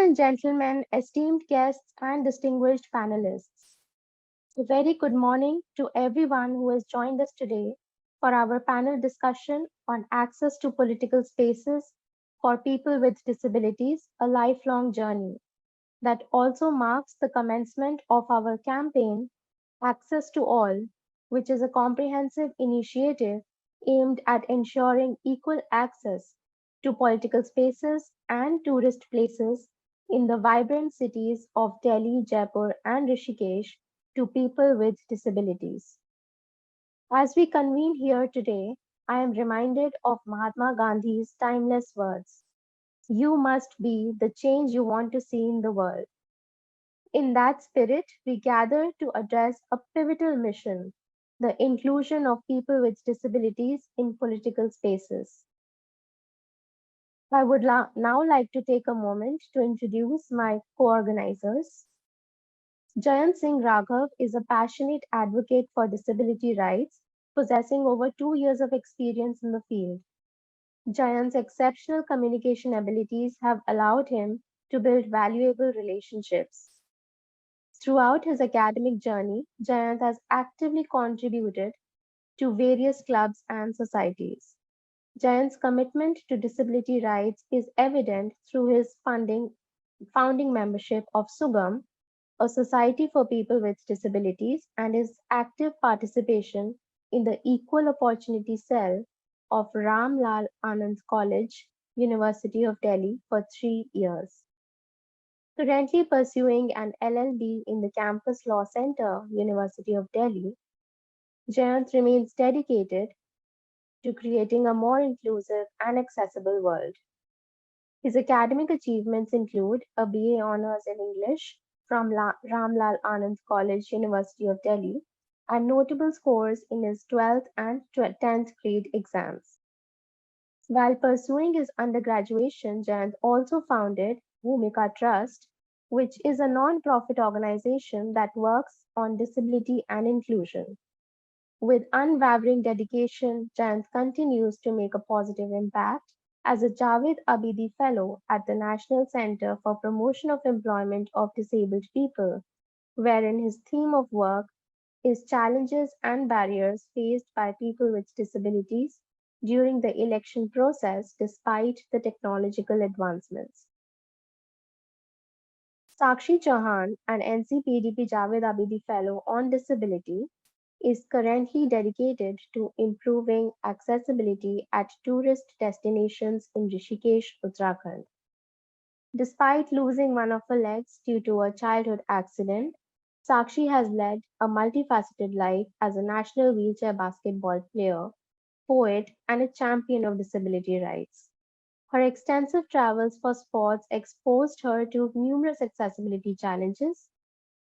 and gentlemen, esteemed guests, and distinguished panelists, a very good morning to everyone who has joined us today for our panel discussion on access to political spaces for people with disabilities, a lifelong journey that also marks the commencement of our campaign, Access to All, which is a comprehensive initiative aimed at ensuring equal access to political spaces and tourist places in the vibrant cities of Delhi, Jaipur, and Rishikesh to people with disabilities. As we convene here today, I am reminded of Mahatma Gandhi's timeless words: "You must be the change you want to see in the world." In that spirit, we gather to address a pivotal mission: the inclusion of people with disabilities in political spaces. I would now like to take a moment to introduce my co-organizers. Jayant Singh Raghav is a passionate advocate for disability rights, possessing over 2 years of experience in the field. Jayant's exceptional communication abilities have allowed him to build valuable relationships. Throughout his academic journey, Jayant has actively contributed to various clubs and societies. Jayant's commitment to disability rights is evident through his founding membership of Sugam, a society for people with disabilities, and his active participation in the Equal Opportunity Cell of Ram Lal Anand College, University of Delhi for 3 years. Currently pursuing an LLB in the Campus Law Center, University of Delhi, Jayant remains dedicated to creating a more inclusive and accessible world. His academic achievements include a BA Honours in English from Ramlal Anand College, University of Delhi, and notable scores in his 12th and 10th grade exams. While pursuing his undergraduation, Jayant also founded Bhumika Trust, which is a non-profit organization that works on disability and inclusion. With unwavering dedication, Jayant continues to make a positive impact as a Javed Abidi Fellow at the National Center for Promotion of Employment of Disabled People, wherein his theme of work is challenges and barriers faced by people with disabilities during the election process despite the technological advancements. Sakshi Chauhan, an NCPDP Javed Abidi Fellow on Disability, is currently dedicated to improving accessibility at tourist destinations in Rishikesh, Uttarakhand. Despite losing one of her legs due to a childhood accident, Sakshi has led a multifaceted life as a national wheelchair basketball player, poet, and a champion of disability rights. Her extensive travels for sports exposed her to numerous accessibility challenges,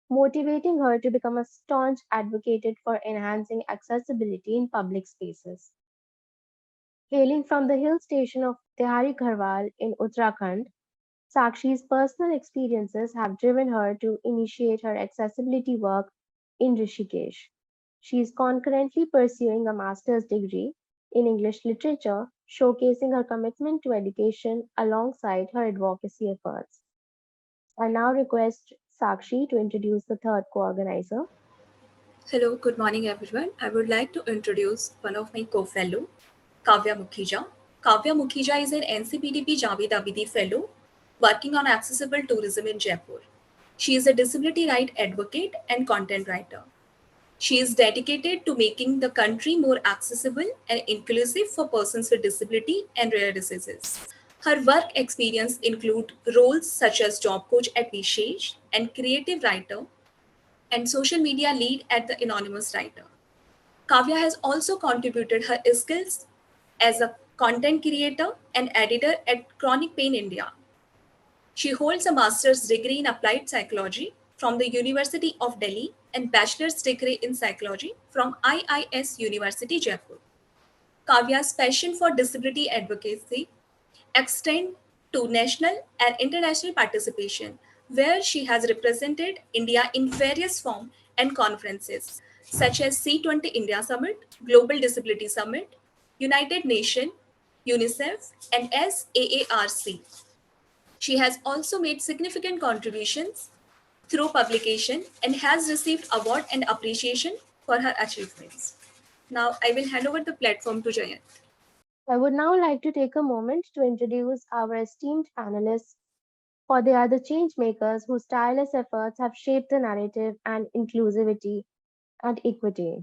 motivating her to become a staunch advocate for enhancing accessibility in public spaces. Hailing from the hill station of Tehari Gharwal in Uttarakhand, Sakshi's personal experiences have driven her to initiate her accessibility work in Rishikesh. She is concurrently pursuing a master's degree in English literature, showcasing her commitment to education alongside her advocacy efforts. I now request Sakshi to introduce the third co-organizer. Hello, good morning everyone. I would like to introduce one of my co-fellow, Kavya Mukhija. Kavya Mukhija is an NCPDP Javed Abidi Fellow working on accessible tourism in Jaipur. She is a disability right advocate and content writer. She is dedicated to making the country more accessible and inclusive for persons with disability and rare diseases. Her work experience include roles such as job coach at Vishesh and creative writer and social media lead at the Anonymous Writer. Kavya has also contributed her skills as a content creator and editor at Chronic Pain India. She holds a master's degree in applied psychology from the University of Delhi and bachelor's degree in psychology from IIS University Jaipur. Kavya's passion for disability advocacy extend to national and international participation, where she has represented India in various forums and conferences such as C20 India Summit, Global Disability Summit, United Nations, UNICEF, and SAARC. She has also made significant contributions through publication and has received award and appreciation for her achievements. Now I will hand over the platform to Jayant. I would now like to take a moment to introduce our esteemed panelists, for they are the change makers whose tireless efforts have shaped the narrative and inclusivity and equity.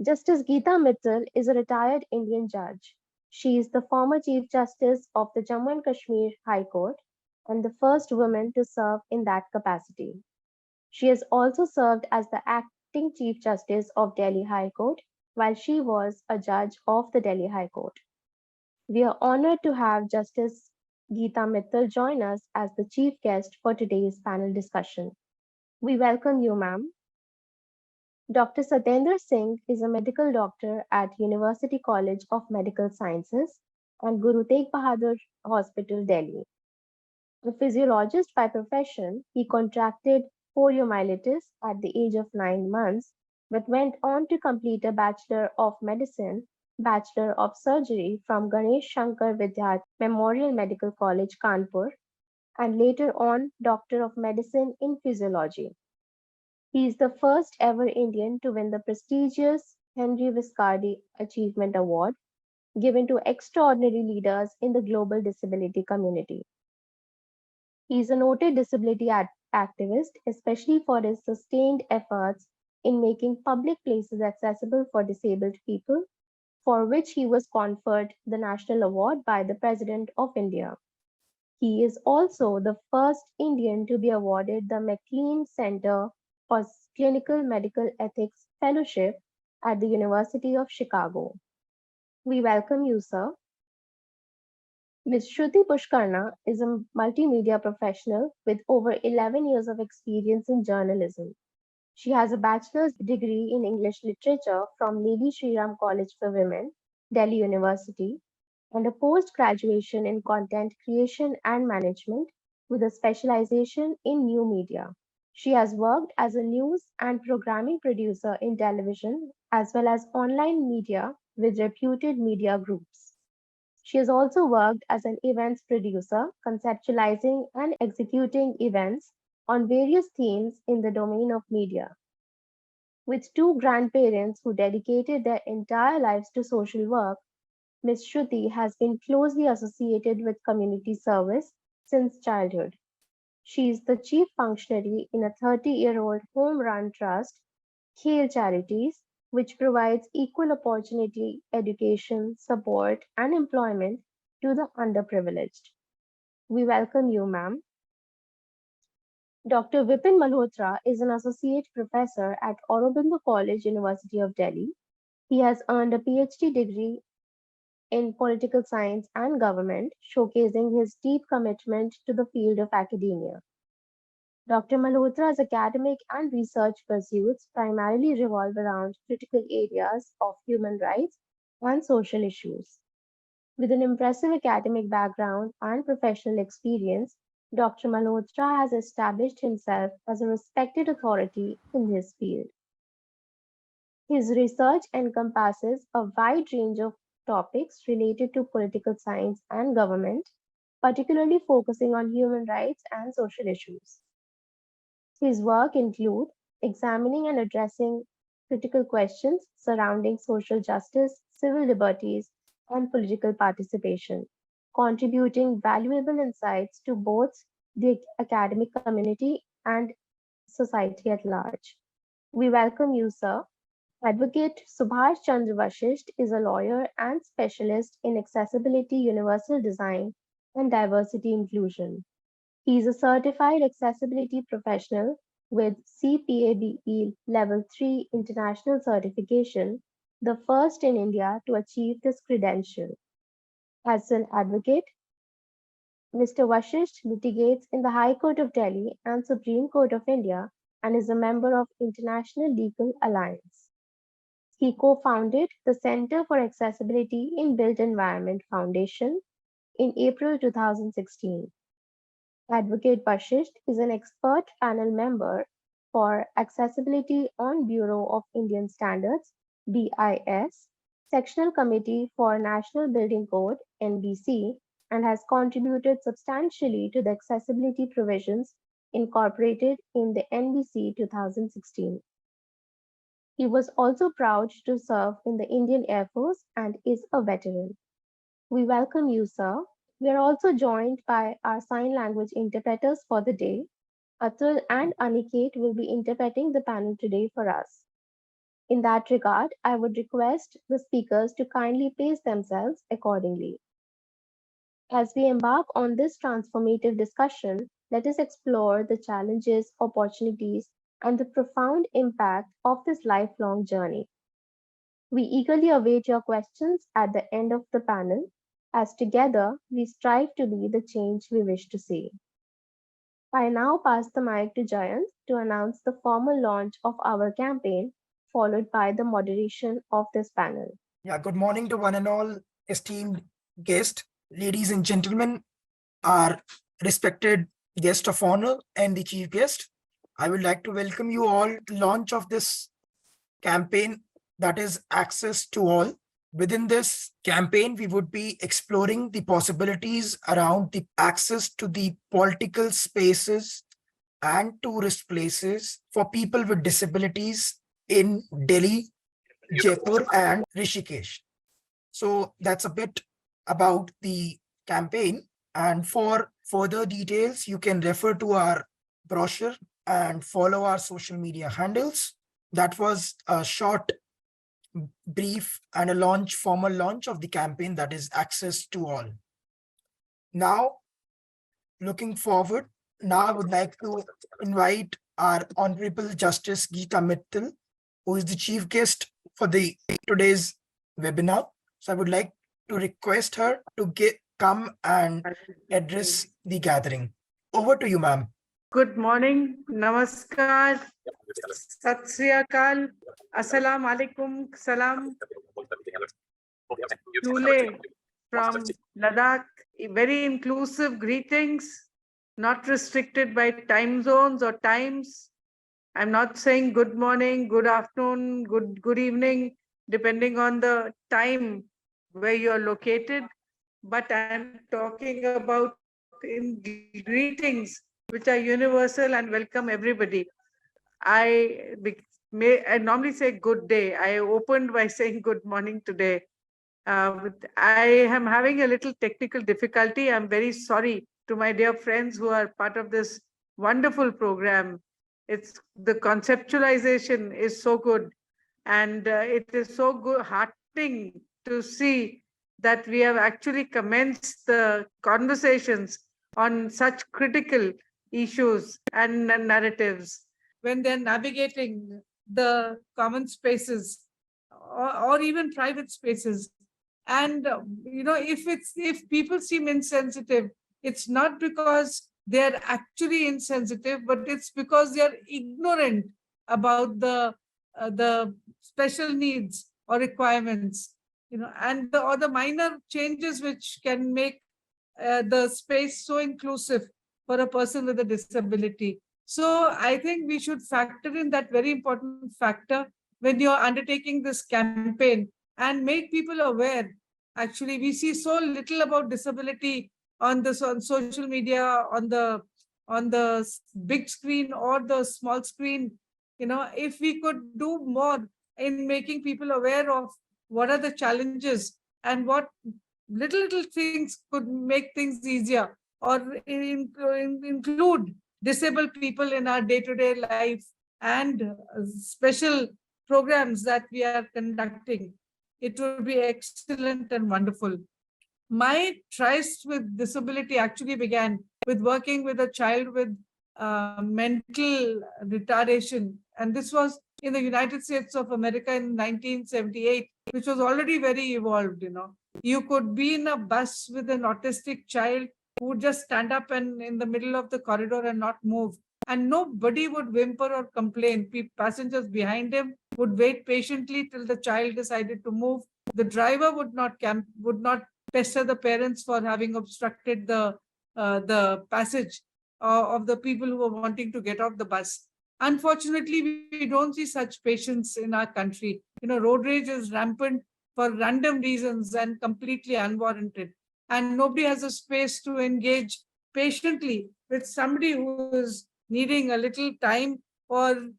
Justice Geeta Mittal is a retired Indian judge. She is the former Chief Justice of the Jammu and Kashmir High Court and the first woman to serve in that capacity. She has also served as the acting Chief Justice of Delhi High Court while she was a judge of the Delhi High Court. We are honored to have Justice Geeta Mittal join us as the chief guest for today's panel discussion. We welcome you, ma'am. Dr. Satyendra Singh is a medical doctor at University College of Medical Sciences and Guru Tegh Bahadur Hospital, Delhi. A physiologist by profession, he contracted poliomyelitis at the age of 9 months, but went on to complete a Bachelor of Medicine, Bachelor of Surgery from Ganesh Shankar Vidyarthi Memorial Medical College, Kanpur, and later on Doctor of Medicine in Physiology. He is the first ever Indian to win the prestigious Henry Viscardi Achievement Award given to extraordinary leaders in the global disability community. He is a noted disability activist, especially for his sustained efforts in making public places accessible for disabled people, for which he was conferred the National Award by the President of India. He is also the first Indian to be awarded the McLean Center for Clinical Medical Ethics Fellowship at the University of Chicago. We welcome you, sir. Ms. Shruti Pushkarna is a multimedia professional with over 11 years of experience in journalism. She has a bachelor's degree in English literature from Lady Shri Ram College for Women, Delhi University, and a post-graduation in content creation and management with a specialization in new media. She has worked as a news and programming producer in television as well as online media with reputed media groups. She has also worked as an events producer, conceptualizing and executing events on various themes in the domain of media. With two grandparents who dedicated their entire lives to social work, Ms. Shruti has been closely associated with community service since childhood. She is the chief functionary in a 30-year-old home-run trust, Khel Charities, which provides equal opportunity education, support, and employment to the underprivileged. We welcome you, ma'am. Dr. Vipin Malhotra is an associate professor at Aurobindo College, University of Delhi. He has earned a PhD degree in political science and government, showcasing his deep commitment to the field of academia. Dr. Malhotra's academic and research pursuits primarily revolve around critical areas of human rights and social issues. With an impressive academic background and professional experience, Dr. Malhotra has established himself as a respected authority in his field. His research encompasses a wide range of topics related to political science and government, particularly focusing on human rights and social issues. His work include examining and addressing critical questions surrounding social justice, civil liberties, and political participation, contributing valuable insights to both the academic community and society at large. We welcome you, sir. Advocate Subhash Chandra Vashisht is a lawyer and specialist in accessibility, universal design, and diversity inclusion. He is a certified accessibility professional with CPABE Level 3 international certification, the first in India to achieve this credential. As an advocate, Mr. Vashisht litigates in the High Court of Delhi and Supreme Court of India and is a member of International Legal Alliance. He co-founded the Center for Accessibility in Built Environment Foundation in April 2016. Advocate Vashisht is an expert panel member for Accessibility on Bureau of Indian Standards (BIS), Sectional Committee for National Building Code (NBC), and has contributed substantially to the accessibility provisions incorporated in the NBC 2016. He was also proud to serve in the Indian Air Force and is a veteran. We welcome you, sir. We are also joined by our sign language interpreters for the day. Atul and Aniket will be interpreting the panel today for us. In that regard, I would request the speakers to kindly pace themselves accordingly. As we embark on this transformative discussion, let us explore the challenges, opportunities, and the profound impact of this lifelong journey. We eagerly await your questions at the end of the panel, as together we strive to be the change we wish to see. I now pass the mic to Jayant to announce the formal launch of our campaign, followed by the moderation of this panel. Yeah, good morning to one and all esteemed guests, ladies and gentlemen, our respected guest of honor and the chief guest. I would like to welcome you all to launch of this campaign that is access to all. Within this campaign, we would be exploring the possibilities around the access to the political spaces and tourist places for people with disabilities in Delhi, Jaipur, and Rishikesh. So that's a bit about the campaign. And for further details, you can refer to our brochure and follow our social media handles. That was a short brief and a formal launch of the campaign that is access to all. Now, looking forward, now I would like to invite our Honorable Justice Geeta Mittal, who is the chief guest for the today's webinar. So I would like to request her to come and address the gathering. Over to you, ma'am. Good morning, namaskar, sat sri akal, assalamu alaikum, salam, Dule from Ladakh. Very inclusive greetings, not restricted by time zones or times. I'm not saying good morning, good afternoon, good evening, depending on the time where you're located. But I'm talking about in greetings, which are universal and welcome everybody. I normally say good day. I opened by saying good morning today. I am having a little technical difficulty. I'm very sorry to my dear friends who are part of this wonderful program. It's the conceptualization is so good, and it is so good, heartening to see that we have actually commenced the conversations on such critical issues and narratives when they're navigating the common spaces or even private spaces. And if people seem insensitive, it's not because they're actually insensitive, but it's because they're ignorant about the special needs or requirements, and the minor changes which can make the space so inclusive for a person with a disability. So I think we should factor in that very important factor when you're undertaking this campaign and make people aware. Actually, we see so little about disability on social media, on the big screen or the small screen. If we could do more in making people aware of what are the challenges and what little things could make things easier, or include disabled people in our day-to-day life and special programs that we are conducting, it would be excellent and wonderful. My tryst with disability actually began with working with a child with mental retardation. And this was in the United States of America in 1978, which was already very evolved. You could be in a bus with an autistic child who would just stand up and in the middle of the corridor and not move. And nobody would whimper or complain. Passengers behind him would wait patiently till the child decided to move. The driver would not pester the parents for having obstructed the passage of the people who were wanting to get off the bus. Unfortunately, we don't see such patience in our country. Road rage is rampant for random reasons and completely unwarranted. and nobody has a space to engage patiently with somebody who is needing a little time, or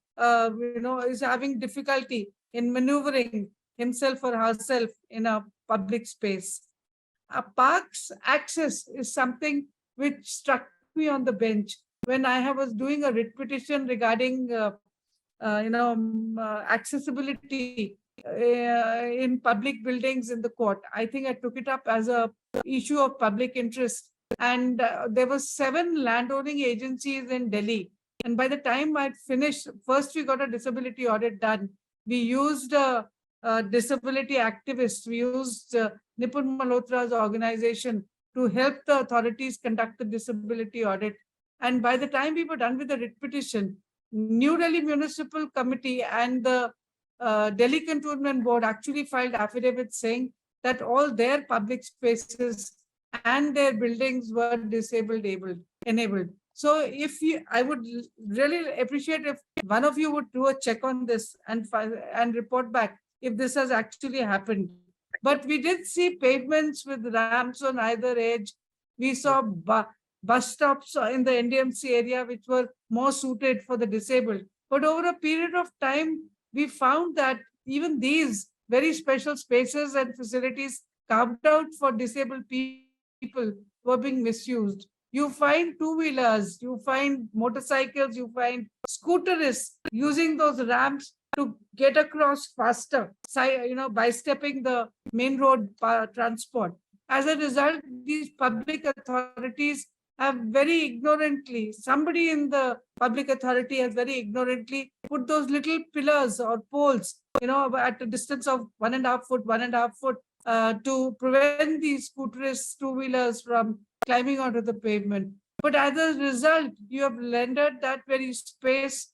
is having difficulty in maneuvering himself or herself in a public space. A park's access is something which struck me on the bench when was doing a writ petition regarding accessibility in public buildings in the court. I think I took it up as a issue of public interest. And there were 7 landowning agencies in Delhi. And by the time I'd finished, first we got a disability audit done. We used disability activists. We used Nipun Malhotra's organization to help the authorities conduct the disability audit. And by the time we were done with the writ petition, New Delhi Municipal Committee and the Delhi Cantonment Board actually filed affidavits saying that all their public spaces and their buildings were enabled. So I would really appreciate if one of you would do a check on this and report back if this has actually happened. But we did see pavements with ramps on either edge. We saw bus stops in the NDMC area which were more suited for the disabled. But over a period of time, we found that even these very special spaces and facilities carved out for disabled people were being misused. You find two-wheelers, you find motorcycles, you find scooterists using those ramps to get across faster, by stepping the main road transport. As a result, these public authorities have very ignorantly, somebody in the public authority has very ignorantly put those little pillars or poles, at a distance of 1.5 foot, 1.5 foot, to prevent these scooterists, two-wheelers from climbing onto the pavement. But as a result, you have rendered that very space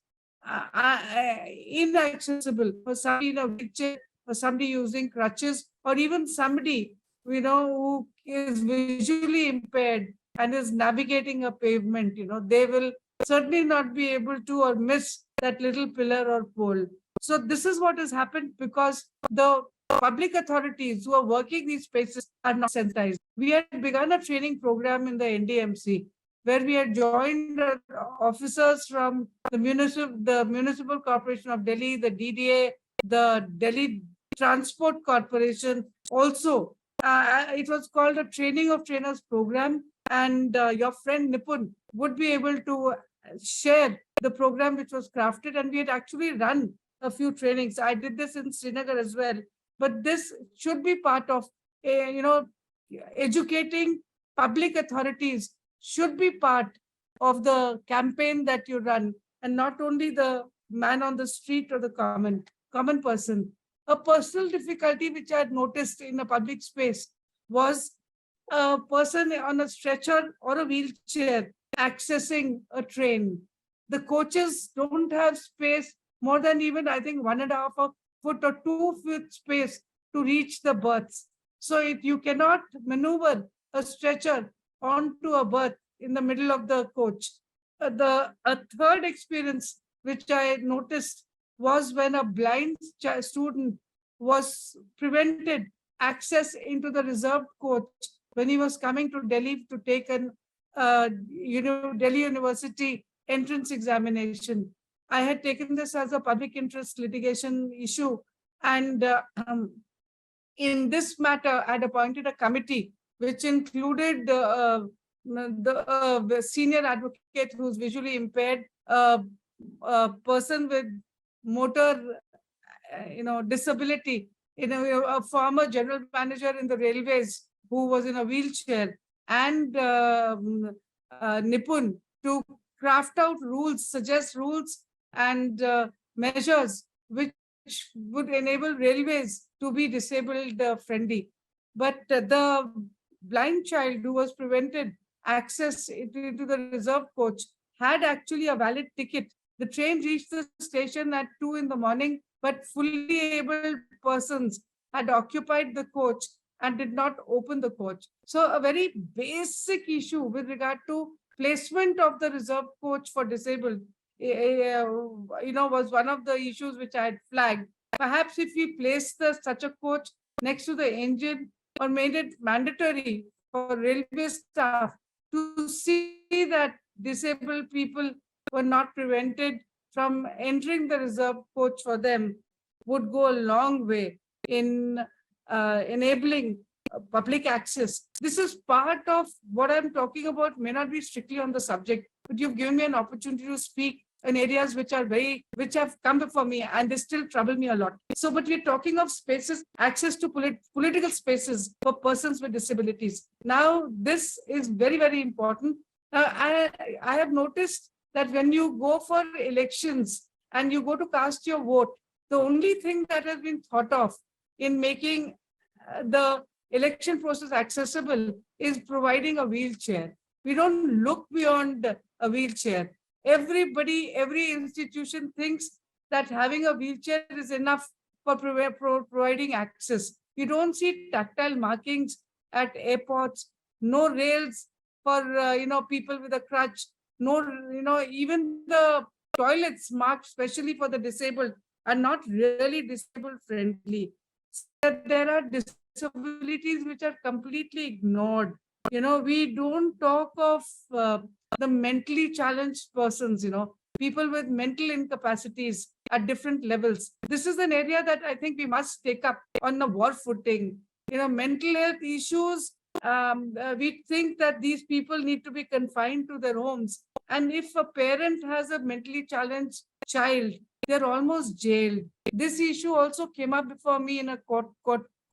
inaccessible for somebody in a wheelchair, for somebody using crutches, or even somebody, who is visually impaired and is navigating a pavement. They will certainly not be able to, or miss that little pillar or pole. So this is what has happened because the public authorities who are working these spaces are not sensitized. We had begun a training program in the NDMC where we had joined officers from the Municipal Corporation of Delhi, the DDA, the Delhi Transport Corporation. Also, it was called a Training of Trainers program, and your friend Nipun would be able to share the program which was crafted, and we had actually run a few trainings. I did this in Srinagar as well, but this should be part of, educating public authorities should be part of the campaign that you run, and not only the man on the street or the common person. A personal difficulty which I had noticed in a public space was a person on a stretcher or a wheelchair accessing a train. The coaches don't have space more than even, I think, 1.5 foot or 2 foot space to reach the berths. So you cannot maneuver a stretcher onto a berth in the middle of the coach. A third experience which I noticed was when a blind student was prevented access into the reserved coach when he was coming to Delhi to take an Delhi University entrance examination. I had taken this as a public interest litigation issue, and in this matter, I had appointed a committee which included the senior advocate who's visually impaired, a person with motor, disability, a former general manager in the railways who was in a wheelchair, and Nipun to craft out rules, suggest rules and measures which would enable railways to be disabled friendly. But the blind child who was prevented access into the reserve coach had actually a valid ticket. The train reached the station at 2 in the morning, but fully able persons had occupied the coach and did not open the coach. So a very basic issue with regard to placement of the reserve coach for disabled, was one of the issues which I had flagged. Perhaps if we place such a coach next to the engine or made it mandatory for railway staff to see that disabled people were not prevented from entering the reserved coach for them would go a long way in enabling public access. This is part of what I'm talking about, may not be strictly on the subject, but you've given me an opportunity to speak in areas which have come before me and they still trouble me a lot. So, but we're talking of spaces, access to political spaces for persons with disabilities. Now, this is very, very important. I have noticed that when you go for elections and you go to cast your vote, the only thing that has been thought of in making the election process accessible is providing a wheelchair. We don't look beyond a wheelchair. Everybody, every institution thinks that having a wheelchair is enough for providing access. You don't see tactile markings at airports, no rails for people with a crutch, no, even the toilets marked specially for the disabled are not really disabled friendly. There are disabilities which are completely ignored. We don't talk of the mentally challenged persons, people with mental incapacities at different levels. This is an area that I think we must take up on a war footing. Mental health issues, we think that these people need to be confined to their homes. And if a parent has a mentally challenged child, they're almost jailed. This issue also came up before me in a court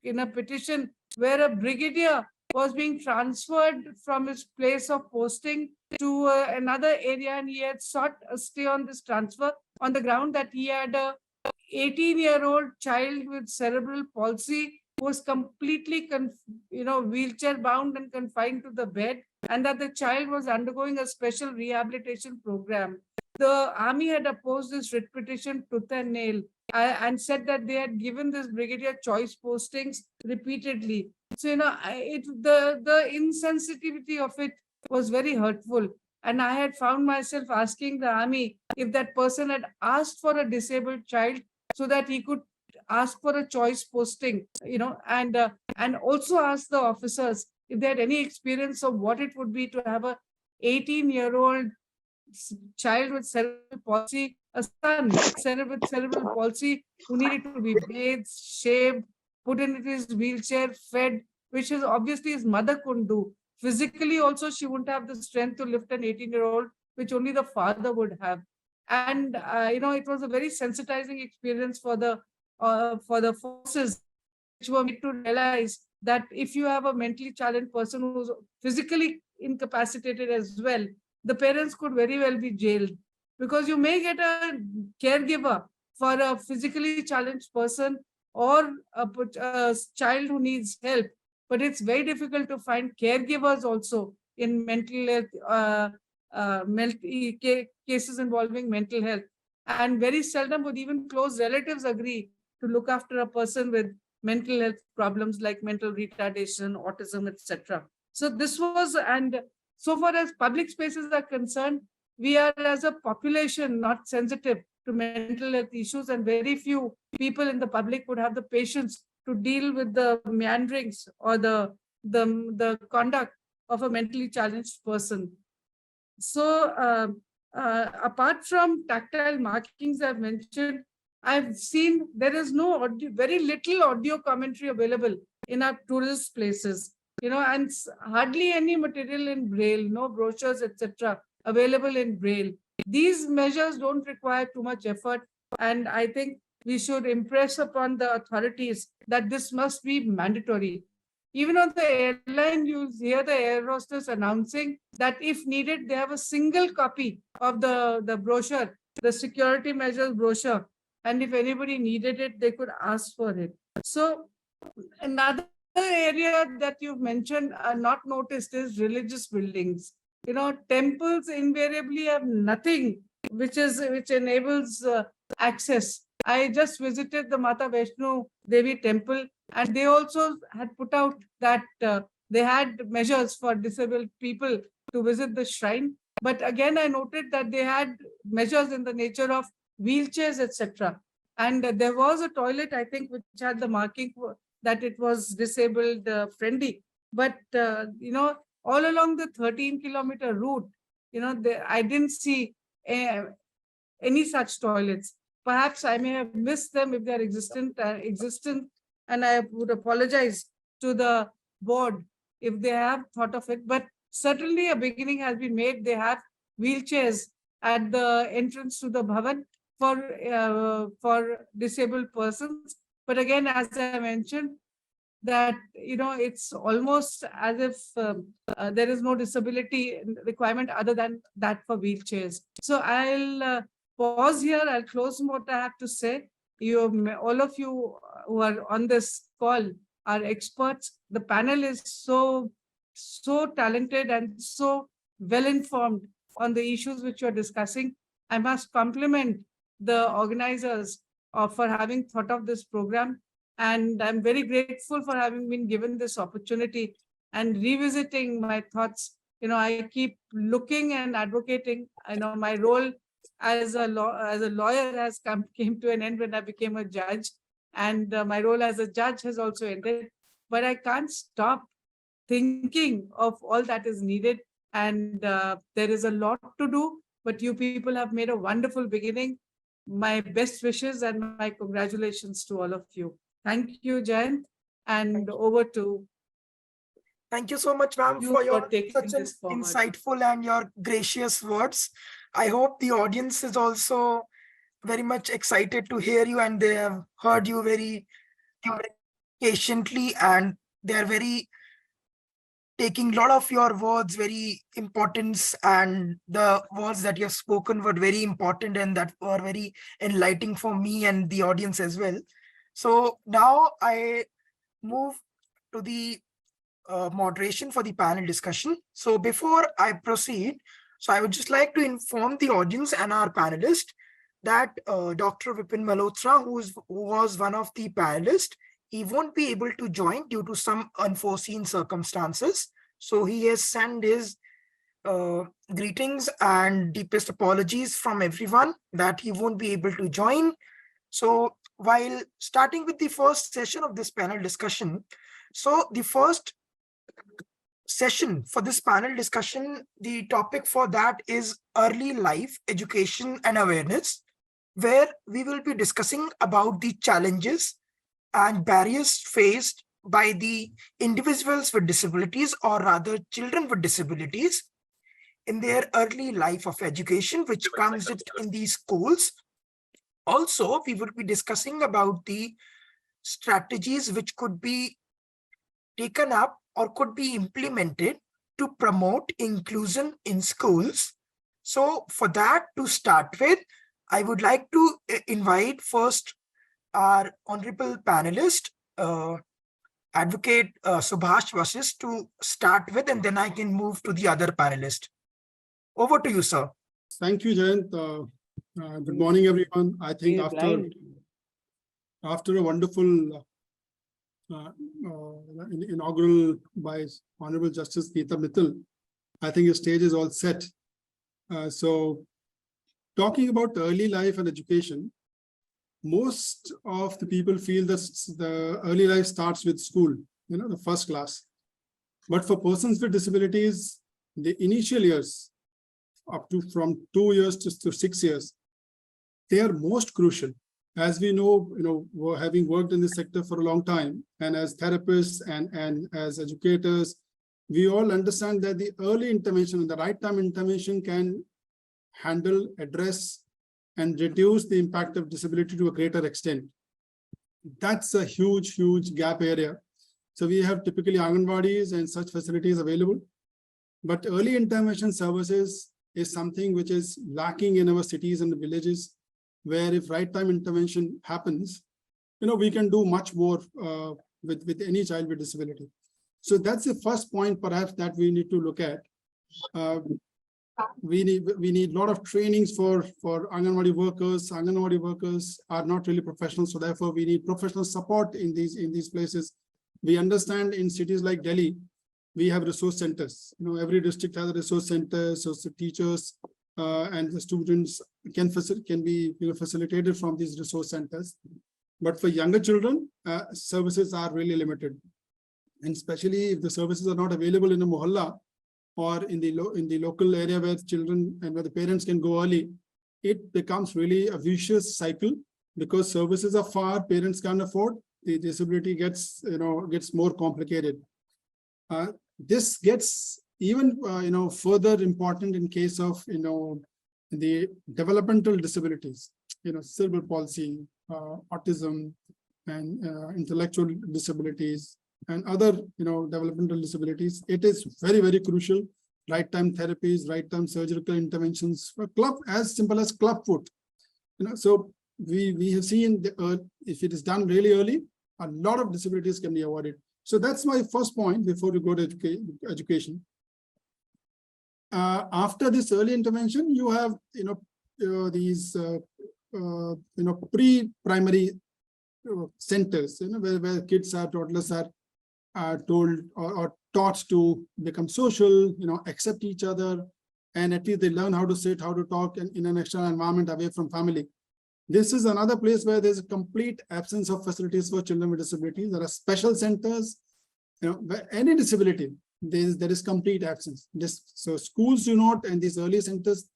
in a petition where a brigadier was being transferred from his place of posting to another area, and he had sought a stay on this transfer on the ground that he had a 18-year-old child with cerebral palsy who was completely wheelchair bound and confined to the bed, and that the child was undergoing a special rehabilitation program. The army had opposed this writ petition tooth and nail and said that they had given this brigadier choice postings repeatedly. So, the insensitivity of it was very hurtful. And I had found myself asking the army if that person had asked for a disabled child so that he could ask for a choice posting, and also ask the officers if they had any experience of what it would be to have a 18-year-old child with cerebral palsy, a son with cerebral palsy who needed to be bathed, shaved, put in his wheelchair, fed, which is obviously his mother couldn't do. Physically also, she wouldn't have the strength to lift an 18-year-old, which only the father would have. And, it was a very sensitizing experience for the forces, which were made to realize that if you have a mentally challenged person who's physically incapacitated as well, the parents could very well be jailed, because you may get a caregiver for a physically challenged person or a child who needs help, but it's very difficult to find caregivers also in mental health cases involving mental health. And very seldom would even close relatives agree to look after a person with mental health problems like mental retardation, autism, etc. So this was, and so far as public spaces are concerned, we are as a population not sensitive to mental health issues, and very few people in the public would have the patience to deal with the meanderings or the conduct of a mentally challenged person. So apart from tactile markings I've mentioned, I've seen there is no audio, very little audio commentary available in our tourist places, and hardly any material in Braille, no brochures, etc., available in Braille. These measures don't require too much effort, and I think we should impress upon the authorities that this must be mandatory. Even on the airline, you hear the air hostess announcing that if needed, they have a single copy of the brochure, the security measures brochure. And if anybody needed it, they could ask for it. So another area that you've mentioned not noticed is religious buildings. Temples invariably have nothing which enables access. I just visited the Mata Vaishno Devi temple, and they also had put out that they had measures for disabled people to visit the shrine. But again, I noted that they had measures in the nature of wheelchairs, etc. And there was a toilet, I think, which had the marking that it was disabled friendly. But, all along the 13-kilometer route, I didn't see any such toilets. Perhaps I may have missed them if they are existent, and I would apologize to the board if they have thought of it. But certainly a beginning has been made. They have wheelchairs at the entrance to the Bhavan for disabled persons. But again, as I mentioned, that it's almost as if there is no disability requirement other than that for wheelchairs. So I'll pause here. I'll close what I have to say. All of you who are on this call are experts. The panel is so talented and so well informed on the issues which you're discussing. I must compliment the organizers for having thought of this program. And I'm very grateful for having been given this opportunity and revisiting my thoughts. I keep looking and advocating. My role as a lawyer has came to an end when I became a judge, and my role as a judge has also ended. But I can't stop thinking of all that is needed, and there is a lot to do. But you people have made a wonderful beginning. My best wishes and my congratulations to all of you. Thank you, Jayant, and over to Thank you so much, ma'am, you for for your taking such an this forward. insightful and your gracious words. I hope the audience is also very much excited to hear you, and they have heard you very patiently, and they are very taking a lot of your words very importance, and the words that you have spoken were very important and that were very enlightening for me and the audience as well. So now I move to the moderation for the panel discussion. So before I proceed, so I would just like to inform the audience and our panelists that Dr. Vipin Malhotra, who was one of the panelists, he won't be able to join due to some unforeseen circumstances. So he has sent his greetings and deepest apologies from everyone that he won't be able to join. So while starting with the first session of this panel discussion, so the first session for this panel discussion, the topic for that is early life education and awareness, where we will be discussing about the challenges and barriers faced by the individuals with disabilities, or rather children with disabilities, in their early life of education, which comes in these schools. Also, we will be discussing about the strategies which could be taken up or could be implemented to promote inclusion in schools. So for that, to start with, I would like to invite first our honorable panelist, Advocate Subhash Vasist, to start with, and then I can move to the other panelist. Over to you, sir. Thank you, Jayant. Good morning, everyone. I think after a wonderful inaugural by Honorable Justice Geeta Mittal, I think the stage is all set. So talking about early life and education, most of the people feel that the early life starts with school, the first class. But for persons with disabilities, the initial years, up to from 2 years to 6 years, they are most crucial. As we know, having worked in this sector for a long time, and as therapists and as educators, we all understand that the early intervention and the right time intervention can handle, address, and reduce the impact of disability to a greater extent. That's a huge, huge gap area. So we have typically Anganwadis and such facilities available, but early intervention services is something which is lacking in our cities and the villages, where if right time intervention happens, we can do much more with any child with disability. So that's the first point perhaps that we need to look at. We need a lot of trainings for Anganwadi workers. Anganwadi workers are not really professional, so therefore we need professional support in these places. We understand in cities like Delhi, we have resource centers. Every district has a resource center, so the teachers and the students can be facilitated from these resource centers. But for younger children, services are really limited. And especially if the services are not available in a mohalla or in the local area where children and where the parents can go early, it becomes really a vicious cycle, because services are far, parents can't afford, the disability gets more complicated. This gets even further important in case of the developmental disabilities, cerebral palsy, autism, and intellectual disabilities, and other developmental disabilities. It is very, very crucial. Right time therapies, right time surgical interventions for as simple as club foot. So we have seen if it is done really early, a lot of disabilities can be avoided. So that's my first point before we go to education. After this early intervention, you have these pre-primary centers, where kids are, toddlers are told or taught to become social, accept each other, and at least they learn how to sit, how to talk in an external environment away from family. This is another place where there's a complete absence of facilities for children with disabilities. There are special centers, where any disability, there is complete absence. So schools do not, and these early centers,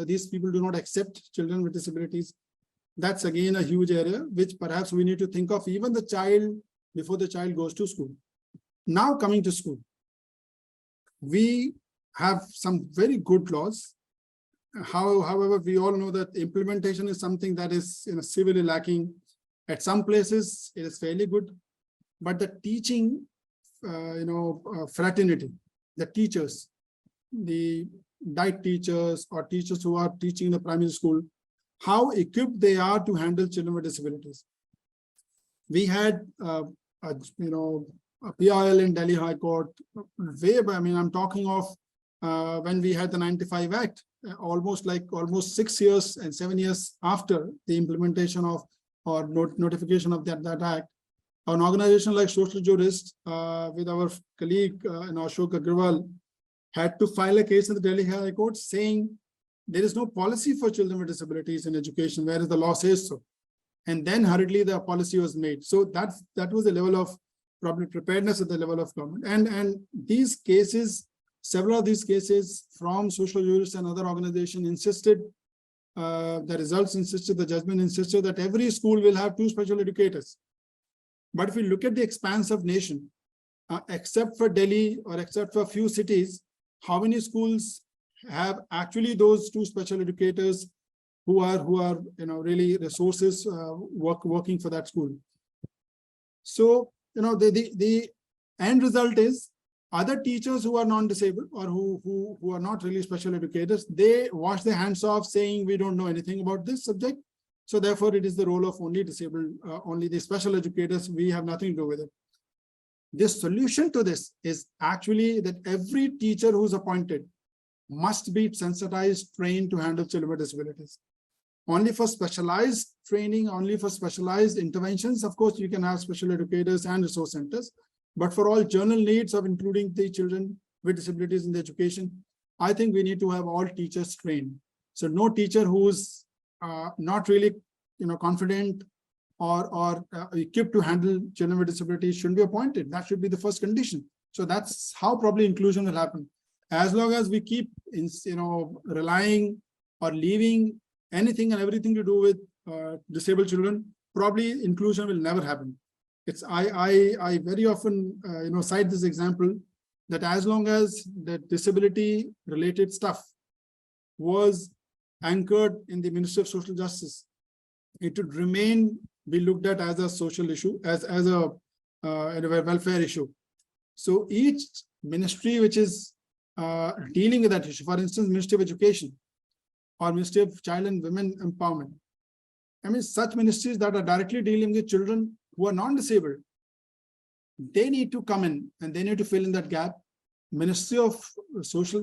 these people do not accept children with disabilities. That's again a huge area, which perhaps we need to think of even the child before the child goes to school. Now coming to school, we have some very good laws. However, we all know that implementation is something that is severely lacking. At some places, it is fairly good, but the teaching, fraternity, the teachers, the diet teachers or teachers who are teaching in the primary school, how equipped they are to handle children with disabilities. We had a PIL in Delhi High Court way back. I mean, I'm talking of when we had the 95 Act, almost 6 years and 7 years after the implementation of or notification of that act. An organization like Social Jurists with our colleague Ashok Agrawal had to file a case in the Delhi High Court saying there is no policy for children with disabilities in education, whereas the law says so. And then hurriedly the policy was made. So that was the level of probably preparedness at the level of government. And these cases, several of these cases from Social Jurists and other organizations insisted, the results insisted, the judgment insisted that every school will have 2 special educators. But if we look at the expanse of nation, except for Delhi or except for a few cities, how many schools have actually those 2 special educators who are really resources working for that school? So the end result is other teachers who are non-disabled or who are not really special educators, they wash their hands off saying we don't know anything about this subject. So therefore, it is the role of only disabled, only the special educators. We have nothing to do with it. The solution to this is actually that every teacher who's appointed must be sensitized, trained to handle children with disabilities. Only for specialized training, only for specialized interventions, of course, you can have special educators and resource centers. But for all general needs of including the children with disabilities in the education, I think we need to have all teachers trained. So no teacher who's not really confident or equipped to handle children with disabilities shouldn't be appointed. That should be the first condition. So that's how probably inclusion will happen. As long as we keep relying or leaving anything and everything to do with disabled children, probably inclusion will never happen. I very often cite this example that as long as the disability related stuff was anchored in the Ministry of Social Justice, it would remain be looked at as a social issue, as a welfare issue. So each ministry which is dealing with that issue, for instance, Ministry of Education or Ministry of Child and Women Empowerment, I mean, such ministries that are directly dealing with children who are non-disabled, they need to come in and they need to fill in that gap. Ministry of Social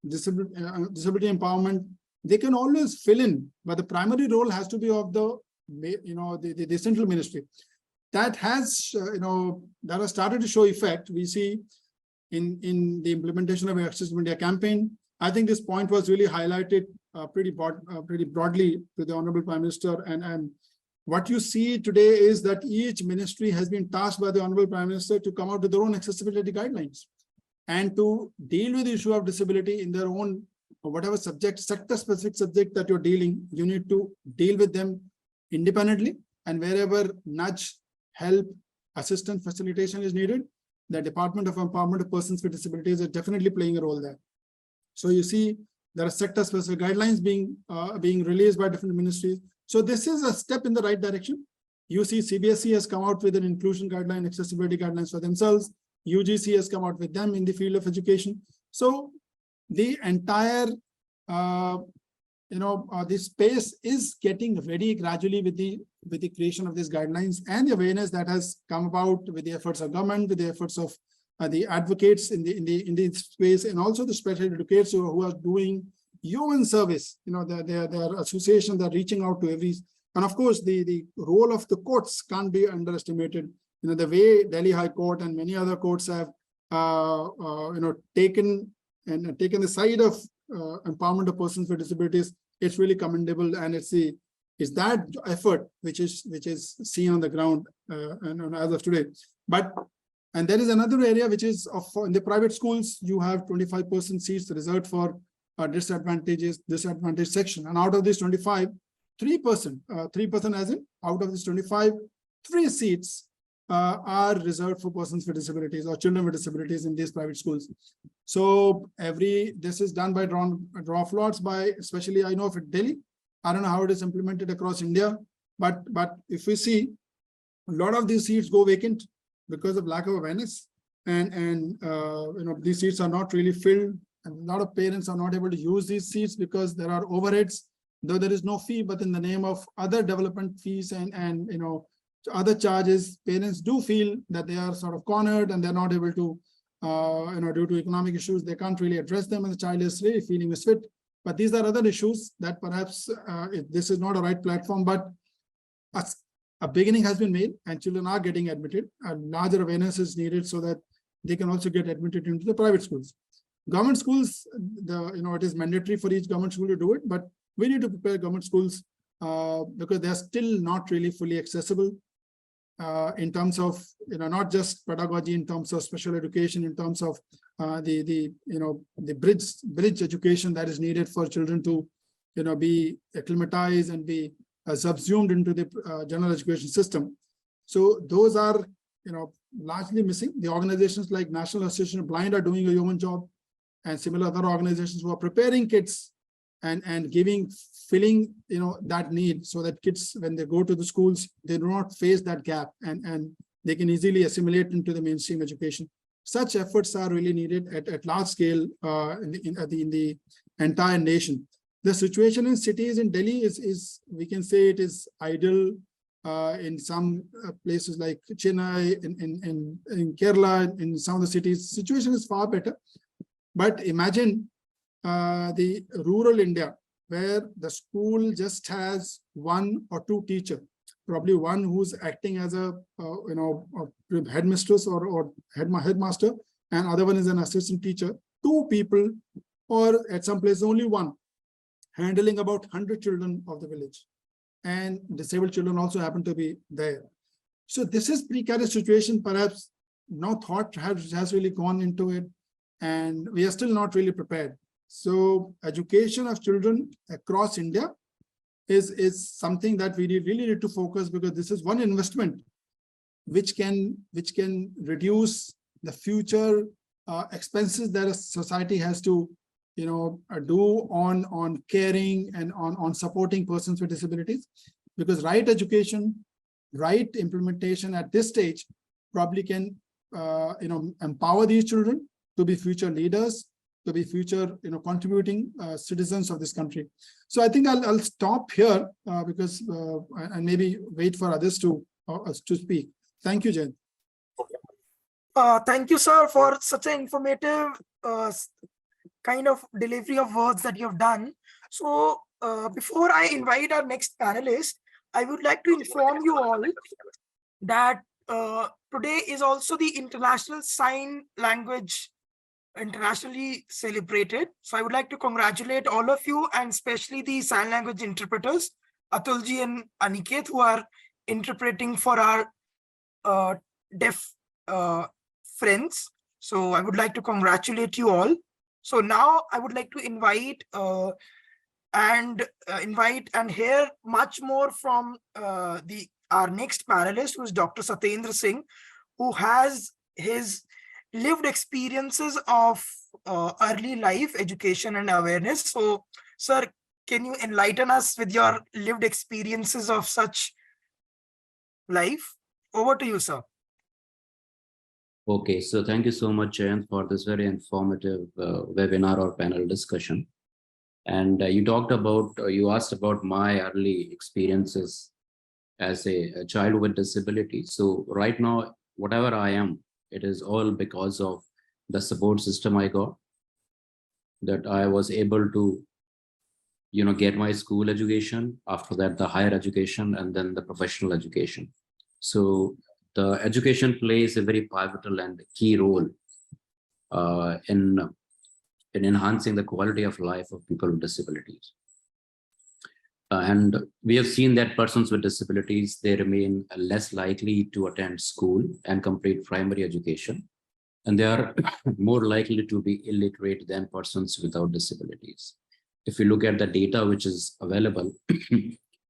Disability Empowerment, they can always fill in, but the primary role has to be of the central ministry. That has that has started to show effect. We see in the implementation of Access to India campaign. I think this point was really highlighted pretty broadly to the Honorable Prime Minister and what you see today is that each ministry has been tasked by the Honorable Prime Minister to come out with their own accessibility guidelines and to deal with the issue of disability in their own, whatever subject, sector-specific subject that you're dealing, you need to deal with them independently, and wherever nudge, help, assistance, facilitation is needed, the Department of Empowerment of Persons with Disabilities is definitely playing a role there. So you see, there are sector-specific guidelines being released by different ministries. So this is a step in the right direction. You see, CBSE has come out with an inclusion guideline, accessibility guidelines for themselves. UGC has come out with them in the field of education. So the entire, this space is getting ready gradually with the creation of these guidelines and the awareness that has come about with the efforts of government, with the efforts of the advocates in the space, and also the special educators who are doing human service. Their association, they're reaching out to every, and of course the role of the courts can't be underestimated. The way Delhi High Court and many other courts have taken the side of empowerment of persons with disabilities, it's really commendable, and it's that effort which is seen on the ground and as of today. And there is another area which is in the private schools, you have 25% seats reserved for disadvantaged section, and out of this 25, 3% as in out of this 25, 3 seats are reserved for persons with disabilities or children with disabilities in these private schools. So this is done by draw of lots by, especially I know of Delhi. I don't know how it is implemented across India, but if we see, a lot of these seats go vacant because of lack of awareness, and these seats are not really filled, and a lot of parents are not able to use these seats because there are overheads, though there is no fee, but in the name of other development fees and other charges, parents do feel that they are sort of cornered and they're not able to, due to economic issues, they can't really address them, and the child is really feeling misfit. But these are other issues that perhaps this is not a right platform, but a beginning has been made and children are getting admitted, and larger awareness is needed so that they can also get admitted into the private schools. Government schools, it is mandatory for each government school to do it, but we need to prepare government schools because they are still not really fully accessible in terms of, not just pedagogy, in terms of special education, in terms of the bridge education that is needed for children to, be acclimatized and be subsumed into the general education system. So those are, largely missing. The organizations like National Association of Blind are doing a human job, and similar other organizations who are preparing kids and filling that need, so that kids, when they go to the schools, they do not face that gap and they can easily assimilate into the mainstream education. Such efforts are really needed at large scale in the entire nation. The situation in cities in Delhi is we can say it is ideal. In some places like Chennai, in Kerala, in some of the cities, situation is far better. But imagine the rural India, where the school just has 1 or 2 teachers, probably one who's acting as a headmistress or headmaster, and other one is an assistant teacher, 2 people, or at some places only 1, handling about 100 children of the village, and disabled children also happen to be there. So this is precarious situation. Perhaps no thought has really gone into it, and we are still not really prepared. So education of children across India is something that we really need to focus, because this is one investment which can reduce the future expenses that a society has to do on caring and on supporting persons with disabilities. Because right education, right implementation at this stage probably can empower these children to be future leaders, to be future contributing citizens of this country. So I think I'll stop here because and maybe wait for others to speak. Thank you, Jen. Thank you, sir, for such an informative kind of delivery of words that you have done. So before I invite our next panelist, I would like to inform you all that today is also the International Sign Language internationally celebrated. So I would like to congratulate all of you, and especially the sign language interpreters, Atulji and Aniket, who are interpreting for our deaf friends. So I would like to congratulate you all. So now I would like to invite and hear much more from our next panelist, who is Dr. Satyendra Singh, who has his lived experiences of early life education and awareness. So, sir, can you enlighten us with your lived experiences of such life? Over to you, sir. Okay, so thank you so much, Jayant, for this very informative webinar or panel discussion. And you asked about my early experiences as a child with disability. So right now, whatever I am, it is all because of the support system I got, that I was able to, get my school education, after that, the higher education, and then the professional education. So the education plays a very pivotal and key role in enhancing the quality of life of people with disabilities. And we have seen that persons with disabilities, they remain less likely to attend school and complete primary education. And they are more likely to be illiterate than persons without disabilities. If you look at the data which is available,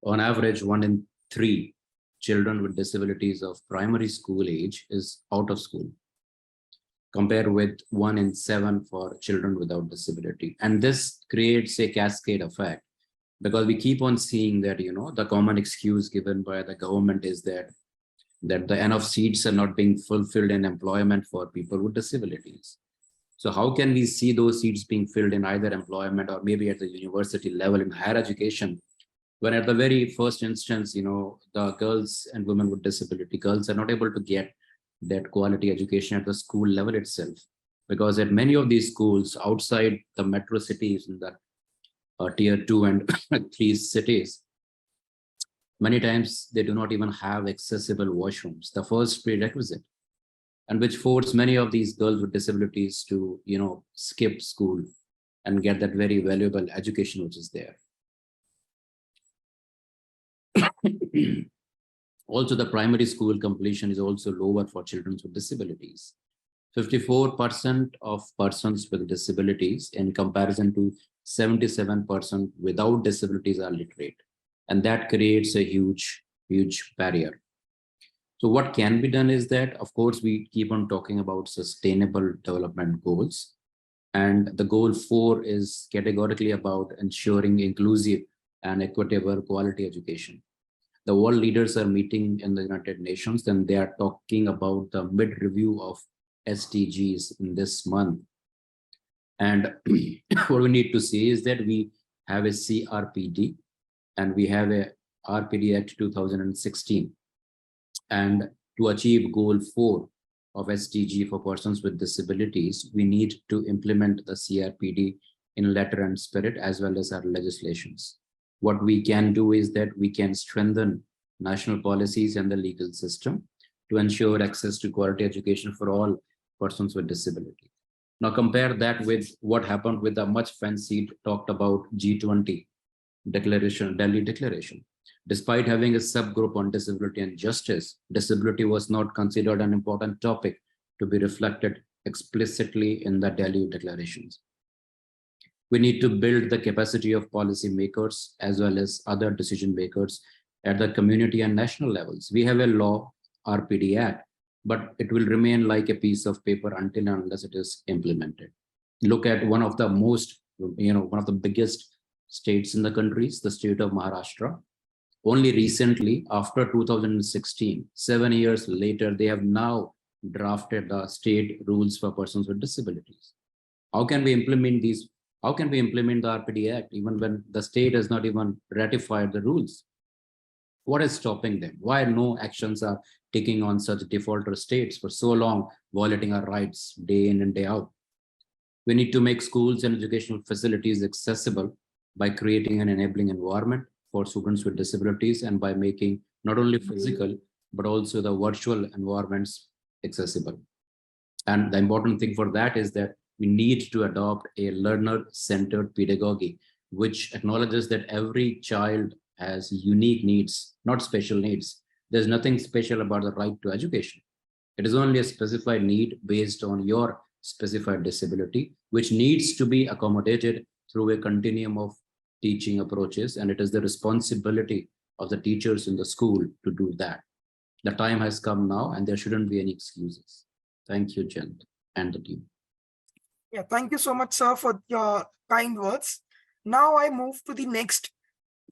on average, 1 in 3 children with disabilities of primary school age is out of school, compared with 1 in 7 for children without disability. And this creates a cascade effect, because we keep on seeing that, the common excuse given by the government is that the enough seats are not being fulfilled in employment for people with disabilities. So how can we see those seats being filled in either employment or maybe at the university level in higher education, when at the very first instance, the girls and women with disability, girls are not able to get that quality education at the school level itself? Because at many of these schools outside the metro cities, in the tier 2 and 3 cities, many times they do not even have accessible washrooms, the first prerequisite, and which force many of these girls with disabilities to, skip school and get that very valuable education which is there. Also, the primary school completion is also lower for children with disabilities. 54% of persons with disabilities in comparison to 77% without disabilities are literate. And that creates a huge barrier. So what can be done is that, of course, we keep on talking about sustainable development goals. And the goal 4 is categorically about ensuring inclusive and equitable quality education. The world leaders are meeting in the United Nations, and they are talking about the mid-review of SDGs in this month. And what we need to see is that we have a CRPD and we have a RPD Act 2016. And to achieve goal 4 of SDG for persons with disabilities, we need to implement the CRPD in letter and spirit, as well as our legislations. What we can do is that we can strengthen national policies and the legal system to ensure access to quality education for all persons with disability. Now compare that with what happened with the much fancied talked about G20 declaration, Delhi Declaration. Despite having a subgroup on disability and justice, disability was not considered an important topic to be reflected explicitly in the Delhi declarations. We need to build the capacity of policymakers as well as other decision makers at the community and national levels. We have a law, RPD Act, but it will remain like a piece of paper until and unless it is implemented. Look at one of the most, one of the biggest states in the country, the state of Maharashtra. Only recently, after 2016, 7 years later, they have now drafted the state rules for persons with disabilities. How can we implement these? How can we implement the RPD Act even when the state has not even ratified the rules? What is stopping them? Why no actions are taking on such defaulter states for so long, violating our rights day in and day out? We need to make schools and educational facilities accessible by creating an enabling environment for students with disabilities, and by making not only physical, but also the virtual environments accessible. And the important thing for that is that we need to adopt a learner-centered pedagogy, which acknowledges that every child has unique needs, not special needs. There's nothing special about the right to education. It is only a specified need based on your specified disability, which needs to be accommodated through a continuum of teaching approaches. And it is the responsibility of the teachers in the school to do that. The time has come now, and there shouldn't be any excuses. Thank you, Jen, and the team. Yeah, thank you so much, sir, for your kind words. Now I move to the next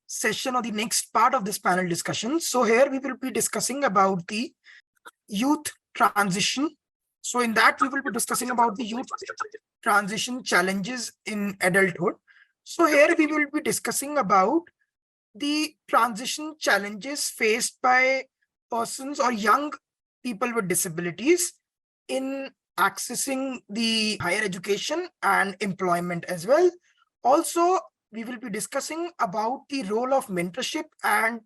session or the next part of this panel discussion. So here we will be discussing about the youth transition. So in that we will be discussing about the youth transition challenges in adulthood. So here we will be discussing about the transition challenges faced by persons or young people with disabilities in accessing the higher education and employment as well. Also, we will be discussing about the role of mentorship and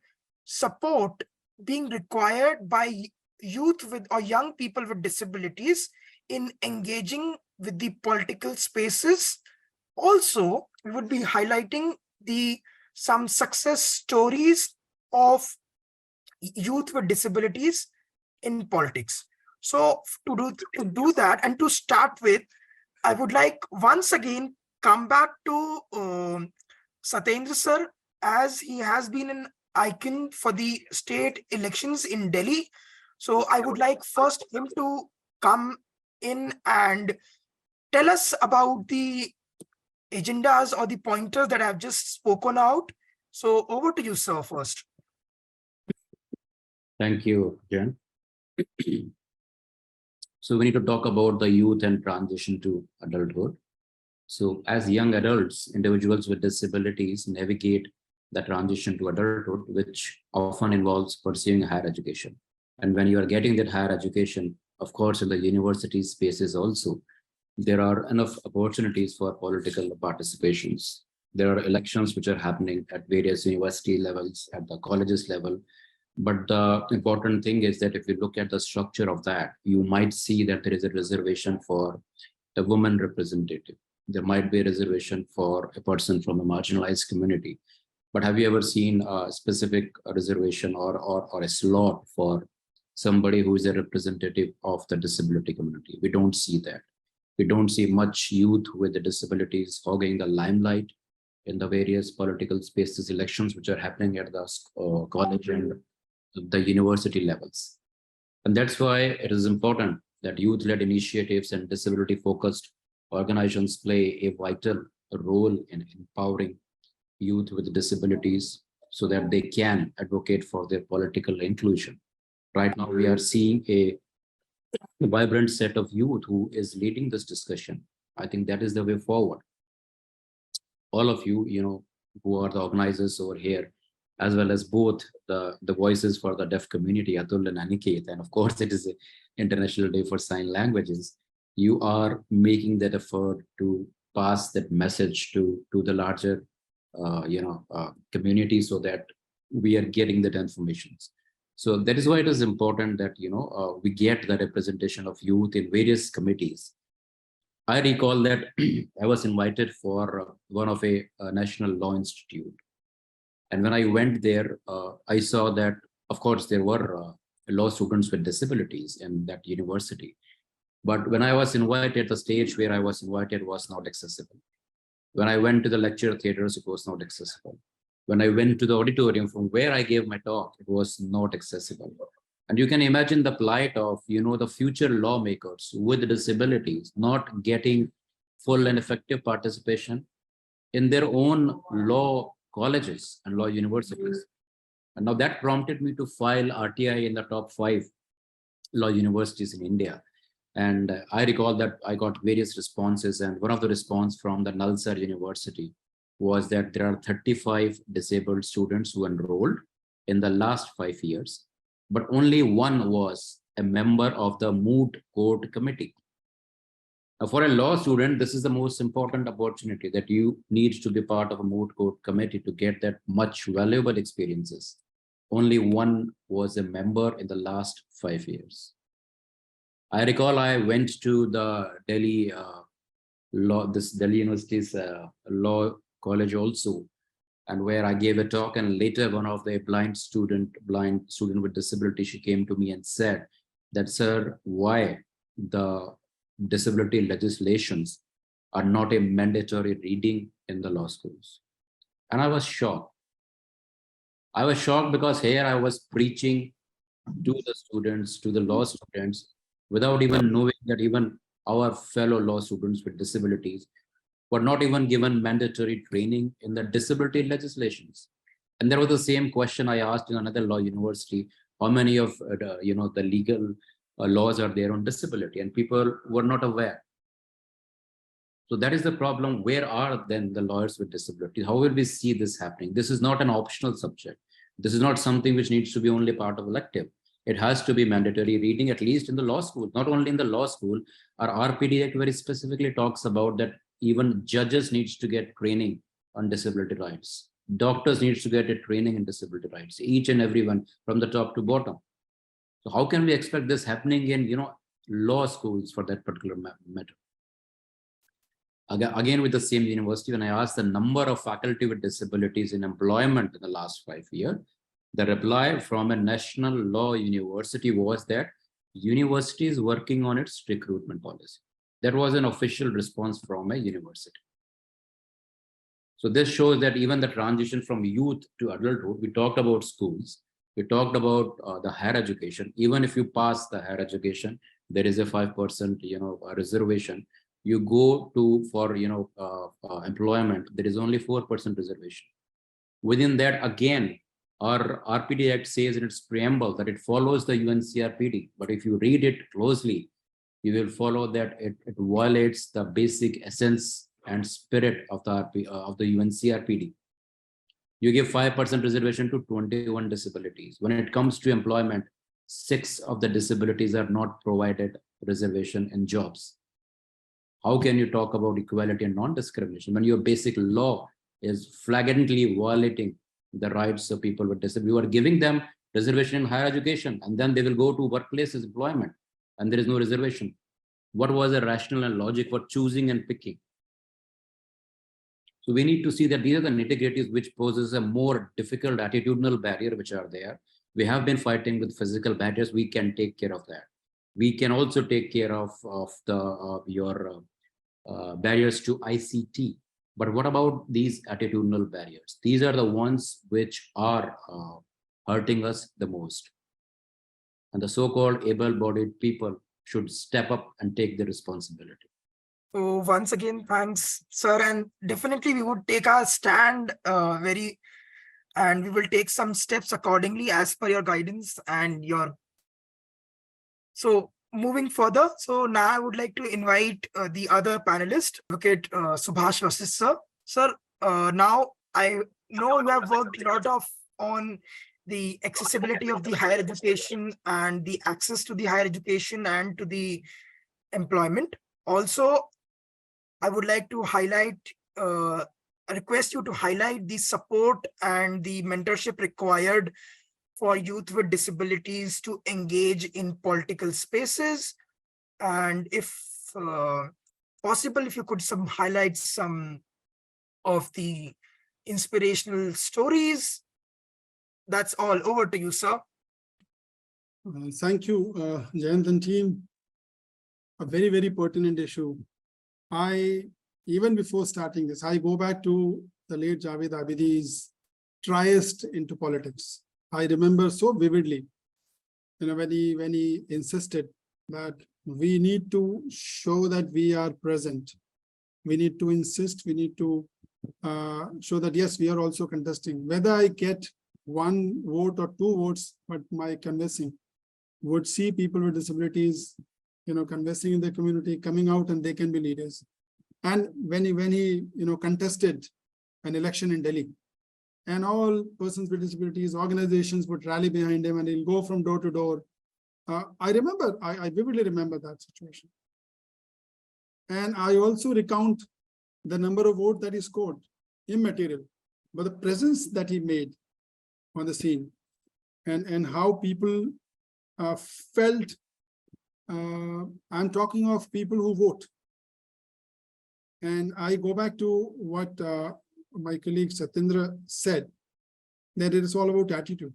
support being required by youth with or young people with disabilities in engaging with the political spaces. Also, we would be highlighting some success stories of youth with disabilities in politics. So to do that and to start with, I would like once again come back to Satyendra sir, as he has been an icon for the state elections in Delhi. So I would like first him to come in and tell us about the agendas or the pointers that I've just spoken out. So over to you, sir, first. Thank you, Jen. So we need to talk about the youth and transition to adulthood. So as young adults, individuals with disabilities navigate the transition to adulthood, which often involves pursuing higher education. And when you are getting that higher education, of course, in the university spaces also, there are enough opportunities for political participations. There are elections which are happening at various university levels, at the colleges level. But the important thing is that if you look at the structure of that, you might see that there is a reservation for a woman representative. There might be a reservation for a person from a marginalized community. But have you ever seen a specific reservation or a slot for somebody who is a representative of the disability community? We don't see that. We don't see much youth with the disabilities hogging the limelight in the various political spaces, elections which are happening at the college and the university levels. And that's why it is important that youth-led initiatives and disability-focused organizations play a vital role in empowering youth with disabilities so that they can advocate for their political inclusion. Right now, we are seeing a vibrant set of youth who is leading this discussion. I think that is the way forward. All of you, who are the organizers over here, as well as both the voices for the deaf community, Atul and Aniket, and of course it is an International Day for Sign Languages. You are making that effort to pass that message to the larger, community, so that we are getting that information. So that is why it is important that we get the representation of youth in various committees. I recall that I was invited for one of a National Law Institute. And when I went there, I saw that, of course, there were law students with disabilities in that university. But when I was invited, the stage where I was invited was not accessible. When I went to the lecture theaters, it was not accessible. When I went to the auditorium from where I gave my talk, it was not accessible. And you can imagine the plight of, the future lawmakers with disabilities not getting full and effective participation in their own law colleges and law universities. And now that prompted me to file RTI in the top 5 law universities in India. And I recall that I got various responses, and one of the response from the Nalsar University was that there are 35 disabled students who enrolled in the last 5 years, but only one was a member of the moot court committee. Now, for a law student, this is the most important opportunity, that you need to be part of a moot court committee to get that much valuable experiences. Only one was a member in the last 5 years. I recall I went to the Delhi Delhi University's law college also, and where I gave a talk, and later one of the blind student with disability, she came to me and said that, sir, why the disability legislations are not a mandatory reading in the law schools? And I was shocked. I was shocked because here I was preaching to the students, to the law students, without even knowing that even our fellow law students with disabilities were not even given mandatory training in the disability legislations. And there was the same question I asked in another law university: how many of the legal laws are there on disability? And people were not aware. So that is the problem. Where are then the lawyers with disability? How will we see this happening? This is not an optional subject. This is not something which needs to be only part of elective. It has to be mandatory reading, at least in the law school. Not only in the law school, our RPD Act very specifically talks about that even judges needs to get training on disability rights. Doctors needs to get a training in disability rights, each and everyone from the top to bottom. So how can we expect this happening in law schools for that particular matter? Again, with the same university, when I asked the number of faculty with disabilities in employment in the last 5 years, the reply from a national law university was that university is working on its recruitment policy. That was an official response from a university. So this shows that even the transition from youth to adulthood, we talked about schools, we talked about the higher education. Even if you pass the higher education, there is a 5% reservation. You go to for employment, there is only 4% reservation. Within that, again, our RPD Act says in its preamble that it follows the UNCRPD, but if you read it closely, you will follow that it violates the basic essence and spirit of the UNCRPD. You give 5% reservation to 21 disabilities. When it comes to employment, 6 of the disabilities are not provided reservation in jobs. How can you talk about equality and non-discrimination when your basic law is flagrantly violating the rights of people with disability? You are giving them reservation in higher education, and then they will go to workplaces, employment, and there is no reservation. What was the rationale and logic for choosing and picking? So we need to see that these are the nitty-gritties which poses a more difficult attitudinal barrier which are there. We have been fighting with physical barriers. We can take care of that. We can also take care of your barriers to ICT. But what about these attitudinal barriers? These are the ones which are hurting us the most. And the so-called able-bodied people should step up and take the responsibility. So once again, thanks, sir. And definitely we would take our stand and we will take some steps accordingly as per your guidance and your. So moving further, so now I would like to invite the other panelist, Advocate Subhash Vasis, sir. Sir, now I know you have worked a lot on the accessibility of the higher education and the access to the higher education and to the employment. Also, I would like to request you to highlight the support and the mentorship required for youth with disabilities to engage in political spaces. And if possible, if you could highlight some of the inspirational stories. That's all. Over to you, sir. Thank you, Jayant and team. A very, very pertinent issue. Even before starting this, I go back to the late Javed Abidi's triest into politics. I remember so vividly, when he insisted that we need to show that we are present. We need to insist, we need to show that, yes, we are also contesting. Whether I get 1 vote or 2 votes, but my convincing would see people with disabilities, conversing in the community, coming out, and they can be leaders. And when he contested an election in Delhi, and all persons with disabilities, organizations would rally behind him, and he'll go from door to door. I vividly remember that situation. And I also recount the number of votes that he scored, immaterial, but the presence that he made on the scene, and how people felt. I'm talking of people who vote. And I go back to what my colleague Satyendra said, that it is all about attitude.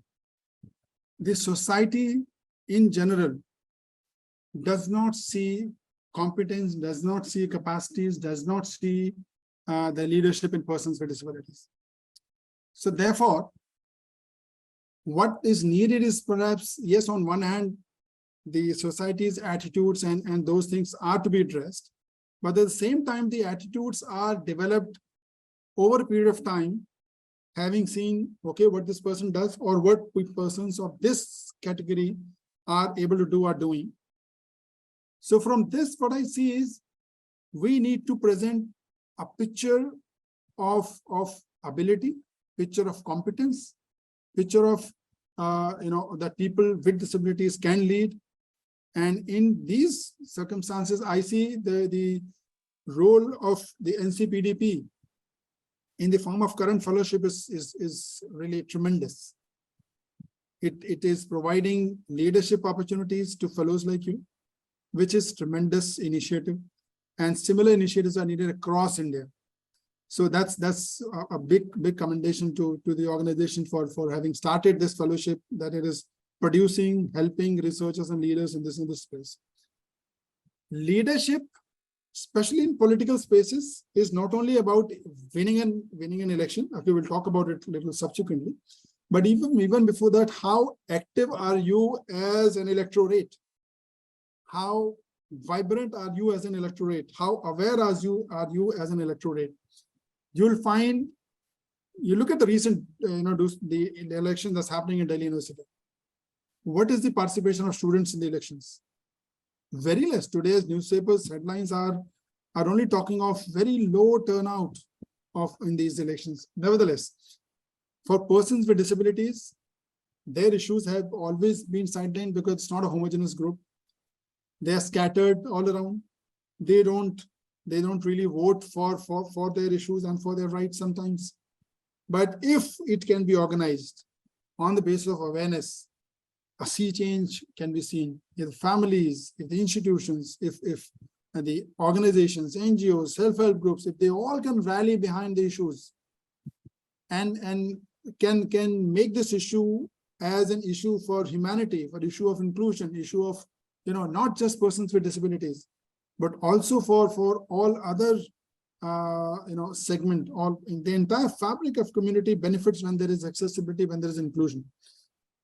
The society in general does not see competence, does not see capacities, does not see the leadership in persons with disabilities. So therefore, what is needed is perhaps, yes, on one hand, the society's attitudes and those things are to be addressed, but at the same time, the attitudes are developed over a period of time, having seen, okay, what this person does or what persons of this category are able to do or doing. So from this, what I see is we need to present a picture of ability, picture of competence, picture of that people with disabilities can lead. And in these circumstances, I see the role of the NCPDP in the form of current fellowship is really tremendous. It is providing leadership opportunities to fellows like you, which is tremendous initiative, and similar initiatives are needed across India. So that's a big commendation to the organization for having started this fellowship, that it is producing, helping researchers and leaders in this space. Leadership, especially in political spaces, is not only about winning an election. Okay, we'll talk about it a little subsequently. But even before that, how active are you as an electorate? How vibrant are you as an electorate? How aware are you as an electorate? You'll find, you look at the recent, the election that's happening in Delhi University. What is the participation of students in the elections? Very less. Today's newspapers headlines are only talking of very low turnout in these elections. Nevertheless, for persons with disabilities, their issues have always been sidelined because it's not a homogeneous group. They are scattered all around. They don't really vote for their issues and for their rights sometimes. But if it can be organized on the basis of awareness, a sea change can be seen. If families, if the institutions, if the organizations, NGOs, self-help groups, if they all can rally behind the issues and can make this issue as an issue for humanity, for issue of inclusion, issue of not just persons with disabilities, but also for all other segment, all in the entire fabric of community benefits when there is accessibility, when there is inclusion.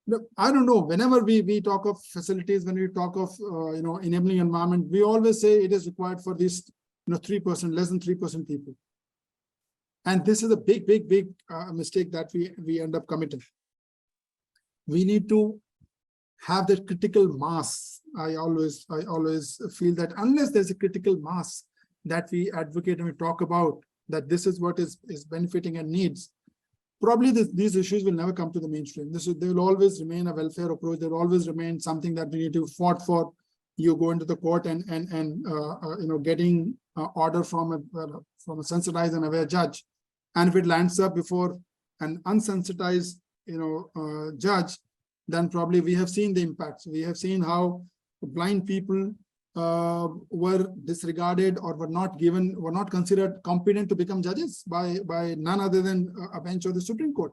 Look, I don't know, whenever we talk of facilities, when we talk of enabling environment, we always say it is required for these 3%, less than 3% people. And this is a big mistake that we end up committing. We need to have that critical mass. I always feel that unless there's a critical mass that we advocate and we talk about, that this is what is benefiting and needs, probably these issues will never come to the mainstream. They will always remain a welfare approach. They will always remain something that we need to fight for. You go into the court and getting order from a sensitized and aware judge, and if it lands up before an unsensitized judge, then probably we have seen the impacts. We have seen how blind people were disregarded or were not considered competent to become judges by none other than a bench of the Supreme Court.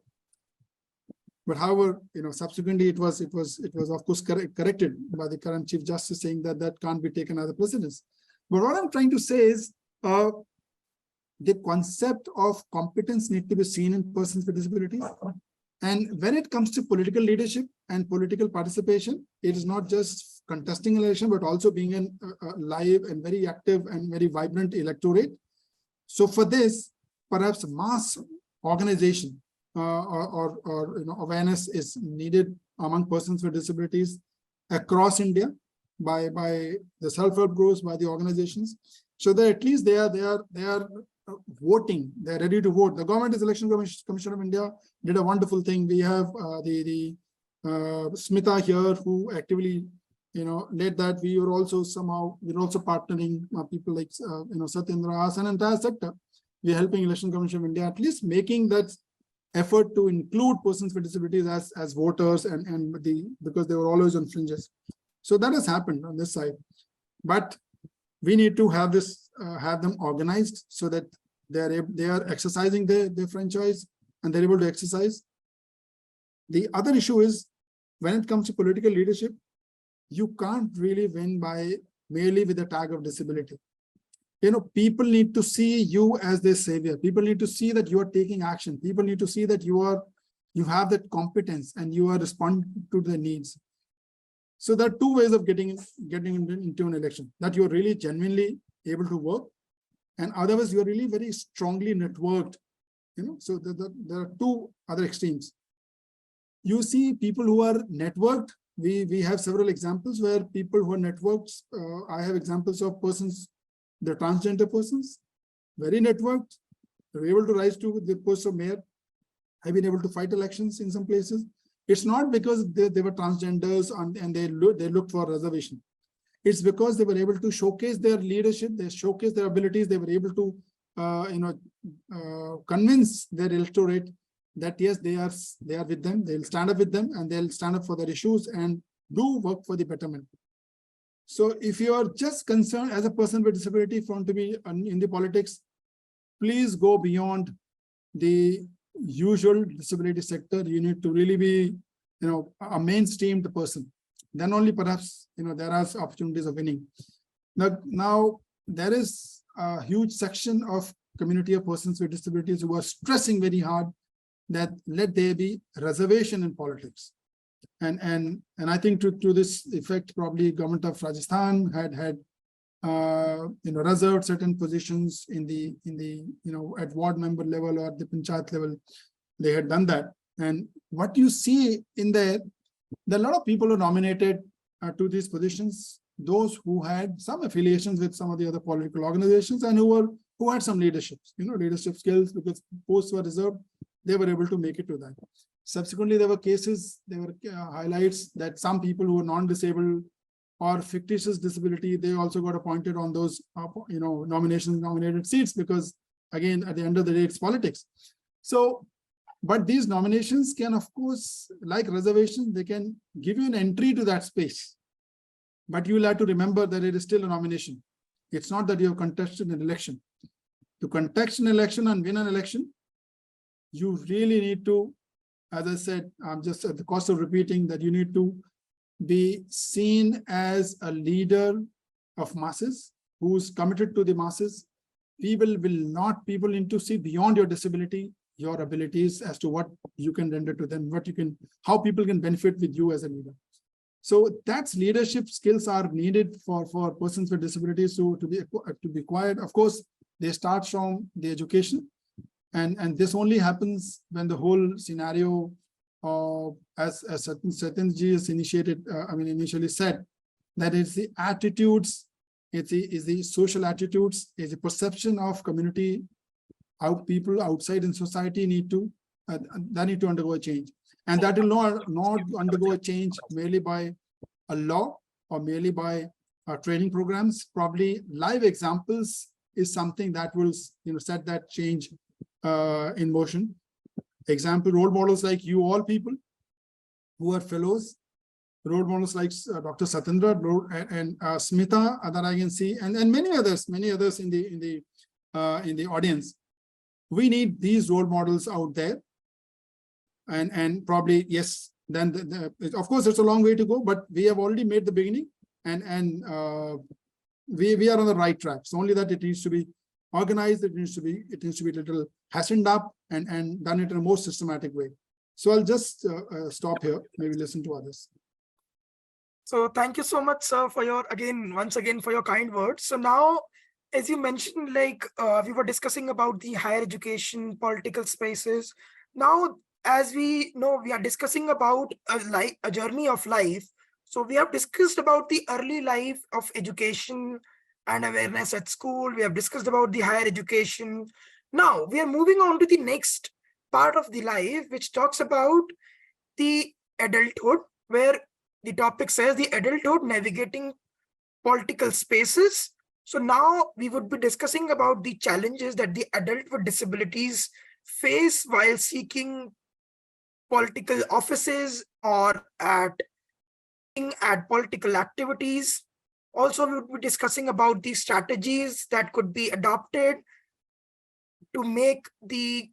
But however, subsequently it was of course corrected by the current Chief Justice, saying that can't be taken as a precedence. But what I'm trying to say is the concept of competence need to be seen in persons with disabilities. And when it comes to political leadership and political participation, it is not just contesting election, but also being a live and very active and very vibrant electorate. So for this, perhaps mass organization or awareness is needed among persons with disabilities across India by the self-help groups, by the organizations, so that at least they are voting, they're ready to vote. The Government Election Commission of India did a wonderful thing. We have the Smita here, who actively led that. We were also partnering people like Satyendra, us, an entire sector. We're helping Election Commission of India, at least making that effort to include persons with disabilities as voters because they were always on fringes. So that has happened on this side. But we need to have them organized so that they are exercising their franchise and they're able to exercise. The other issue is when it comes to political leadership, you can't really win by merely with the tag of disability. People need to see you as their savior. People need to see that you are taking action. People need to see that you have that competence and you are responding to their needs. So there are two ways of getting into an election: that you're really genuinely able to work, and otherwise you're really very strongly networked. So there are two other extremes. You see people who are networked. We have several examples where people who are networked. I have examples of persons, the transgender persons, very networked. They're able to rise to the post of mayor. Have been able to fight elections in some places. It's not because they were transgenders and they looked for reservation. It's because they were able to showcase their leadership, they showcase their abilities, they were able to convince their electorate that yes, they are with them, they'll stand up with them, and they'll stand up for their issues and do work for the betterment. So if you are just concerned as a person with disability to be in the politics, please go beyond the usual disability sector. You need to really be, a mainstreamed person. Then only perhaps, there are opportunities of winning. Now there is a huge section of community of persons with disabilities who are stressing very hard that let there be reservation in politics. And I think to this effect, probably government of Rajasthan had reserved certain positions in the at ward member level or the panchayat level. They had done that. And what you see in there are a lot of people who nominated to these positions, those who had some affiliations with some of the other political organizations and who had some leadership skills, because posts were reserved. They were able to make it to that. Subsequently, there were cases, there were highlights that some people who were non-disabled or fictitious disability, they also got appointed on those, nominated seats, because again, at the end of the day, it's politics. So, but these nominations can, of course, like reservations, they can give you an entry to that space. But you will have to remember that it is still a nomination. It's not that you have contested an election. To contest an election and win an election, you really need to, as I said, I'm just at the cost of repeating, that you need to be seen as a leader of masses who's committed to the masses. People need to see beyond your disability, your abilities as to what you can render to them, how people can benefit with you as a leader. So that's leadership skills are needed for persons with disabilities to be acquired. Of course, they start from the education, and this only happens when the whole scenario, as Satyendji has initially said, that it's the attitudes, is the social attitudes, is the perception of community, how people outside in society need to undergo a change. And that will not undergo a change merely by a law or merely by training programs. Probably live examples is something that will set that change in motion. Example, role models like you all people who are fellows, role models like Dr. Satyendra and Smita that I can see, and many others in the audience. We need these role models out there, and probably yes. Then of course it's a long way to go, but we have already made the beginning, and we are on the right track. It's only that it needs to be organized. It needs to be a little hastened up and done it in a more systematic way. So I'll just stop here. Maybe listen to others. So thank you so much, sir, for once again for your kind words. So now, as you mentioned, we were discussing about the higher education, political spaces. Now, as we know, we are discussing about a journey of life. So we have discussed about the early life of education and awareness at school. We have discussed about the higher education. Now we are moving on to the next part of the life, which talks about the adulthood, where the topic says the adulthood navigating political spaces. So now we would be discussing about the challenges that the adult with disabilities face while seeking political offices or at political activities. Also, we would be discussing about the strategies that could be adopted to make the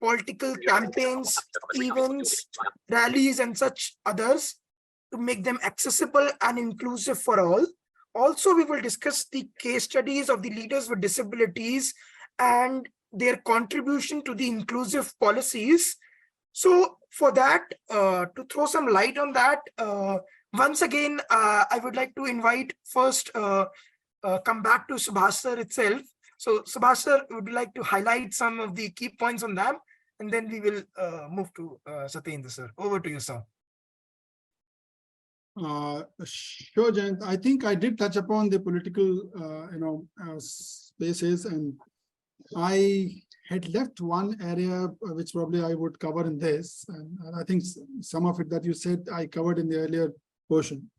political campaigns, events, rallies, and such others, to make them accessible and inclusive for all. Also, we will discuss the case studies of the leaders with disabilities and their contribution to the inclusive policies. So for that, to throw some light on that, once again, I would like to invite first, come back to Subhash sir itself. So Subhash sir, would you like to highlight some of the key points on them? And then we will move to Satyendra sir. Over to you, sir. Sure, Jayant. I think I did touch upon the political, spaces, and I had left one area which probably I would cover in this, and I think some of it that you said I covered in the earlier portion.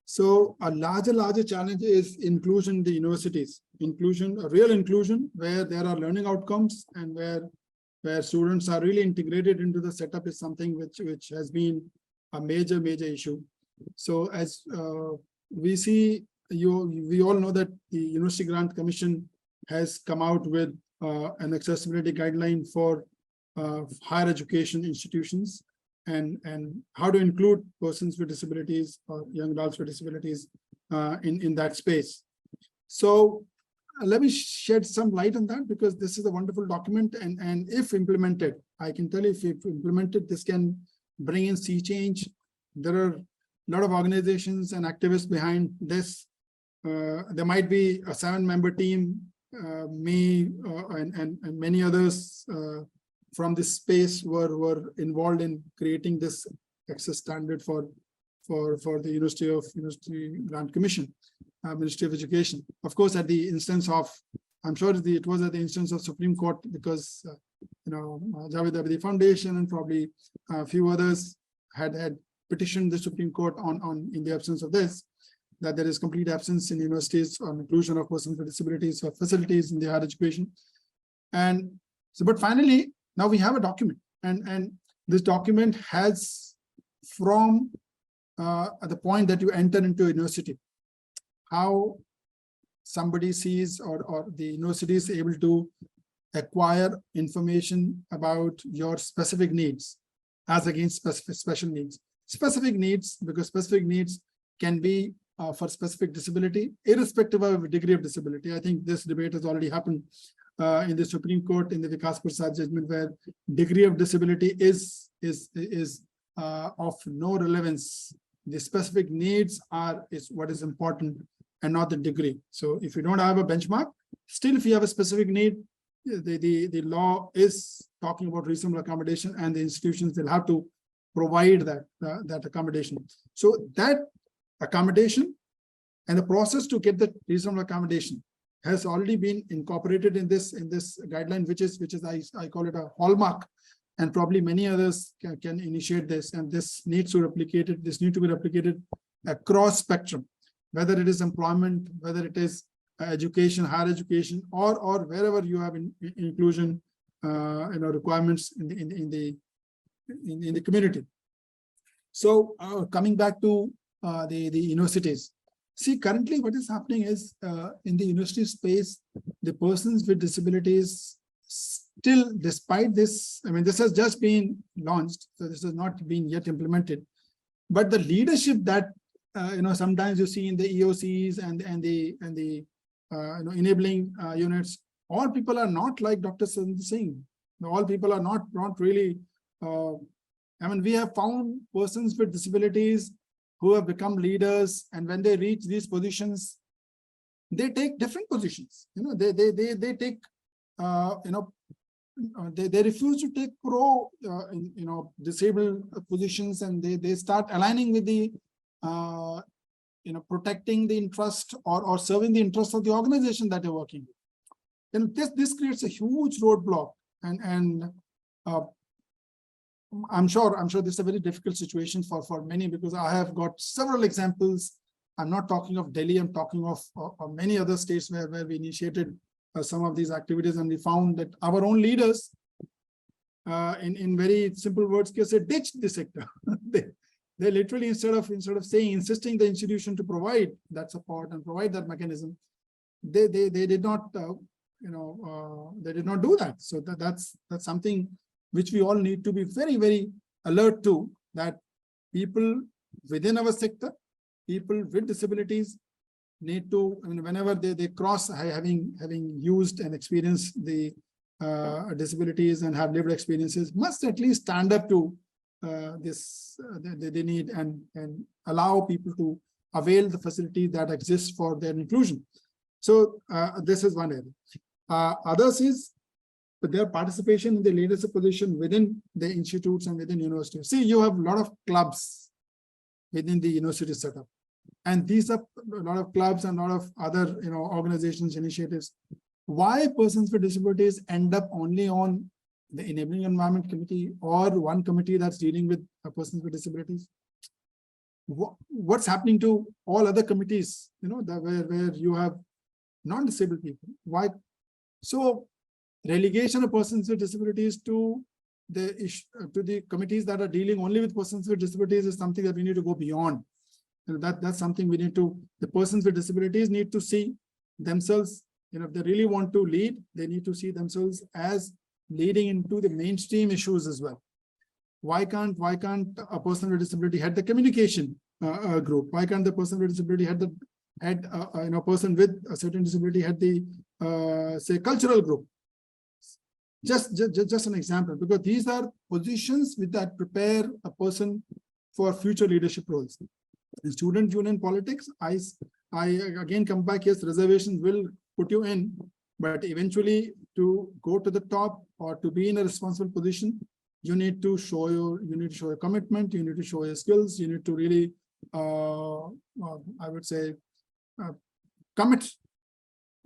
So a larger challenge is inclusion in the universities, inclusion, a real inclusion where there are learning outcomes and where students are really integrated into the setup is something which has been a major issue. So as we see, we all know that the University Grant Commission has come out with an accessibility guideline for higher education institutions and how to include persons with disabilities or young adults with disabilities in that space. So let me shed some light on that, because this is a wonderful document, and if implemented, I can tell you, if implemented, this can bring in sea change. There are a lot of organizations and activists behind this. There might be a 7-member team, me and many others from this space were involved in creating this access standard for the University Grant Commission, Ministry of Education. Of course, at the instance of, I'm sure it was at the instance of Supreme Court, because Javed Abidi Foundation and probably a few others had petitioned the Supreme Court on in the absence of this, that there is complete absence in universities on inclusion of persons with disabilities or facilities in the higher education. And so, but finally, now we have a document, and this document has, from at the point that you enter into a university, how somebody sees or the university is able to acquire information about your specific needs as against special needs. Specific needs, because specific needs can be for specific disability, irrespective of degree of disability. I think this debate has already happened in the Supreme Court in the Vikas Prasad judgment, where degree of disability is of no relevance. The specific needs is what is important, and not the degree. So if you don't have a benchmark, still if you have a specific need, the law is talking about reasonable accommodation, and the institutions will have to provide that accommodation. So that accommodation and the process to get the reasonable accommodation has already been incorporated in this guideline, which is I call it a hallmark, and probably many others can initiate this, and this needs to be replicated across spectrum, whether it is employment, whether it is education, higher education, or wherever you have inclusion requirements in the community. So coming back to the universities, see, currently what is happening is in the university space, the persons with disabilities still, despite this, I mean, this has just been launched, so this has not been yet implemented, but the leadership that sometimes you see in the EOCs and the enabling units, all people are not like Dr. Singh. All people are not really. I mean, we have found persons with disabilities who have become leaders, and when they reach these positions, they take different positions. They take they refuse to take disabled positions, and they start aligning with the protecting the interest or serving the interest of the organization that they're working with. And this creates a huge roadblock, and I'm sure this is a very difficult situation for many, because I have got several examples. I'm not talking of Delhi, I'm talking of many other states where we initiated some of these activities, and we found that our own leaders, in very simple words, they ditched the sector. They literally, instead of insisting the institution to provide that support and provide that mechanism, they did not they did not do that. So that's something which we all need to be very, very alert to, that people within our sector, people with disabilities need to, whenever they cross having used and experienced the disabilities and have lived experiences, must at least stand up to this. They need and allow people to avail the facility that exists for their inclusion. So this is one area. Others is their participation in the leadership position within the institutes and within universities. See, you have a lot of clubs within the university setup, and these are a lot of clubs and a lot of other organizations, initiatives. Why persons with disabilities end up only on the enabling environment committee or one committee that's dealing with persons with disabilities? What's happening to all other committees, where you have non-disabled people? Why? So relegation of persons with disabilities to the committees that are dealing only with persons with disabilities is something that we need to go beyond. That's something we need to, the persons with disabilities need to see themselves, if they really want to lead, they need to see themselves as leading into the mainstream issues as well. Why can't a person with disability head the communication group? Why can't the person with disability head the person with a certain disability head the say cultural group? Just an example, because these are positions that prepare a person for future leadership roles. In student union politics, I again come back, yes, reservations will put you in, but eventually to go to the top or to be in a responsible position, you need to show your commitment, you need to show your skills, you need to really I would say commit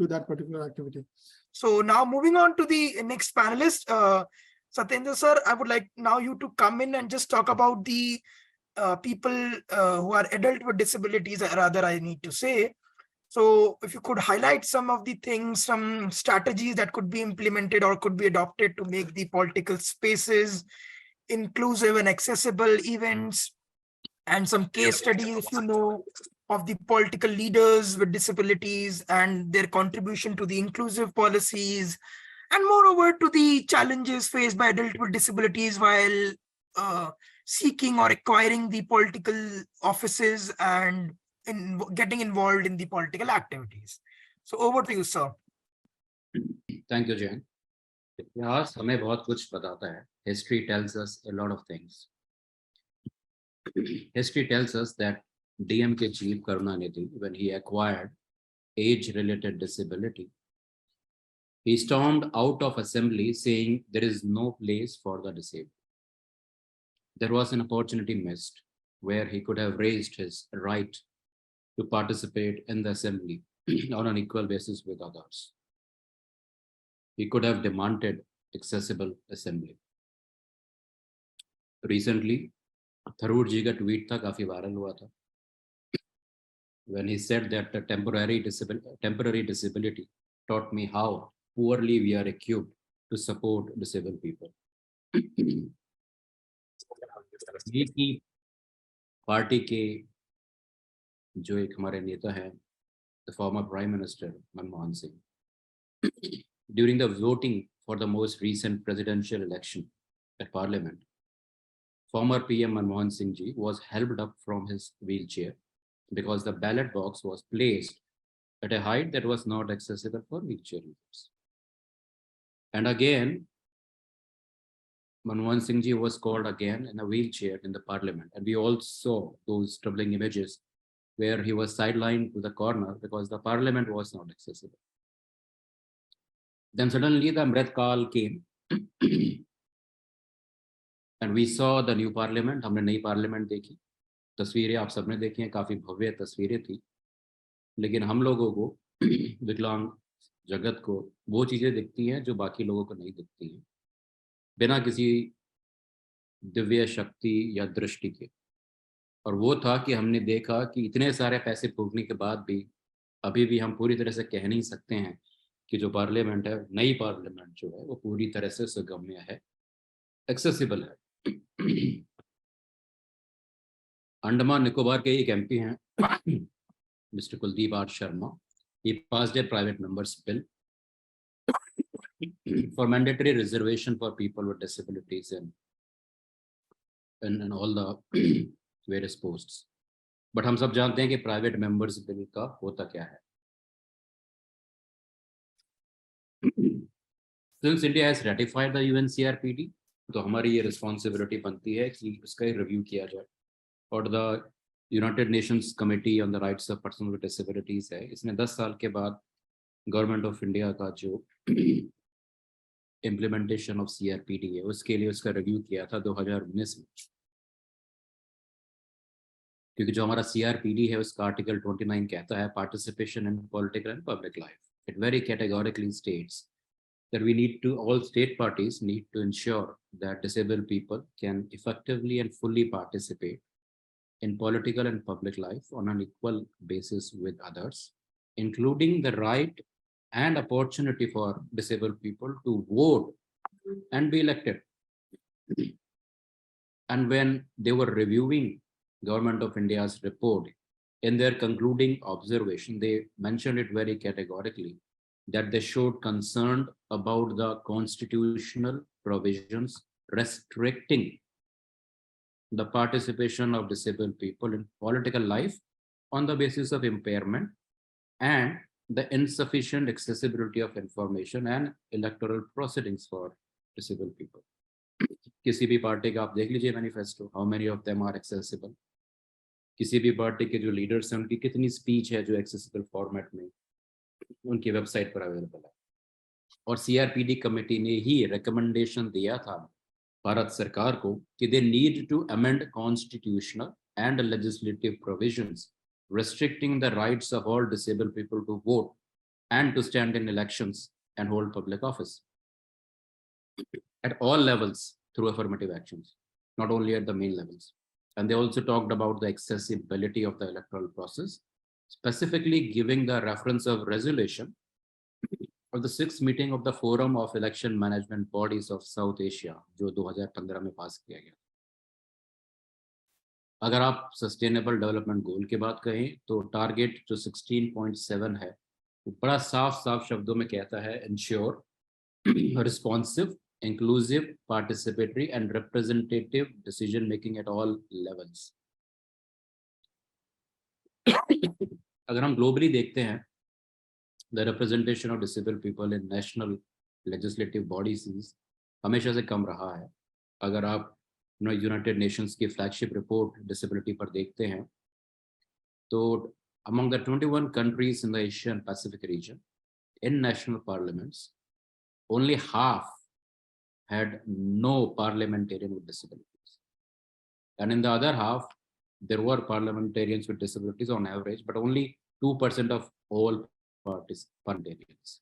to that particular activity. So now moving on to the next panelist, Satyendra sir, I would like now you to come in and just talk about the people who are adult with disabilities, rather I need to say. So if you could highlight some of the things, some strategies that could be implemented or could be adopted to make the political spaces inclusive and accessible, events, and some case studies, if you know, of the political leaders with disabilities and their contribution to the inclusive policies, and moreover to the challenges faced by adults with disabilities while seeking or acquiring the political offices and in getting involved in the political activities. So over to you, sir. Thank you, Jain. इतिहास हमें बहुत कुछ बताता है. History tells us a lot of things. History tells us that DMK chief Karunanidhi, when he acquired age-related disability, he stormed out of assembly saying there is no place for the disabled. There was an opportunity missed where he could have raised his right to participate in the assembly on an equal basis with others. He could have demanded accessible assembly. Recently, Tharoor ji ka tweet tha काफी viral हुआ था, when he said that the temporary disability taught me how poorly we are equipped to support disabled people. की party के जो एक हमारे नेता हैं, the former Prime Minister Manmohan Singh, during the voting for the most recent presidential election at Parliament, former PM Manmohan Singh ji was helped up from his wheelchair because the ballot box was placed at a height that was not accessible for wheelchair users. And again, Manmohan Singh ji was called again in a wheelchair in the parliament. And we all saw those troubling images where he was sidelined to the corner because the parliament was not accessible. Then suddenly the Amrit Kal came and we saw the new parliament. हमने नई parliament देखी. तस्वीरें आप सबने देखी हैं, काफी भव्य तस्वीरें थी. लेकिन हम लोगों को, विकलांग जगत को, वो चीजें दिखती हैं जो बाकी लोगों को नहीं दिखती हैं, बिना किसी दिव्य शक्ति या दृष्टि के. और वो था कि हमने देखा कि इतने सारे पैसे फूकने के बाद भी अभी भी हम पूरी तरह से कह नहीं सकते हैं कि जो पार्लियामेंट है, नई पार्लियामेंट जो है, वो पूरी तरह से सुगम्य है, एक्सेसिबल है. अंडमान निकोबार के एक एमपी हैं, mister Kuldeep R Sharma. He passed a private members bill for mandatory reservation for people with disabilities in all the various posts. But हम सब जानते हैं कि private members bill का होता क्या है. Since India has ratified the UNCRPD, तो हमारी ये responsibility बनती है कि उसका review किया जाए. और the United Nations Committee on the Rights of Persons with Disabilities है, इसने 10 साल के बाद गवर्नमेंट ऑफ इंडिया का जो इम्प्लीमेंटेशन ऑफ CRPD है उसके लिए उसका रिव्यू किया था 2019 में. क्योंकि जो हमारा CRPD है उसका आर्टिकल 29 कहता है participation in political and public life. It very categorically states that all state parties need to ensure that disabled people can effectively and fully participate in political and public life on an equal basis with others, including the right and opportunity for disabled people to vote and be elected. And when they were reviewing Government of India's report, in their concluding observation, they mentioned it very categorically that they showed concern about the constitutional provisions restricting the participation of disabled people in political life on the basis of impairment and the insufficient accessibility of information and electoral proceedings for disabled people. किसी भी party का आप देख लीजिए manifesto, how many of them are accessible? किसी भी party के जो लीडर्स हैं उनकी कितनी स्पीच है जो एक्सेसिबल फॉर्मेट में उनकी वेबसाइट पर अवेलेबल है. और CRPD कमेटी ने ही रिकमेंडेशन दिया था भारत सरकार को कि they need to amend constitutional and legislative provisions restricting the rights of all disabled people to vote and to stand in elections and hold public office at all levels through affirmative actions, not only at the main levels. And they also talked about the accessibility of the electoral process, specifically giving the reference of resolution of the 6th meeting of the Forum of Election Management Bodies of South Asia, जो 2015 में पास किया गया. अगर आप sustainable development goal की बात कहें तो टारगेट जो 16.7 है वो बड़ा साफ शब्दों में कहता है ensure responsive, inclusive, participatory and representative decision making at all levels. अगर हम ग्लोबली देखते हैं the representation of disabled people in national legislative bodies हमेशा से कम रहा है. अगर आप यूनाइटेड नेशंस की फ्लैगशिप रिपोर्ट डिसेबिलिटी पर देखते हैं तो among the 21 countries in the Asian Pacific region in national parliaments, only half had no parliamentarian with disabilities, and in the other half there were parliamentarians with disabilities on average, but only 2% of all parliamentarians.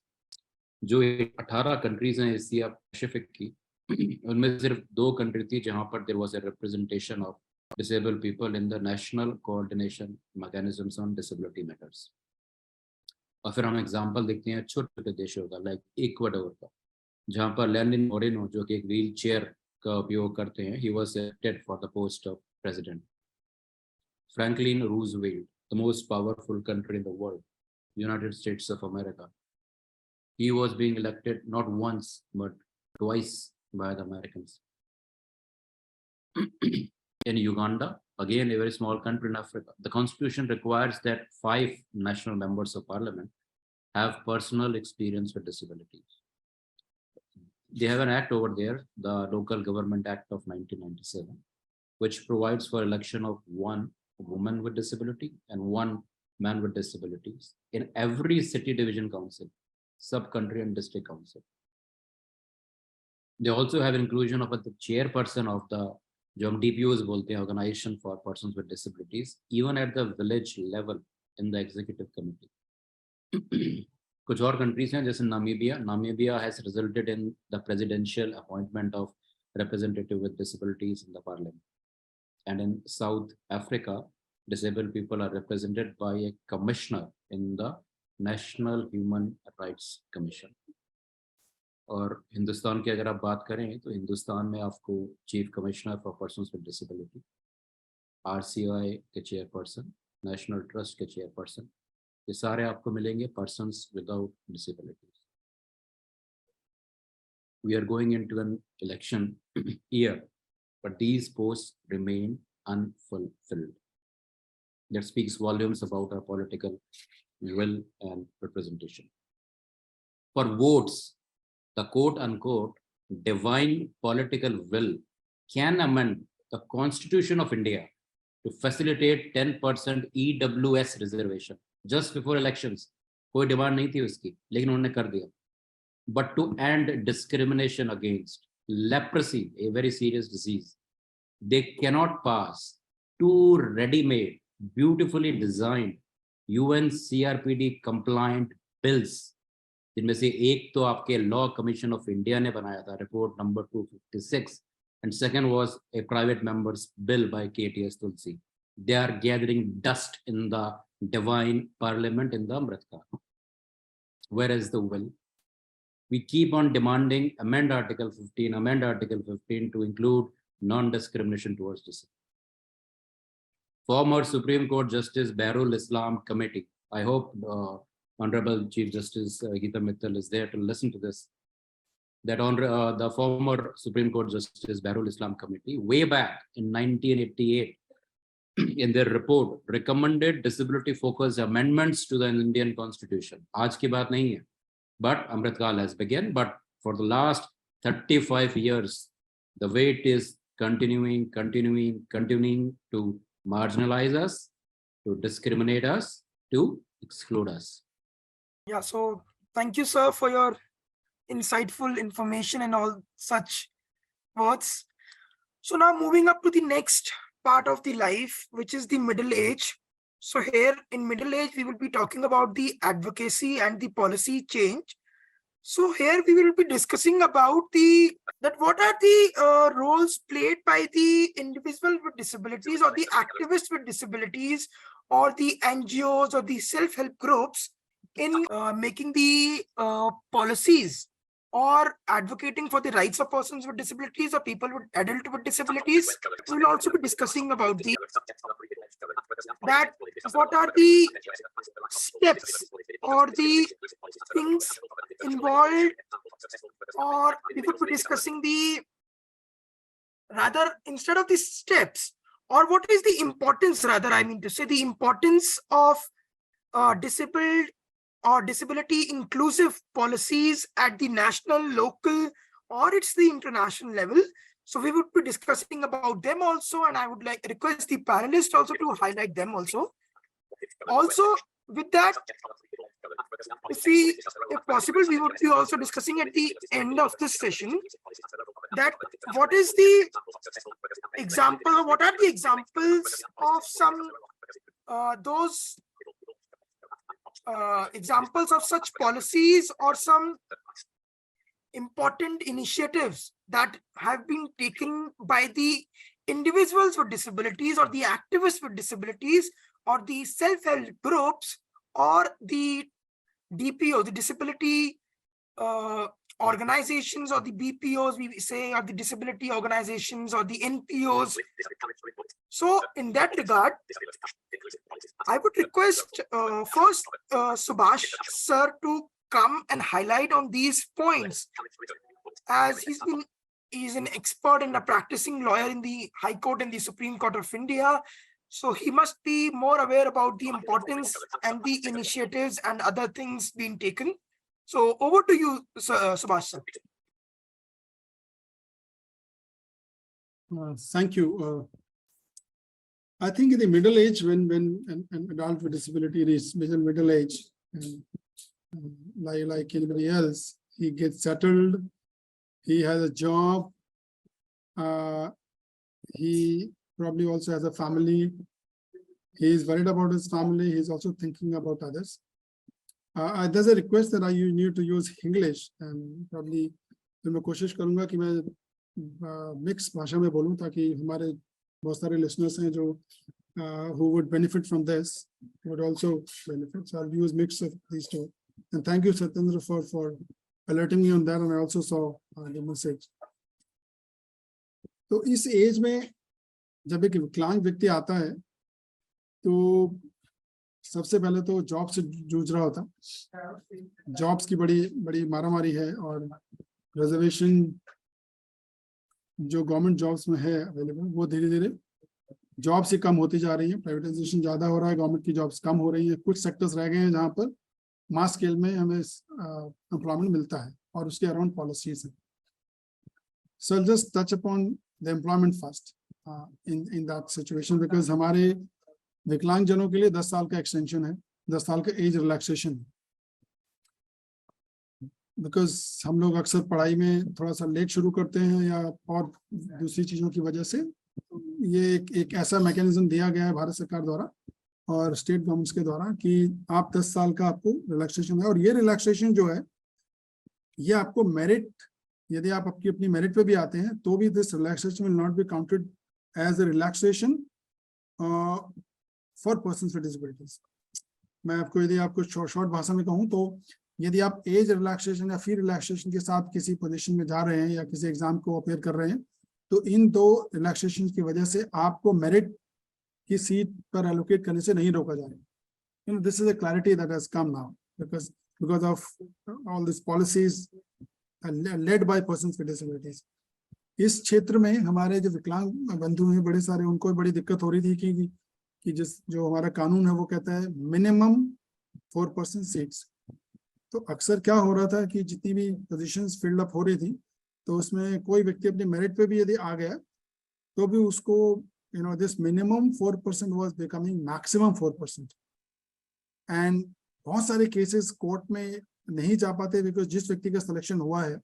जो 18 countries हैं Asia Pacific की उनमें सिर्फ 2 country थी जहां पर there was a representation of disabled people in the national coordination mechanisms on disability matters. और फिर हम एग्जांपल देखते हैं छोटे छोटे देशों का, लाइक इक्वाडोर का, जहां पर लेनिन मोरेनो जो कि एक व्हील चेयर का उपयोग करते हैं, he was elected for the post of president. Franklin Roosevelt, the most powerful country in the world, United states of America, he was being elected not once but twice by the Americans. In Uganda, again a very small country in Africa, the constitution requires that 5 national members of parliament have personal experience with disabilities. They have an act over there, the Local Government Act of 1997, which provides for election of 1 woman with disability and 1 man with disabilities in every city division council, sub-country and district council. They also have inclusion of the chairperson of the जो हम DPOs बोलते हैं, Organization for Persons with Disabilities, even at the village level in the executive committee. कुछ और countries हैं जैसे Namibia has resulted in the presidential appointment of representative with disabilities in the parliament. And in South Africa, disabled people are represented by a commissioner in the National Human Rights Commission. और हिंदुस्तान की अगर आप बात करें तो हिंदुस्तान में आपको chief commissioner for persons with disability, RCI के चेयरपर्सन, नेशनल ट्रस्ट के चेयरपर्सन, ये सारे आपको मिलेंगे persons without disabilities. we are going into an election year, but these posts remain unfulfilled. That speaks volumes about our political will and representation. For votes, the quote unquote divine political will can amend the Constitution of India to facilitate 10% EWS reservation just before elections. कोई demand नहीं थी उसकी, लेकिन उन्होंने कर दिया. But to end discrimination against leprosy, a very serious disease, they cannot pass two ready-made, beautifully designed UN CRPD compliant bills. जिनमें से एक तो आपके लॉ कमीशन ऑफ इंडिया ने बनाया था, report number 256, and second was a private member's bill by KTS Tulsi. They are gathering dust in the divine parliament in the Amritka. Where is the will? We keep on demanding amend Article 15 to include non-discrimination towards disability. Former Supreme Court Justice Bahrul Islam Committee. I hope Honorable Chief Justice Geeta Mittal is there to listen to this. That the former Supreme Court Justice Bahrul Islam Committee, way back in 1988, in their report, recommended disability-focused amendments to the Indian Constitution. Aaj ki baat nahi hai. But Amritkal has begun. But for the last 35 years, the wait is continuing to marginalize us, to discriminate us, to exclude us. Yeah, so thank you, sir, for your insightful information and all such words. So now moving up to the next part of the life, which is the middle age. So here in middle age, we will be talking about the advocacy and the policy change. So here we will be discussing about what are the roles played by the individual with disabilities or the activists with disabilities or the NGOs or the self-help groups in making the policies or advocating for the rights of persons with disabilities or people with adult with disabilities. We will also be discussing about what are the steps or the things involved, or we would be discussing instead of the steps, or what is the importance, I mean to say the importance of disabled or disability inclusive policies at the national, local, or it's the international level. So we would be discussing about them also, and I would like request the panelists also to highlight them also. Also, with that, if possible, we would be also discussing at the end of this session that what is the example, what are the examples of some those examples of such policies or some important initiatives that have been taken by the individuals with disabilities or the activists with disabilities or the self-help groups or the DPO, the disability organizations, or the BPOs, we say, or the disability organizations or the NPOs. So in that regard, I would request first Subhash sir to come and highlight on these points, as he's an expert and a practicing lawyer in the High Court and the Supreme Court of India. So he must be more aware about the importance and the initiatives and other things being taken. So over to you, Subhash sir. Thank you. I think in the middle age, when an adult with disability is middle age, and, like anybody else, he gets settled, he has a job, he probably also has a family, he is worried about his family, he's also thinking about others. There's a request that you need to use English, and probably मैं कोशिश करूंगा कि मैं mix भाषा में बोलूं ताकि हमारे बहुत सारे listeners हैं जो who would benefit from this would also benefit. So I'll use mix of these two. And thank you, Satyendra, for alerting me on that. And I also saw the message. तो इस as में जब एक विकलांग व्यक्ति आता है तो सबसे पहले तो जॉब से जूझ रहा होता, जॉब्स की बड़ी मारामारी है और रिजर्वेशन जो गवर्नमेंट जॉब्स में है अवेलेबल वो धीरे धीरे जॉब से कम होती जा रही है, प्राइवेटाइजेशन ज्यादा हो रहा है, गवर्नमेंट की जॉब्स कम हो रही है, कुछ सेक्टर्स रह गए हैं जहाँ पर मास स्केल में हमें एम्प्लॉयमेंट मिलता है और उसके अराउंड पॉलिसीज है. So I'll just touch upon the employment first in that situation because हमारे विकलांग जनों के लिए 10 साल का एक्सटेंशन है, 10 साल का एज रिलैक्सेशन है. बिकॉज हम लोग अक्सर पढ़ाई में थोड़ा सा लेट शुरू करते हैं या और दूसरी चीज़ों की वजह से ये एक ऐसा मैकेनिज्म दिया गया है भारत सरकार द्वारा और स्टेट गवर्नमेंट्स के द्वारा कि आप 10 साल का आपको रिलैक्सेशन है. और ये रिलैक्सेशन जो है ये आपको मेरिट, यदि आप अपनी मेरिट पे भी आते हैं तो भी this relaxation will not be counted as a relaxation for persons with disabilities. मैं आपको यदि आपको शॉर्ट भाषा में कहूँ तो यदि आप एज रिलैक्सेशन या फी रिलैक्सेशन के साथ किसी पोजीशन में जा रहे हैं या किसी एग्जाम को अपेयर कर रहे हैं तो इन दो रिलैक्सेशन की वजह से आपको मेरिट की सीट पर एलोकेट करने से नहीं रोका जाएगा. This is a clarity that has come now because of all this policies led by persons with disabilities. इस क्षेत्र में हमारे जो विकलांग बंधु हैं बड़े सारे, उनको बड़ी दिक्कत हो रही थी कि जिस जो हमारा कानून है वो कहता है मिनिमम 4% सीट्स. तो अक्सर क्या हो रहा था कि जितनी भी पोजीशंस फिल्ड अप हो रही थी तो उसमें कोई व्यक्ति अपने मेरिट पे भी यदि आ गया तो भी उसको this minimum 4% was becoming maximum 4%. And बहुत सारे केसेस कोर्ट में नहीं जा पाते बिकॉज जिस व्यक्ति का सिलेक्शन हुआ है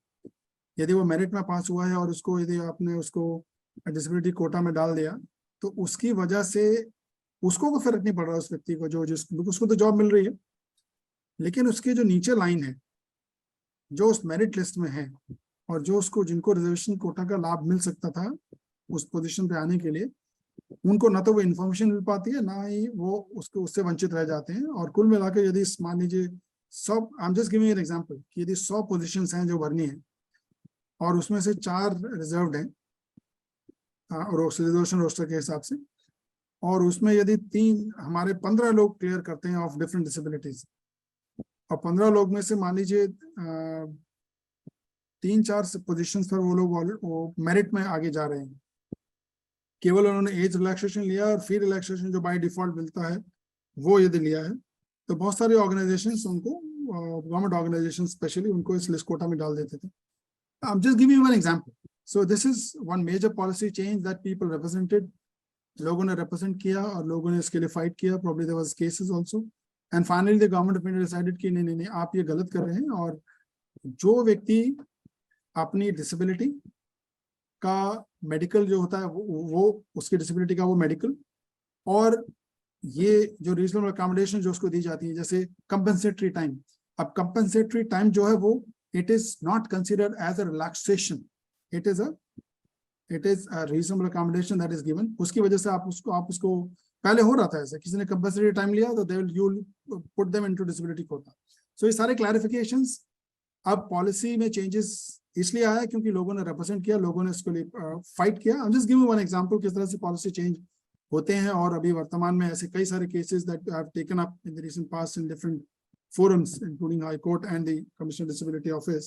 यदि वो मेरिट में पास हुआ है और उसको यदि आपने उसको डिसेबिलिटी कोटा में डाल दिया तो उसकी वजह से उसको कोई फर्क नहीं पड़ रहा उस व्यक्ति को जो उसको तो जॉब मिल रही है, लेकिन उसके जो नीचे लाइन है जो उस मेरिट लिस्ट में है और जो उसको जिनको रिजर्वेशन कोटा का लाभ मिल सकता था उस पोजीशन पे आने के लिए, उनको ना तो वो इन्फॉर्मेशन मिल पाती है ना ही वो उससे वंचित रह जाते हैं. और कुल मिलाकर यदि मान लीजिए 100, I am just giving an example कि यदि 100 पोजीशंस हैं जो भरनी है और उसमें से 4 रिजर्व्ड हैं और रिजर्वेशन रोस्टर के हिसाब से, और उसमें यदि 3 हमारे 15 लोग क्लियर करते हैं ऑफ डिफरेंट डिसेबिलिटीज और 15 लोग में से मान लीजिए 3-4 पोजीशंस पर वो लोग मेरिट में आगे जा रहे हैं, केवल उन्होंने एज रिलैक्सेशन लिया और फी रिलैक्सेशन जो बाय डिफॉल्ट मिलता है वो यदि लिया है तो बहुत सारे ऑर्गेनाइजेशंस उनको गवर्नमेंट ऑर्गेनाइजेशन स्पेशली उनको इस लिस्ट कोटा में डाल देते थे. I'm just giving you one example. So this is one major policy change that people represented. लोगों ने represent किया और लोगों ने इसके लिए fight किया. Probably there was cases also. And finally the government of India decided कि नहीं आप ये गलत कर रहे हैं और जो व्यक्ति अपनी disability का medical जो होता है वो उसकी disability का वो medical और ये जो reasonable accommodation जो उसको दी जाती है जैसे compensatory time. अब compensatory time जो है वो it is not considered as a relaxation. It is a reasonable accommodation that is given. उसकी वजह से आप उसको पहले हो रहा था ऐसा किसी ने compensatory time लिया तो you'll put them into disability quota. So ये सारे clarifications अब policy में changes इसलिए आया क्योंकि लोगों ने represent किया, लोगों ने इसके लिए fight किया. I'm just giving one example किस तरह से policy change होते हैं और अभी वर्तमान में ऐसे कई सारे cases that have taken up in the recent past in different forums including High Court and the Commission on Disability Office.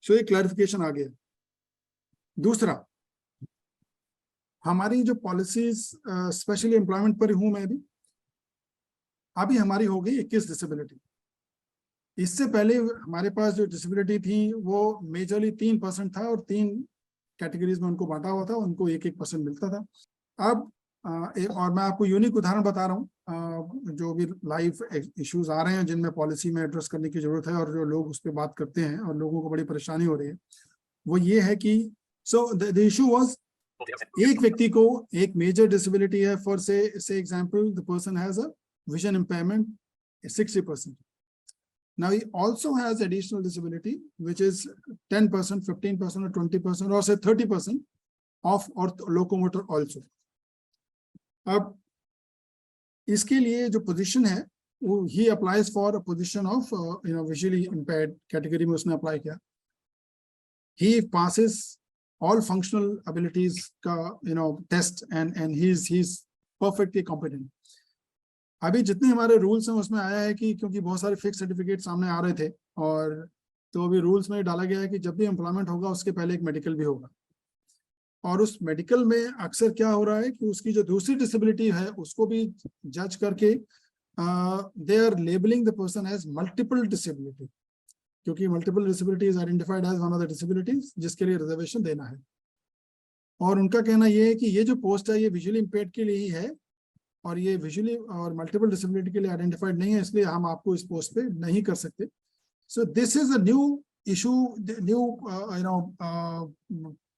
So ये clarification आ गया. दूसरा, हमारी जो पॉलिसीज स्पेशली एम्प्लॉयमेंट पर हूं मैं भी, अभी हमारी हो गई 21 डिसेबिलिटी. इससे पहले हमारे पास जो डिसेबिलिटी थी वो मेजरली 3% था और 3 कैटेगरीज में उनको बांटा हुआ था, उनको 1-1% मिलता था. अब और मैं आपको यूनिक उदाहरण बता रहा हूँ जो भी लाइव इश्यूज आ रहे हैं जिनमें पॉलिसी में एड्रेस करने की जरूरत है और जो लोग उस पर बात करते हैं और लोगों को बड़ी परेशानी हो रही है वो ये है कि सो द इशू वाज एक व्यक्ति को एक मेजर डिसेबिलिटी है फॉर से example the person has a vision impairment 60%. Now he also has additional disability which is 10%, 15% or 20% or say 30% of or locomotor also. अब इसके लिए जो पोजीशन है वो ही applies for a position of visually impaired category में उसने apply किया. He passes all functional abilities का test and he is perfectly competent. अभी जितने हमारे रूल्स हैं उसमें आया है कि क्योंकि बहुत सारे फिक्स सर्टिफिकेट सामने आ रहे थे और तो अभी रूल्स में डाला गया है कि जब भी एम्प्लॉयमेंट होगा उसके पहले एक मेडिकल भी होगा, और उस मेडिकल में अक्सर क्या हो रहा है कि उसकी जो दूसरी डिसेबिलिटी है उसको भी जज करके they are labelling the person as multiple disability, क्योंकि multiple disability is identified as one of the disabilities जिसके लिए रिजर्वेशन देना है। और उनका कहना यह है कि ये जो पोस्ट है ये विजुअली इम्पेयर्ड के लिए ही है, और ये विजुअली और मल्टीपल डिसेबिलिटी के लिए आइडेंटिफाइड नहीं है, इसलिए हम आपको इस पोस्ट पे नहीं कर सकते। So this is a new issue, new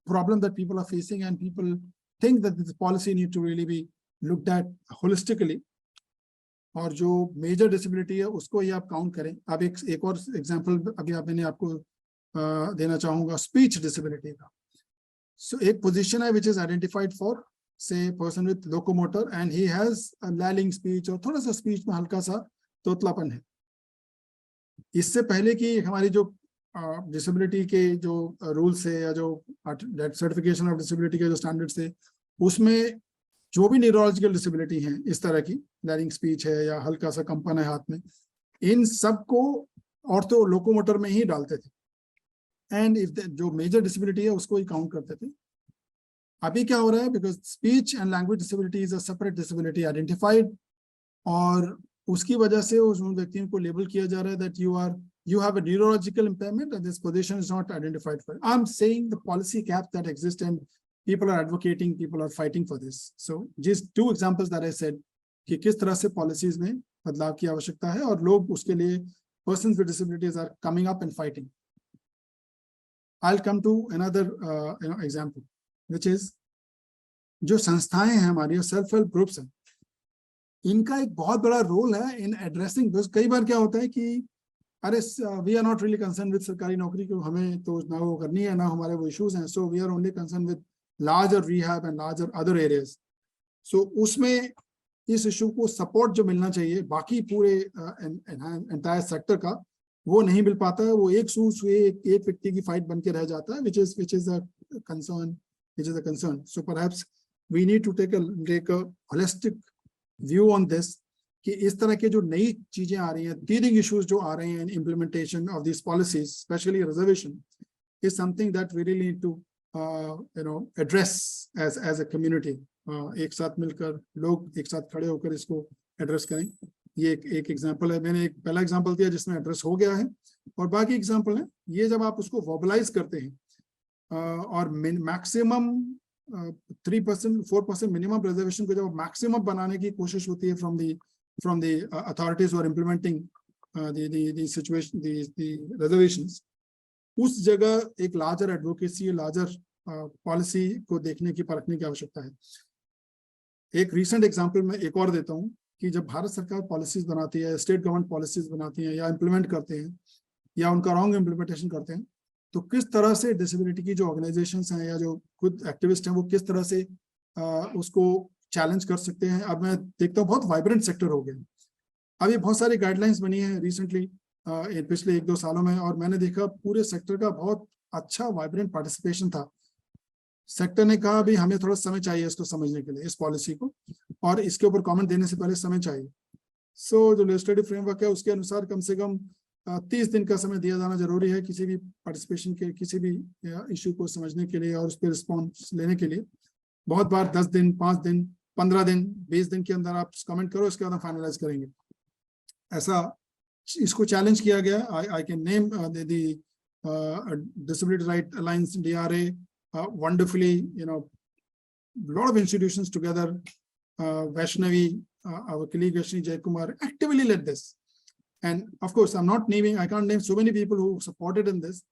problem that people are facing, and people think that this policy need to really be looked at holistically. और जो मेजर डिसेबिलिटी है उसको ही आप काउंट करें। अब एक और एग्जांपल अभी मैंने आपको देना चाहूंगा स्पीच डिसेबिलिटी का। सो एक पोजीशन है विच इज आइडेंटिफाइड फॉर से person with locomotor and he has a lalling speech, और थोड़ा सा स्पीच में हल्का सा तोतलापन है। इससे पहले कि हमारी जो डिसेबिलिटी के जो रूल्स है या जो सर्टिफिकेशन ऑफ डिसेबिलिटी के जो स्टैंडर्ड्स है उसमें जो भी न्यूरोलॉजिकल डिसेबिलिटी हैं इस तरह की, लैरिंग स्पीच है या हल्का सा कंपन है हाथ में, इन सब को ऑर्थो लोकोमोटर में ही डालते थे, एंड इफ जो मेजर डिसेबिलिटी है उसको ही काउंट करते थे। अभी क्या हो रहा है, because speech and language disability is a separate disability identified, और उसकी वजह से उस व्यक्तियों को लेबल किया जा रहा है that you have a neurological impairment and this position is not identified for. I'm saying the policy gap that exists and people are advocating, people are fighting for this. So just two examples that I said कि किस तरह से policies में बदलाव की आवश्यकता है और लोग उसके लिए persons with disabilities are coming up and fighting. I'll come to another example which is जो संस्थाएं हैं हमारी सेल्फ हेल्प ग्रुप्स हैं, इनका एक बहुत बड़ा रोल है इन एड्रेसिंग। कई बार क्या होता है कि अरे we are not really concern with सरकारी नौकरी, क्योंकि हमें तो ना वो करनी है ना हमारे वो इश्यूज हैं, so we are only concern with larger rehab and larger other areas. So उसमें इस इशू को सपोर्ट जो मिलना चाहिए बाकी पूरे एंटायर सेक्टर का, वो नहीं मिल पाता है। वो एक सूस हुए एक व्यक्ति की फाइट बन के रह जाता है, which is a concern. So perhaps we need to take a holistic view on this, कि इस तरह के जो नई चीजें आ रही हैं, teething issues जो आ रहे हैं in implementation of these policies, especially reservation, is something that we really need to address as a community. एक साथ मिलकर लोग एक साथ खड़े होकर इसको एड्रेस करें। ये एक एग्जांपल है, मैंने एक पहला एग्जांपल दिया जिसमें एड्रेस हो गया है, और बाकी एग्जांपल है ये जब आप उसको वर्बलाइज करते हैं और मैक्सिमम 3% 4% मिनिमम रिजर्वेशन को जब मैक्सिमम बनाने की कोशिश होती है from the authorities who are implementing the situation, the reservations, उस जगह एक larger advocacy, larger policy को देखने की परखने की आवश्यकता है। एक recent example मैं एक और देता हूँ कि जब भारत सरकार पॉलिसीज बनाती है, स्टेट गवर्नमेंट पॉलिसीज बनाती हैं या इम्प्लीमेंट करते हैं या उनका रॉन्ग इम्प्लीमेंटेशन करते हैं, तो किस तरह से डिसेबिलिटी की जो ऑर्गेनाइजेशंस हैं या जो खुद एक्टिविस्ट हैं वो किस तरह से उसको चैलेंज कर सकते हैं। अब मैं देखता हूँ बहुत वाइब्रेंट सेक्टर हो गया। अभी बहुत सारी गाइडलाइंस बनी है रिसेंटली पिछले 1-2 सालों में, और मैंने देखा पूरे सेक्टर का बहुत अच्छा वाइब्रेंट पार्टिसिपेशन था। सेक्टर ने कहा भी हमें थोड़ा समय चाहिए इसको समझने के लिए, इस पॉलिसी को, और इसके ऊपर कमेंट देने से पहले समय चाहिए। सो जो लेजिस्लेटिव फ्रेमवर्क है उसके अनुसार कम से कम 30 दिन का समय दिया जाना जरूरी है किसी भी पार्टिसिपेशन के, किसी भी इशू को समझने के लिए और उस पर रिस्पॉन्स लेने के लिए। बहुत बार 10 दिन, 5 दिन, 15 दिन, 20 दिन के अंदर आप कमेंट करो, इसके बाद हम फाइनलाइज करेंगे। ऐसा इसको चैलेंज किया गया। I can name the disability right alliance, DRA, wonderfully, lot of institutions together, Vaishnavi, our colleague Vaishnavi Jaipur actively led this, and of course I'm not naming, I can't name so many people who supported in this,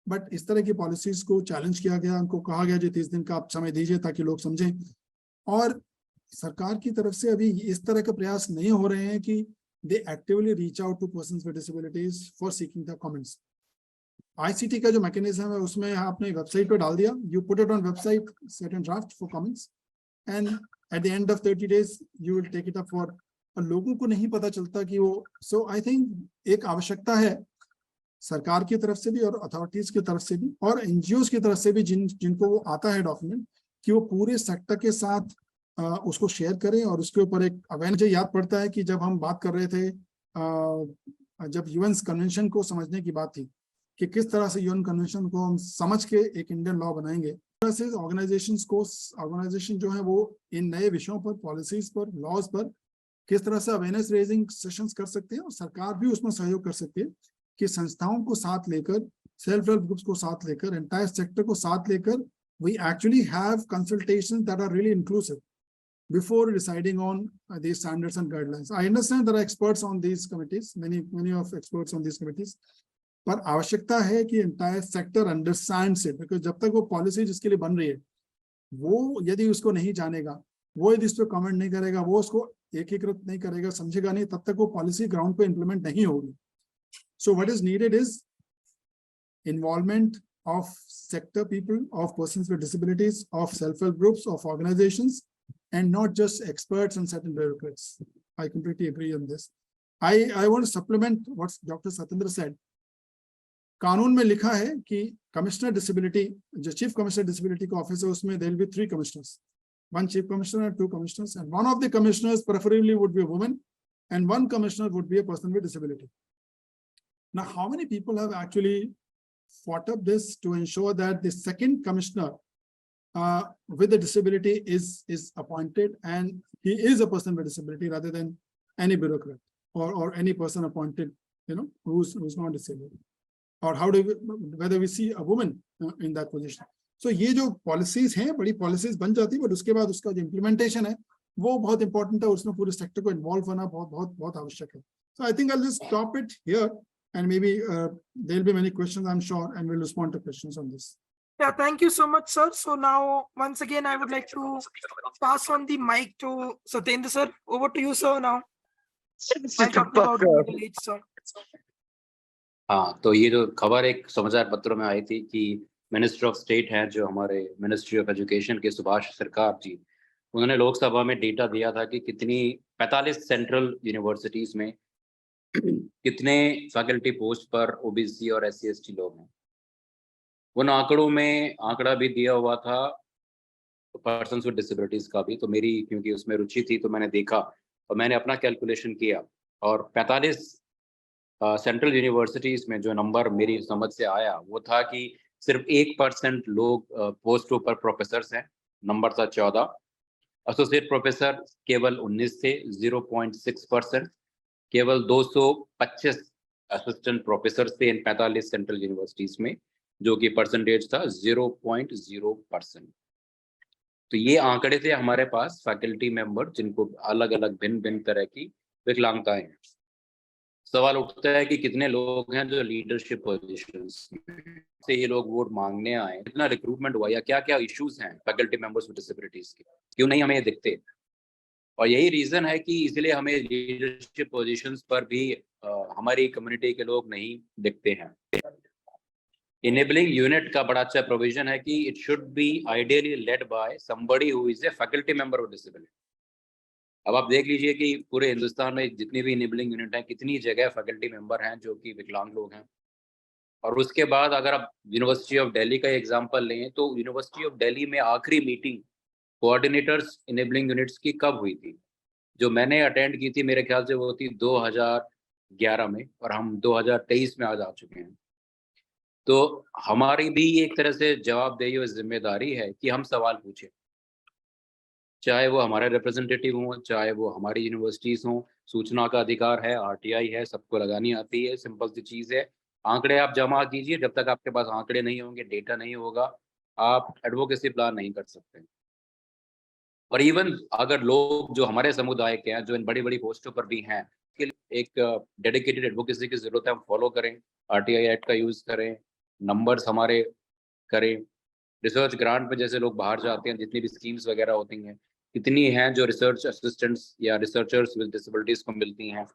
but इस तरह की policies को challenge किया गया, उनको कहा गया जी 30 दिन का आप समय दीजिए ताकि लोग समझें। और सरकार की तरफ से अभी इस तरह का प्रयास नहीं हो रहे हैं कि they actively reach out to persons with disabilities for seeking the comments. ICT का जो मैकेनिज्म है उसमें आपने वेबसाइट पे डाल दिया, you put it on website, set and draft for comments, and at the end of 30 days you will take it up for, और लोगों को नहीं पता चलता कि वो, so I think एक आवश्यकता है सरकार की तरफ से भी और अथॉरिटीज की तरफ से भी और NGOs की तरफ से भी जिनको वो आता है डॉक्यूमेंट, कि वो पूरे सेक्टर के साथ उसको शेयर करें और उसके ऊपर एक अवेयरनेस। मुझे याद पड़ता है कि जब हम बात कर रहे थे, जब यूएन कन्वेंशन को समझने की बात थी, कि किस तरह से यूएन कन्वेंशन को हम समझ के एक इंडियन लॉ बनाएंगे। तरह से ऑर्गेनाइजेशन जो है वो इन नए विषयों पर, पॉलिसीज पर, लॉज पर किस तरह से अवेयरनेस रेजिंग सेशंस कर सकते हैं, और सरकार भी उसमें सहयोग कर सकती है कि संस्थाओं को साथ लेकर, सेल्फ हेल्प ग्रुप्स को साथ लेकर, एंटायर सेक्टर को साथ लेकर we actually have consultations that are really inclusive before deciding on these standards and guidelines. I understand there are experts on these committees, many of experts on these committees, पर आवश्यकता है कि entire sector understands it, because जब तक वो policy जिसके लिए बन रही है वो यदि उसको नहीं जानेगा, वो यदि इस पर कमेंट नहीं करेगा, वो उसको एकीकृत नहीं करेगा, समझेगा नहीं, तब तक वो पॉलिसी ग्राउंड पे इंप्लीमेंट नहीं होगी. So what is needed is involvement of sector people, of persons with disabilities, of self-help groups, of organizations, and not just experts and certain bureaucrats. I completely agree on this. I want to supplement what Dr. Satyendra said. कानून में लिखा है कि commissioner disability, जो chief commissioner disability का office है, उसमें there will be 3 commissioners, 1 chief commissioner and 2 commissioners, and one of the commissioners preferably would be a woman, and 1 commissioner would be a person with disability. Now, how many people have actually fought up this to ensure that the second commissioner with a disability is appointed, and he is a person with disability rather than any bureaucrat or any person appointed, who's not disabled? Or how do we, whether we see a woman in that position? So ये जो policies हैं, बड़ी policies बन जाती है, but उसके बाद उसका जो implementation है वो बहुत important है, उसमें पूरे sector को involve होना बहुत आवश्यक है. So I think I'll just stop it here. And maybe there'll be many questions, I'm sure, and we'll respond to questions on this. Yeah, thank you so much, sir. So now, once again, I would like to pass on the mic to Satyendra, sir. Over to you, sir, now. I'll talk about middle age, sir. हाँ, तो ये जो खबर एक समाचार पत्रों में आई थी कि मिनिस्टर ऑफ स्टेट हैं जो हमारे मिनिस्ट्री ऑफ एजुकेशन के सुभाष सरकार जी, उन्होंने लोकसभा में डेटा दिया था कि कितनी 45 सेंट्रल यूनिवर्सिटीज में कितने फैकल्टी पोस्ट पर ओबीसी और SC ST लोग हैं. उन आंकड़ों में आंकड़ा भी दिया हुआ था पर्सन्स विद डिसेबिलिटीज का भी. तो मेरी क्योंकि उसमें रुचि थी तो मैंने देखा और मैंने अपना कैलकुलेशन किया, और 45 सेंट्रल यूनिवर्सिटीज में जो नंबर मेरी समझ से आया वो था कि सिर्फ 1% लोग पोस्टों पर प्रोफेसर्स हैं. नंबर था 14. एसोसिएट प्रोफेसर केवल 19 थे, 0.6%. केवल 225 असिस्टेंट प्रोफेसर थे इन 45 सेंट्रल यूनिवर्सिटीज में, जो कि परसेंटेज था 0.0%. तो ये आंकड़े थे हमारे पास फैकल्टी मेंबर जिनको अलग अलग भिन्न तरह की विकलांगताएं हैं. सवाल उठता है कि कितने लोग हैं जो लीडरशिप पोजीशंस से ये लोग वोट मांगने आए, कितना रिक्रूटमेंट हुआ, या क्या क्या इश्यूज हैं फैकल्टी मेंबर्स विद डिसेबिलिटीज के, क्यों नहीं हमें ये दिखते. और यही रीजन है कि इसलिए हमें लीडरशिप पोजीशंस पर भी हमारी कम्युनिटी के लोग नहीं दिखते हैं. इनेबलिंग यूनिट का बड़ा अच्छा प्रोविजन है कि it should be ideally led by somebody who is a faculty member with disability. अब आप देख लीजिए कि पूरे हिंदुस्तान में जितनी भी इनेबलिंग यूनिट है, कितनी जगह फैकल्टी मेंबर हैं जो कि विकलांग लोग हैं. और उसके बाद अगर आप यूनिवर्सिटी ऑफ दिल्ली का एग्जाम्पल लें तो यूनिवर्सिटी ऑफ दिल्ली में आखिरी मीटिंग कोऑर्डिनेटर्स इनेबलिंग यूनिट्स की कब हुई थी? जो मैंने अटेंड की थी मेरे ख्याल से वो थी 2011 में, और हम 2023 में आज आ चुके हैं. तो हमारी भी एक तरह से जवाबदेही और जिम्मेदारी है कि हम सवाल पूछें, चाहे वो हमारे रिप्रेजेंटेटिव हों, चाहे वो हमारी यूनिवर्सिटीज़ हों. सूचना का अधिकार है, RTI है, सबको लगानी आती है, सिंपल सी चीज़ है. आंकड़े आप जमा कीजिए, जब तक आपके पास आंकड़े नहीं होंगे, डेटा नहीं होगा, आप एडवोकेसी प्लान नहीं कर सकते. और इवन अगर लोग जो हमारे समुदाय के हैं, जो इन बड़ी बड़ी पोस्टों पर भी हैं, एक डेडिकेटेड एडवोकेसी की जरूरत है. हम फॉलो करें, RTI एक्ट का यूज़ करें, नंबर्स हमारे करें. रिसर्च ग्रांट में जैसे लोग बाहर जाते हैं, जितनी भी स्कीम्स वगैरह होती हैं, कितनी हैं जो रिसर्च असिस्टेंट्स या रिसर्चर्स विद डिसेबिलिटीज़ को मिलती हैं,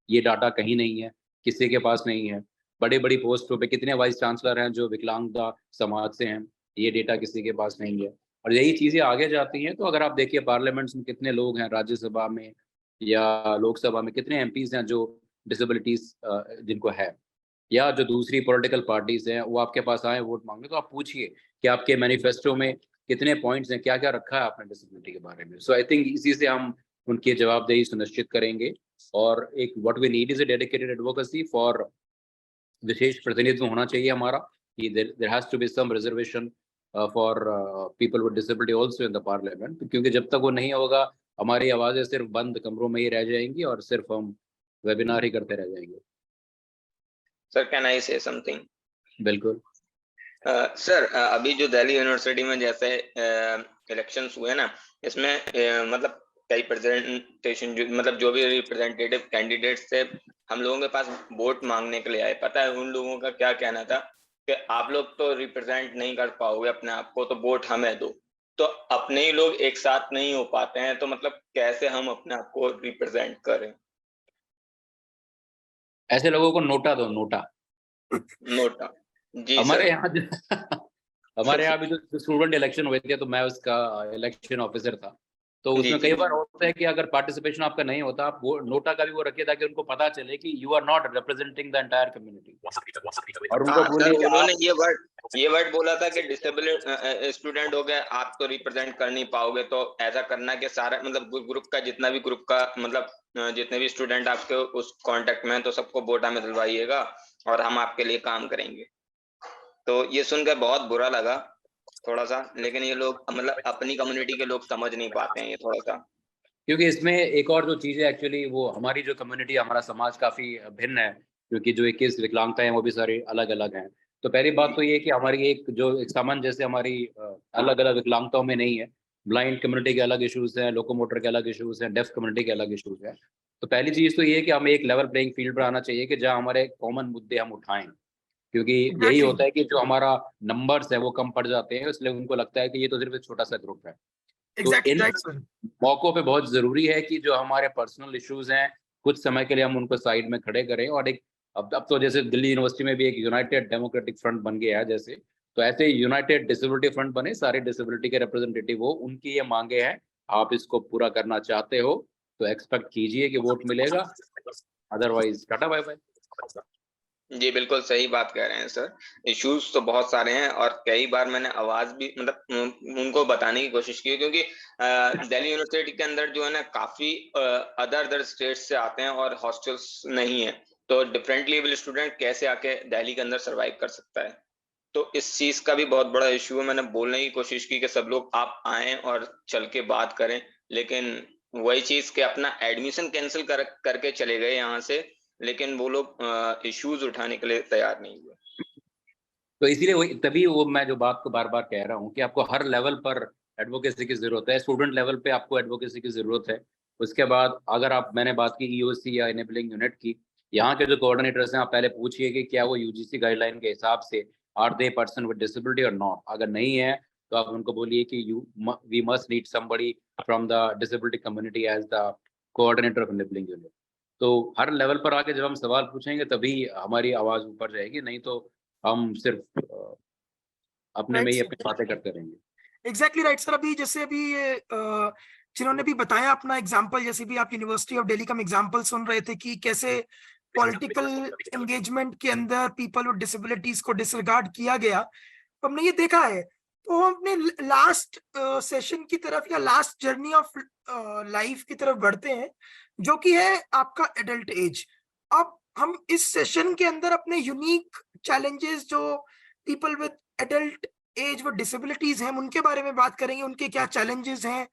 ये डाटा कहीं नहीं है, किसी के पास नहीं है. बड़ी बड़ी पोस्टों पे कितने वाइस चांसलर हैं जो विकलांगता समाज से हैं, ये डेटा किसी के पास नहीं है. और यही चीज़ें आगे जाती हैं. तो अगर आप देखिए पार्लियामेंट्स में कितने लोग हैं, राज्यसभा में या लोकसभा में कितने MPs हैं जो डिसेबिलिटीज़ जिनको है, या जो दूसरी पॉलिटिकल पार्टीज़ हैं वो आपके पास आए वोट मांगने, तो आप पूछिए कि आपके मैनिफेस्टो में कितने पॉइंट्स हैं, क्या क्या रखा है आपने डिसेबिलिटी के बारे में. सो आई थिंक इसी से हम उनकी जवाबदेही सुनिश्चित करेंगे. और एक what we need is a dedicated advocacy for विशेष प्रतिनिधित्व होना चाहिए हमारा कि there has to be some reservation for people with disability also in the parliament, क्योंकि जब तक वो नहीं होगा हमारी आवाजें सिर्फ बंद कमरों में ही रह जाएंगी और सिर्फ हम वेबिनार ही करते रह जाएंगे। सर कैन आई से समथिंग? बिल्कुल सर अभी जो दिल्ली यूनिवर्सिटी में जैसे इलेक्शंस हुए ना, इसमें मतलब कई प्रेजेंटेशन मतलब जो भी रिप्रेजेंटेटिव कैंडिडेट्स थे हम लोगों के पास वोट मांगने के लिए आए। पता है उन लोगों का क्या कहना था कि आप लोग तो रिप्रेजेंट नहीं कर पाओगे अपने आप को, तो वोट हमें दो। तो अपने ही लोग एक साथ नहीं हो पाते हैं, तो मतलब कैसे हम अपने आप को रिप्रेजेंट करें? ऐसे लोगों को नोटा दो, नोटा नोटा जी हमारे सर। यहाँ हमारे यहाँ भी जो स्टूडेंट इलेक्शन हुए थे तो मैं उसका इलेक्शन ऑफिसर था, तो जी उसमें जी कई बार होता है कि अगर पार्टिसिपेशन आपका नहीं होता आप वो नोटा का भी वो रखिए ताकि उनको पता चले कि you are not representing the entire community, और उनको हाँ सर, बोलिए उन्होंने ये वर्ड बोला था कि डिसेबल स्टूडेंट हो गए आप तो रिप्रेजेंट कर नहीं पाओगे, तो ऐसा करना कि सारा मतलब ग्रुप का जितना भी ग्रुप का मतलब जितने भी स्टूडेंट आपके उस कांटेक्ट में हैं तो सबको वोटा में दिलवाइएगा और हम आपके लिए काम करेंगे। तो ये सुनकर बहुत बुरा लगा थोड़ा सा, लेकिन ये लोग मतलब अपनी कम्युनिटी के लोग समझ नहीं पाते हैं ये थोड़ा सा। क्योंकि इसमें एक और जो चीज़ है एक्चुअली वो हमारी जो कम्युनिटी हमारा समाज काफ़ी भिन्न है, क्योंकि जो 21 विकलांगता हैं वो भी सारी अलग अलग हैं। तो पहली बात तो ये है कि हमारी एक सामंजस्य हमारी अलग अलग विकलांगताओं में नहीं है। ब्लाइंड कम्युनिटी के अलग इश्यूज़ हैं, लोकोमोटर के अलग इश्यूज़ हैं, डेफ कम्युनिटी के अलग इश्यूज़ हैं। तो पहली चीज़ तो ये है कि हमें एक लेवल प्लेइंग फील्ड पर आना चाहिए कि जहाँ हमारे कॉमन मुद्दे हम उठाएं, क्योंकि यही होता है कि जो हमारा नंबर्स है वो कम पड़ जाते हैं, इसलिए उनको लगता है कि ये तो सिर्फ एक छोटा सा ग्रुप है। तो इन मौकों पे बहुत जरूरी है कि जो हमारे पर्सनल इश्यूज हैं कुछ समय के लिए हम उनको साइड में खड़े करें, और एक अब तो जैसे दिल्ली यूनिवर्सिटी में भी एक यूनाइटेड डेमोक्रेटिक फ्रंट बन गया है जैसे, तो ऐसे यूनाइटेड डिसेबिलिटी फ्रंट बने, सारे डिसेबिलिटी के रिप्रेजेंटेटिव हो, उनकी ये मांगे हैं, आप इसको पूरा करना चाहते हो तो एक्सपेक्ट कीजिए कि वोट मिलेगा, अदरवाइज टाटा बाय बाय। जी बिल्कुल सही बात कह रहे हैं सर। इश्यूज तो बहुत सारे हैं और कई बार मैंने आवाज भी मतलब उनको बताने की कोशिश की, क्योंकि दिल्ली यूनिवर्सिटी के अंदर जो है ना काफी अदर स्टेट्स से आते हैं और हॉस्टल्स नहीं है, तो डिफरेंटली एबल स्टूडेंट कैसे आके दिल्ली के अंदर सरवाइव कर सकता है। तो इस चीज का भी बहुत बड़ा इश्यू है। मैंने बोलने की कोशिश की कि सब लोग आप आए और चल के बात करें, लेकिन वही चीज के अपना एडमिशन कैंसिल करके चले गए यहाँ से, लेकिन वो लोग इश्यूज उठाने के लिए तैयार नहीं हुए। तो इसीलिए तभी वो मैं जो बात को बार बार कह रहा हूँ कि आपको हर लेवल पर एडवोकेसी की जरूरत है। स्टूडेंट लेवल पे आपको एडवोकेसी की जरूरत है। उसके बाद अगर आप मैंने बात की ईओसी या इनेबलिंग यूनिट की, यहाँ के जो कोऑर्डिनेटर्स हैं आप पहले पूछिए कि क्या वो यूजीसी गाइडलाइन के हिसाब से are they person with disability और नॉट। अगर नहीं है तो आप उनको बोलिए कि we must need somebody from the disability community as the coordinator of enabling unit. तो हर लेवल पर आके जब हम सवाल पूछेंगे तभी हमारी आवाज ऊपर जाएगी, नहीं तो हम सिर्फ अपने में ही अपनी बातें करते रहेंगे। Exactly right sir. अभी जैसे अभी जिन्होंने भी बताया अपना एग्जांपल, जैसे भी आप यूनिवर्सिटी ऑफ दिल्ली का एग्जांपल सुन रहे थे कि कैसे पॉलिटिकल एंगेजमेंट के अंदर पीपल विद डिसेबिलिटीज को डिसरिगार्ड किया गया, तो हमने ये देखा है। तो हम अपने लास्ट सेशन की तरफ या लास्ट जर्नी ऑफ लाइफ की तरफ बढ़ते हैं, जो कि है आपका एडल्ट एज। अब हम इस सेशन के अंदर अपने यूनिक चैलेंजेस जो पीपल विद एडल्ट एज वो डिसेबिलिटीज हैं उनके बारे में बात करेंगे। उनके क्या चैलेंजेस हैं,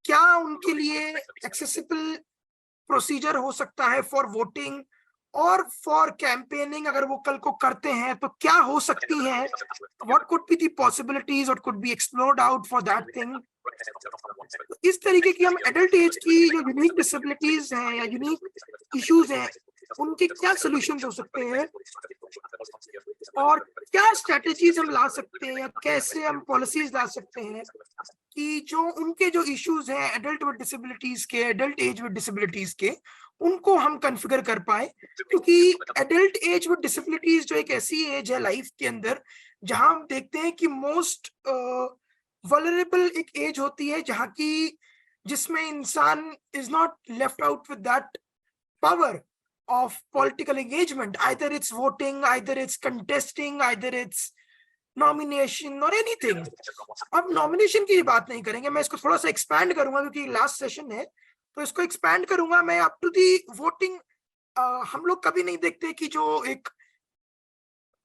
क्या उनके लिए एक्सेसिबल प्रोसीजर हो सकता है फॉर वोटिंग और फॉर कैंपेनिंग, अगर वो कल को करते हैं तो क्या हो सकती हैं, what could be the possibilities, what could be explored out for that thing. इस तरीके की हम एडल्ट एज की जो यूनिक डिसेबिलिटीज हैं या यूनिक इश्यूज हैं उनके क्या सोल्यूशन हो सकते हैं और क्या स्ट्रेटेजीज हम ला सकते हैं या कैसे हम पॉलिसीज ला सकते हैं कि जो उनके जो इश्यूज हैं एडल्ट विद डिसेबिलिटीज के, एडल्ट एज विद डिसेबिलिटीज के, उनको हम कॉन्फ़िगर कर पाए। क्योंकि एडल्ट एज विद डिसेबिलिटीज जो एक ऐसी एज है लाइफ के अंदर जहां हम देखते हैं कि मोस्ट वल्नरेबल एक एज होती है, जहां की जिसमें इंसान is not left out with that power of political engagement, either it's voting, either it's contesting, either it's nomination or anything। अब नॉमिनेशन की बात नहीं करेंगे, मैं इसको थोड़ा सा एक्सपैंड करूंगा क्योंकि लास्ट सेशन है, तो इसको एक्सपैंड करूंगा मैं अप टू दी वोटिंग। हम लोग कभी नहीं देखते कि जो एक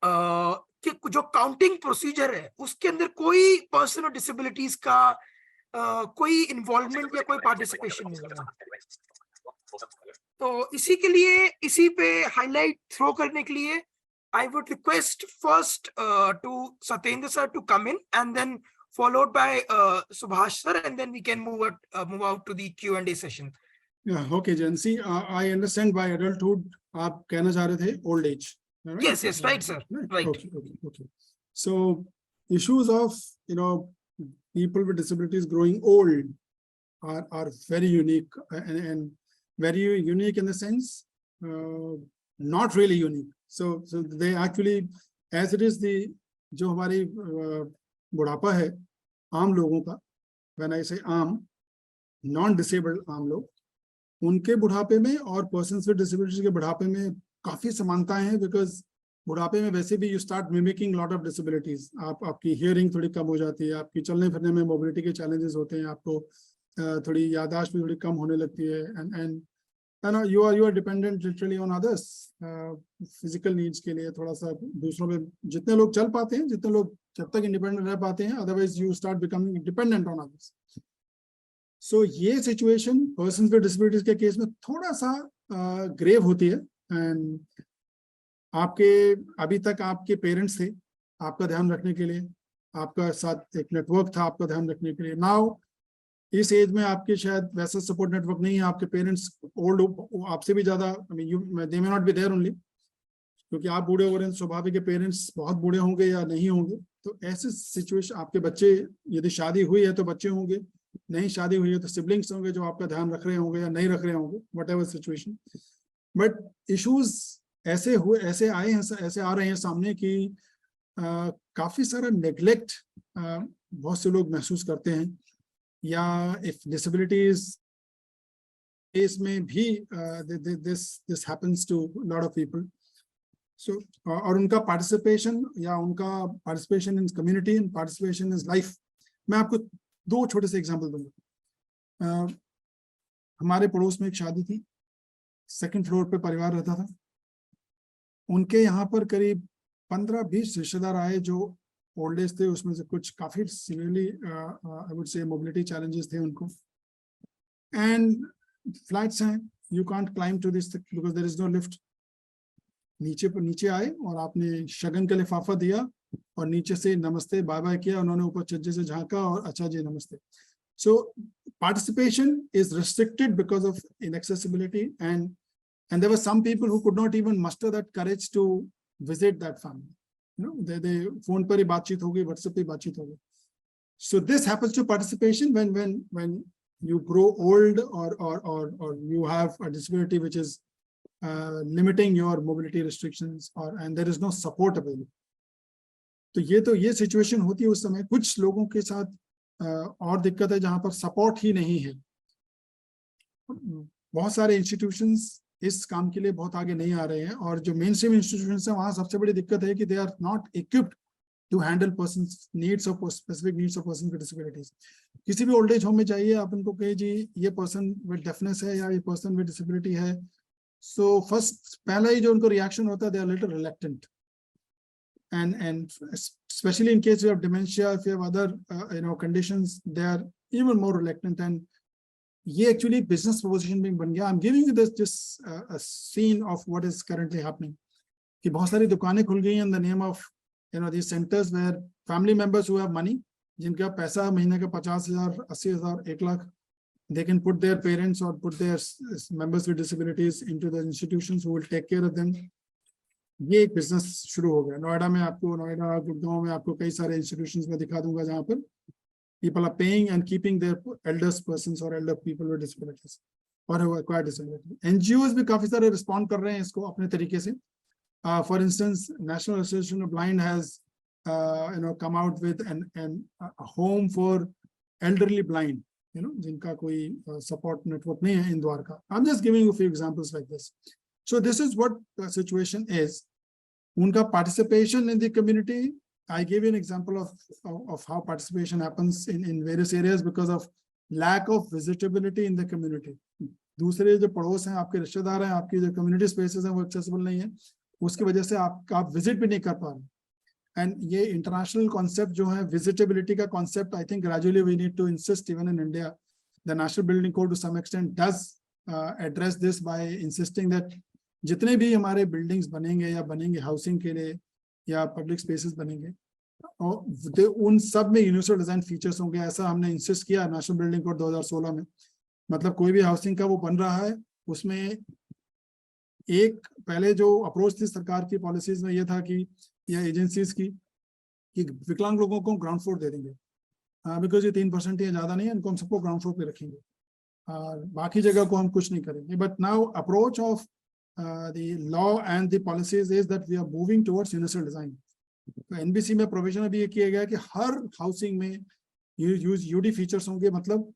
कि जो काउंटिंग प्रोसीजर है उसके अंदर कोई पर्सन और डिसेबिलिटीज का कोई इन्वॉल्वमेंट या कोई पार्टिसिपेशन नहीं है। तो इसी के लिए, इसी पे हाईलाइट थ्रो करने के लिए I would request first to Satyendra sir to come in, and then followed by Subhash sir, and then we can move out to the Q&A session. Yeah, okay, Jansi. I understand by adulthood, आप कहना चाह रहे थे old age. Right? Yes, right, sir. Right. Okay. So issues of people with disabilities growing old are very unique and very unique in the sense not really unique. So they actually, as it is the जो हमारी बुढ़ापा है आम लोगों का, when I say आम, non-disabled आम लोग, उनके बुढ़ापे में और persons with disabilities के बुढ़ापे में काफी समानताएं हैं, because बुढ़ापे में वैसे भी you start mimicking lot of disabilities. आपकी hearing थोड़ी कम हो जाती है, आपकी चलने फिरने में mobility के challenges होते हैं, आपको थोड़ी याददाश्त भी थोड़ी कम होने लगती है, and you are dependent literally on others, physical needs के लिए थोड़ा सा दूसरों पे जितने लोग चल पाते हैं, जितने लोग जब तक independent रह पाते हैं, otherwise you start becoming dependent on others. So ये situation persons with disabilities के केस में थोड़ा सा grave होती है, and आपके अभी तक आपके पेरेंट्स थे आपका ध्यान रखने के लिए, आपका साथ एक नेटवर्क था आपका ध्यान रखने के लिए. नाउ इस एज में आपके शायद वैसा सपोर्ट नेटवर्क नहीं है, आपके पेरेंट्स ओल्ड आपसे भी ज्यादा, they may not be there only, क्योंकि आप बूढ़े हो रहे हैं, स्वाभाविक है पेरेंट्स बहुत बूढ़े होंगे या नहीं होंगे. तो ऐसे सिचुएशन, आपके बच्चे यदि शादी हुई है तो बच्चे होंगे, नहीं शादी हुई है तो सिबलिंग्स होंगे जो आपका ध्यान रख रहे होंगे या नहीं रख रहे होंगे, what ever situation. But issues ऐसे आ रहे हैं सामने कि काफी सारा नेग्लेक्ट बहुत से लोग महसूस करते हैं, या इफ डिसेबिलिटीज केस में भी this happens to lot of people. So और उनका पार्टिसिपेशन या उनका participation in community and participation in life, मैं आपको दो छोटे से एग्जांपल दूंगा. हमारे पड़ोस में एक शादी थी, 2nd फ्लोर पे परिवार रहता था. उनके यहाँ पर करीब 15-20 रिश्तेदार आए जो ओल्ड एज थे, उसमें से कुछ काफी severely I would say mobility challenges थे उनको. एंड फ्लैट्स हैं, you can't climb to this because there is no lift. नीचे आए और आपने शगन का लिफाफा दिया और नीचे से नमस्ते बाय बाय किया, उन्होंने ऊपर छज्जे से झांका और अच्छा जी नमस्ते. So participation is restricted because of inaccessibility, and there were some people who could not even muster that courage to visit that family. they phone पर ही बातचीत होगी, WhatsApp पे बातचीत होगी. So this happens to participation when you grow old or you have a disability which is limiting your mobility restrictions, and there is no support available. तो ये situation होती है उस समय. कुछ लोगों के साथ और दिक्कत है जहां पर सपोर्ट ही नहीं है. बहुत सारे इंस्टीट्यूशंस इस काम के लिए बहुत आगे नहीं आ रहे हैं, और जो मेन स्ट्रीम इंस्टीट्यूशंस हैं वहां सबसे बड़ी दिक्कत है कि they are not equipped to handle persons needs of specific needs of person with disabilities. किसी भी ओल्ड एज होम में जाइए, आप उनको कहिए जी ये पर्सन विद डेफनेस है या ये पर्सन विद डिसेबिलिटी है, सो फर्स्ट पहला ही जो उनको रिएक्शन होता है, they are little reluctant. and especially in case you have dementia, if you have other conditions, they are even more reluctant. And ये actually business proposition भी बन गया. I'm giving you this just a scene of what is currently happening. कि बहुत सारी दुकानें खुल गई in the name of these centers where family members who have money, जिनका पैसा महीने का 50,000, 80,000, 1 lakh, they can put their parents or put their members with disabilities into the institutions who will take care of them. ये एक business शुरू हो गया. नोएडा में आपको, नोएडा गुड़गांव में आपको कई सारे इंस्टीट्यूशंस में दिखा दूंगा जहां पर people are paying and keeping their elders persons or elder people with disabilities or who acquire disability. NGOs भी काफी सारे रिस्पॉन्ड कर रहे हैं इसको अपने तरीके से. For instance, National Association of Blind has come out with a home for elderly blind, जिनका कोई support network नहीं है इन Dwarka. I'm just giving you a few examples like this. So this is what the situation is. Unka participation in the community, I gave you an example of how participation happens in various areas because of lack of visitability in the community. दूसरे जो पड़ोस हैं, आपके रिश्तेदार हैं, आपकी जो community spaces हैं वो accessible नहीं है. उसकी वजह से आप विजिट भी नहीं कर पा रहे। एंड ये इंटरनेशनल कॉन्सेप्ट जो है विजिटेबिलिटी का concept, I think gradually we need to insist even in India. The national building code to some extent does address this by insisting that जितने भी हमारे बिल्डिंग्स बनेंगे या बनेंगे हाउसिंग के लिए या पब्लिक स्पेसेस बनेंगे, और उन सब में यूनिवर्सल डिजाइन फीचर्स होंगे। ऐसा हमने इंसिस्ट किया नेशनल बिल्डिंग कोड 2016 में। मतलब कोई भी हाउसिंग का वो बन रहा है, उसमें एक पहले जो अप्रोच थी सरकार की पॉलिसीज में ये था कि या एजेंसीज की कि विकलांग लोगों को ग्राउंड फ्लोर दे देंगे, बिकॉज ये 3% या ज्यादा नहीं है, इनको हम सबको ग्राउंड फ्लोर पे रखेंगे और बाकी जगह को हम कुछ नहीं करेंगे। But now approach of the law and the policies is that we are moving towards universal design. तो एनबीसी में प्रोविजन अभी ये किया गया कि हर हाउसिंग में यूडी फीचर्स होंगे। मतलब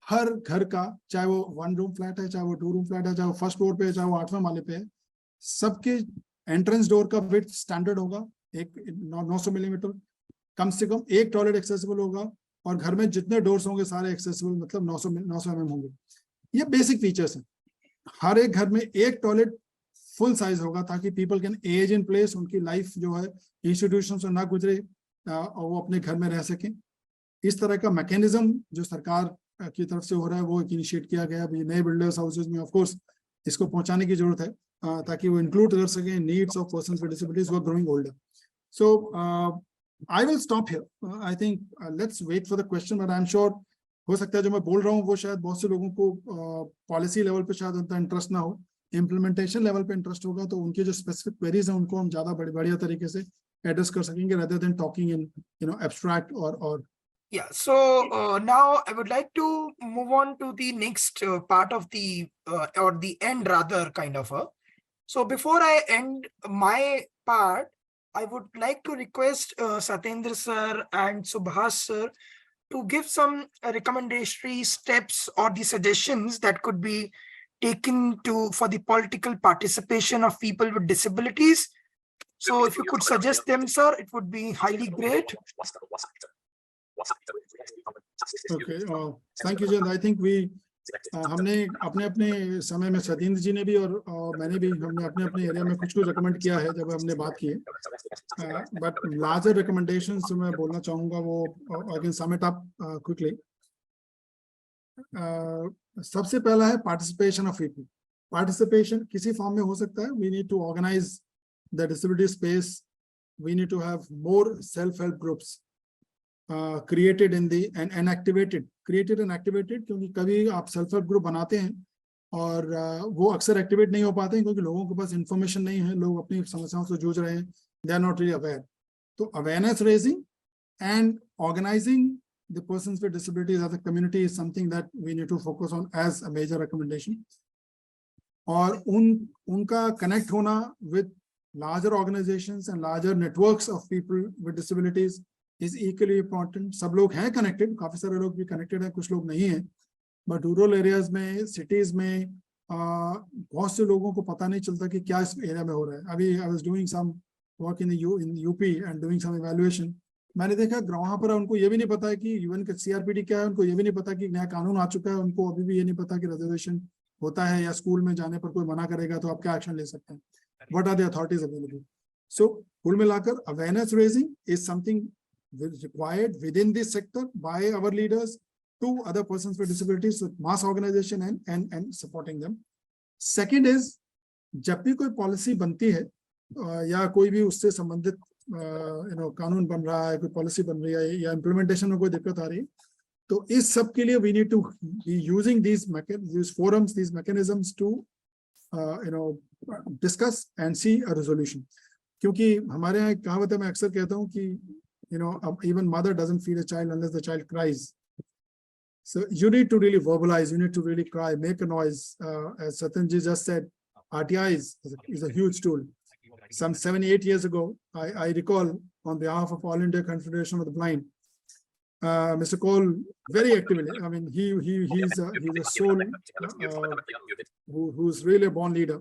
हर घर का, चाहे वो 1 रूम फ्लैट है, चाहे वो 2 रूम फ्लैट है, चाहे वो फर्स्ट फ्लोर पे है, चाहे वो 8वें माले पे है, सबके एंट्रेंस डोर का विड्थ स्टैंडर्ड होगा, एक 900 मिलीमीटर, कम से कम एक टॉयलेट एक्सेसिबल होगा, और घर में जितने डोर्स होंगे सारे एक्सेसिबल, मतलब 900 mm होंगे। ये बेसिक फीचर्स हैं। हर एक घर में एक टॉयलेट फुल साइज होगा ताकि people can age in place, उनकी लाइफ जो है इंस्टीट्यूशन से ना गुजरे और वो अपने घर में रह सकें। इस तरह का मैकेनिज्म जो सरकार की तरफ से हो रहा है वो इनिशिएट किया गया। अभी नए बिल्डर्स हाउसेज में ऑफ कोर्स इसको पहुंचाने की जरूरत है ताकि वो इंक्लूड कर सकें needs of persons with disabilities who are growing older. So I will stop here. I think let's wait for the question, but I am sure हो सकता है जो मैं बोल रहा हूँ वो शायद बहुत से लोगों को पॉलिसी लेवल पे शायद उतना इंटरेस्ट ना हो, इम्प्लीमेंटेशन लेवल पे इंटरेस्ट होगा, तो उनके जो स्पेसिफिक क्वेरीज हैं उनको हम ज्यादा बढ़िया तरीके से एड्रेस कर सकेंगे rather than talking in abstract or Yeah, so now I would like to move on to the next part of the or the end rather kind of a. So before I end my part, I would like to request Satyendra sir and Subhas sir to give some recommendatory steps or the suggestions that could be taken for the political participation of people with disabilities. So if you could suggest them, sir, it would be highly great. Okay, thank you, Jayant. I think हमने अपने अपने समय में सत्येंद्र जी ने भी और मैंने भी हमने अपने अपने एरिया में कुछ रिकमेंड किया है जब हमने बात की है। बट लार्जर रिकमेंडेशंस जो मैं बोलना चाहूँगा वो I can sum it up quickly. सबसे पहला है पार्टिसिपेशन ऑफ पीपल। पार्टिसिपेशन किसी फॉर्म में हो सकता है। We need to organise the disability space, we need to have more self help groups created in the and activated, क्योंकि कभी आप सेल्फ हेल्प ग्रुप बनाते हैं और वो अक्सर एक्टिवेट नहीं हो पाते हैं क्योंकि लोगों के पास इंफॉर्मेशन नहीं है, लोग अपनी समस्याओं से जूझ रहे हैं, they are not really aware. तो awareness raising and organising the persons with disabilities as a community is something that we need to focus on as a major recommendation. और उनका कनेक्ट होना with larger organisations and larger networks of people with disabilities is equally important. सब लोग हैं connected, काफी सारे लोग भी कनेक्टेड हैं, कुछ लोग नहीं हैं, बट रूरल एरियाज में, सिटीज में बहुत से लोगों को पता नहीं चलता कि क्या इस एरिया में हो रहा है। अभी I was doing some work in UP and doing some evaluation. मैंने देखा वहाँ पर उनको ये भी नहीं पता है कि यूएन का सीआरपीडी क्या है, उनको ये भी नहीं पता कि नया कानून आ चुका है, उनको अभी भी ये नहीं पता कि रिजर्वेशन होता है या स्कूल में जाने पर कोई मना करेगा तो आप क्या एक्शन ले सकते हैं, what are the authorities available. So कुल मिलाकर awareness raising is something required within this sector by our leaders to other persons with disabilities, so mass organization and supporting them. Second is जब भी कोई policy बनती है या कोई भी उससे संबंधित कानून बन रहा है, कोई पॉलिसी बन रही है या इम्प्लीमेंटेशन में कोई दिक्कत आ रही है, तो इस सब के लिए we need to be using these forums, these mechanisms to discuss and see a resolution. क्योंकि हमारे यहाँ एक कहावत है, मैं अक्सर कहता हूँ कि even mother doesn't feed a child unless the child cries. So you need to really verbalize, you need to really cry, make a noise. As Satyanji just said, RTI is a huge tool. Some 7-8 years ago, I recall on behalf of All India Confederation of the Blind, Mr. Cole very actively, I mean, he's a soul who's really a born leader.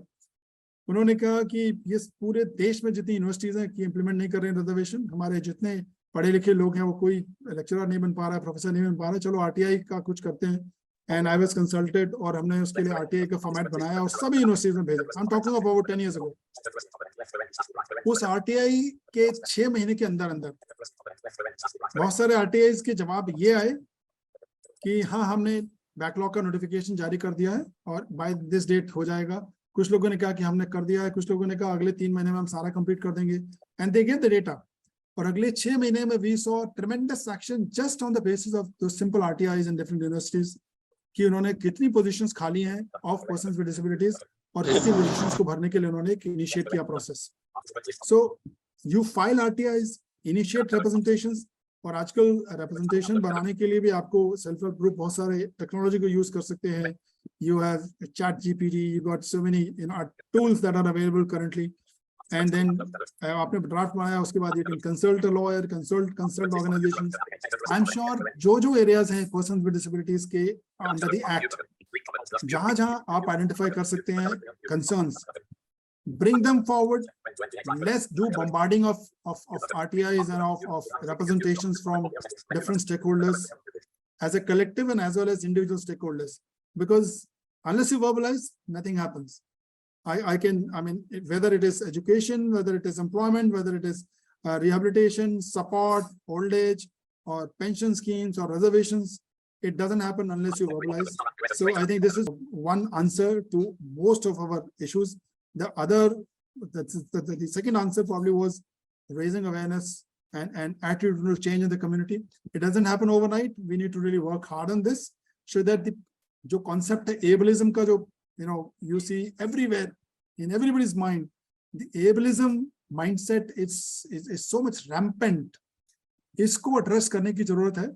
उन्होंने कहा कि ये पूरे देश में जितनी universities हैं कि इम्प्लीमेंट नहीं कर रहे हैं रिजर्वेशन, हमारे जितने पढ़े लिखे लोग हैं वो कोई लेक्चरर नहीं बन पा रहा है, प्रोफेसर नहीं बन पा रहा है, चलो आरटीआई का कुछ करते हैं, and I was consulted, और हमने उसके लिए RTI का फॉर्मेट बनाया और सभी यूनिवर्सिटीज में भेजा. I'm talking of about 10 years ago. उस RTI के 6 महीने के अंदर बहुत सारे RTIs के जवाब ये आए कि हाँ, हमने बैकलॉग का नोटिफिकेशन जारी कर दिया है और बाय दिस डेट हो जाएगा. कुछ लोगों ने कहा कि हमने कर दिया है, कुछ लोगों ने कहा अगले 3 महीने में हम सारा कंप्लीट कर देंगे, and they gave the data. और अगले 6 महीने में we saw tremendous action just on the basis of दो simple RTIs in different universities कि उन्होंने कितनी पोजीशंस खाली हैं ऑफ पर्सन्स विद डिसेबिलिटीज और कितनी पोजीशंस को भरने के लिए उन्होंने इनिशिएट किया process. So you file RTIs, initiate representations, और आजकल रिप्रेजेंटेशन बनाने के लिए भी आपको सेल्फ हेल्प ग्रुप बहुत सारे टेक्नोलॉजी को यूज कर सकते हैं. You have ChatGPT, you got so many tools that are available currently, and then आपने ड्राफ्ट बनाया, उसके बाद you can consult a lawyer, consult organizations. I'm sure जो areas हैं persons with disabilities के under the act, जहाँ आप identify कर सकते हैं concerns, bring them forward. Let's do bombarding of RTIs and of representations from different stakeholders as a collective and as well as individual stakeholders. Because unless you verbalize, nothing happens. I mean, whether it is education, whether it is employment, whether it is rehabilitation, support, old age, or pension schemes or reservations, it doesn't happen unless you verbalize. So I think this is one answer to most of our issues. The second answer probably was raising awareness and attitudinal change in the community. It doesn't happen overnight. We need to really work hard on this so that the concept of ableism ka jo, you see everywhere in everybody's mind, the ableism mindset is so much rampant. Isko address karne ki zarurat hai.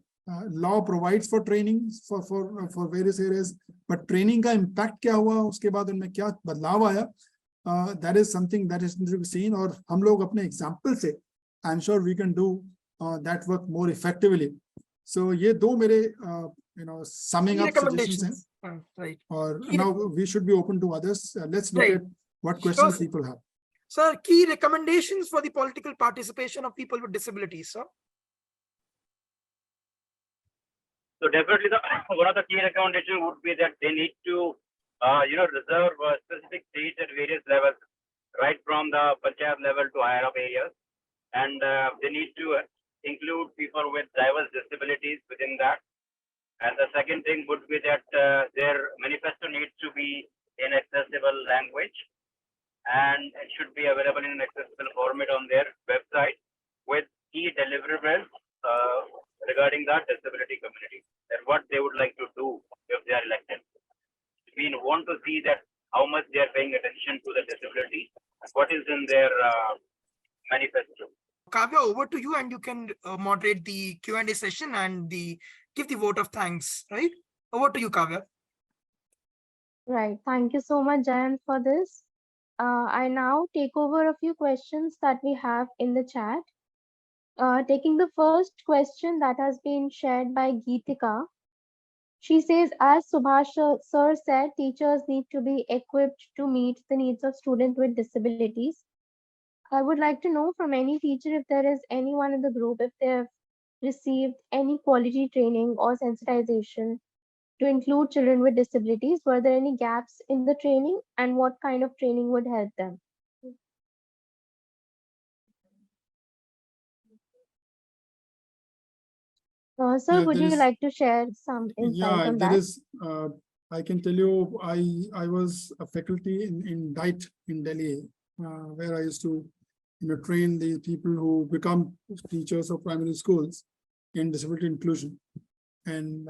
Law provides for training for various areas, but training ka impact kya hua, uske baad unme kya badlav aaya, that is something that is to be seen. Or hum log apne example se, I'm sure we can do that work more effectively. So ye do mere summing up suggestions hain. Right. Or now we should be open to others. Let's look at what questions people have. Sir, key recommendations for the political participation of people with disabilities, sir? So definitely one of the key recommendations would be that they need to, reserve specific seats at various levels, right from the panchayat level to higher up areas. And they need to include people with diverse disabilities within that. And the second thing would be that their manifesto needs to be in accessible language, and it should be available in an accessible format on their website with key deliverables regarding the disability community and what they would like to do if they are elected. We want to see that how much they are paying attention to the disability, what is in their manifesto. Kavya, over to you, and you can moderate the Q&A session and give the vote of thanks, right? Over to you, Kavya. Right. Thank you so much, Jayant, for this. I now take over a few questions that we have in the chat. Taking the first question that has been shared by Geetika. She says, as Subhash sir said, teachers need to be equipped to meet the needs of students with disabilities. I would like to know from any teacher if there is anyone in the group, if they have received any quality training or sensitization to include children with disabilities. Were there any gaps in the training, and what kind of training would help them? Sir, would you like to share some insight on that? There is. I can tell you, I was a faculty in DITE in Delhi, where I used to train the people who become teachers of primary schools in disability inclusion. And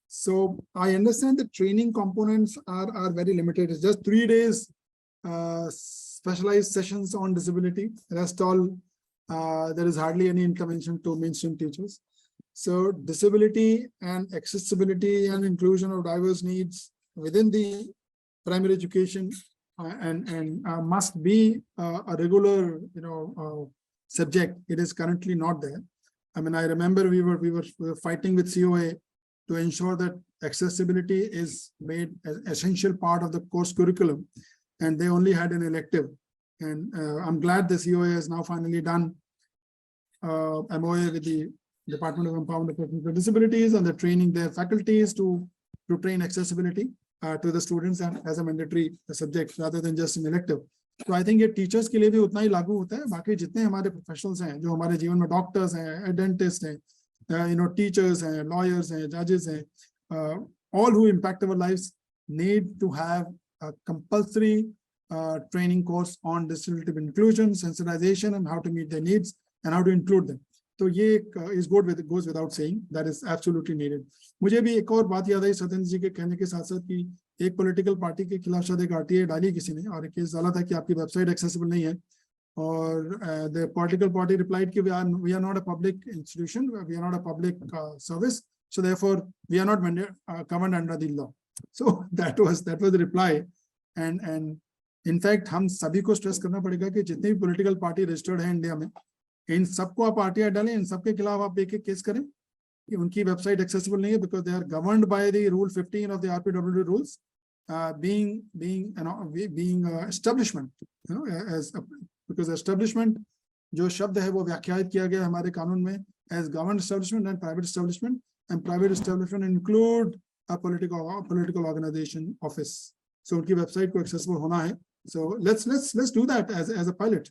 so I understand the training components are very limited. It's just 3 days specialized sessions on disability. Rest all, there is hardly any intervention to mainstream teachers. So disability and accessibility and inclusion of diverse needs within the primary education and must be a regular subject. It is currently not there. I mean, I remember we were fighting with COA to ensure that accessibility is made an essential part of the course curriculum, and they only had an elective. And I'm glad the COA has now finally done MOA with the Department of Empowerment of Persons with Disabilities, and they're training their faculties to to train accessibility to the students and as a mandatory subject rather than just an elective. तो I think ये teachers के लिए भी उतना ही लागू होता है. बाकी जितने हमारे प्रोफेशनल्स हैं जो हमारे जीवन में डॉक्टर्स हैं, डेंटिस्ट हैं, टीचर्स हैं, लॉयर्स हैं, जजेस हैं, all who impact our lives need to have a compulsory training course on disability inclusion, sensitization, and how to meet their needs and how to include them. तो ये is goes without saying, that is absolutely needed. मुझे भी एक और बात याद आई सत्येंद्र जी के कहने के साथ साथ कि एक पॉलिटिकल पार्टी के खिलाफ शायद एक RTA डाली किसी ने और एक केस डाला था कि आपकी वेबसाइट एक्सेसिबल नहीं है और the political party replied कि we are not a public institution, we are not a public service, so therefore we are not covered under the law. So that was the reply. And in fact हम सभी को stress करना पड़ेगा कि जितनी भी political party registered है India में, इन सबको आप RTA डालें, इन सबके खिलाफ आप एक केस करें कि उनकी वेबसाइट एक्सेसिबल नहीं है because they are governed by the rule 15 of the RPWD rules, being establishment, as because establishment जो शब्द है वो व्याख्यायित किया गया हमारे कानून में as government establishment and private establishment include a political organization office. So उनकी वेबसाइट को एक्सेसिबल होना है. So let's do that as a pilot.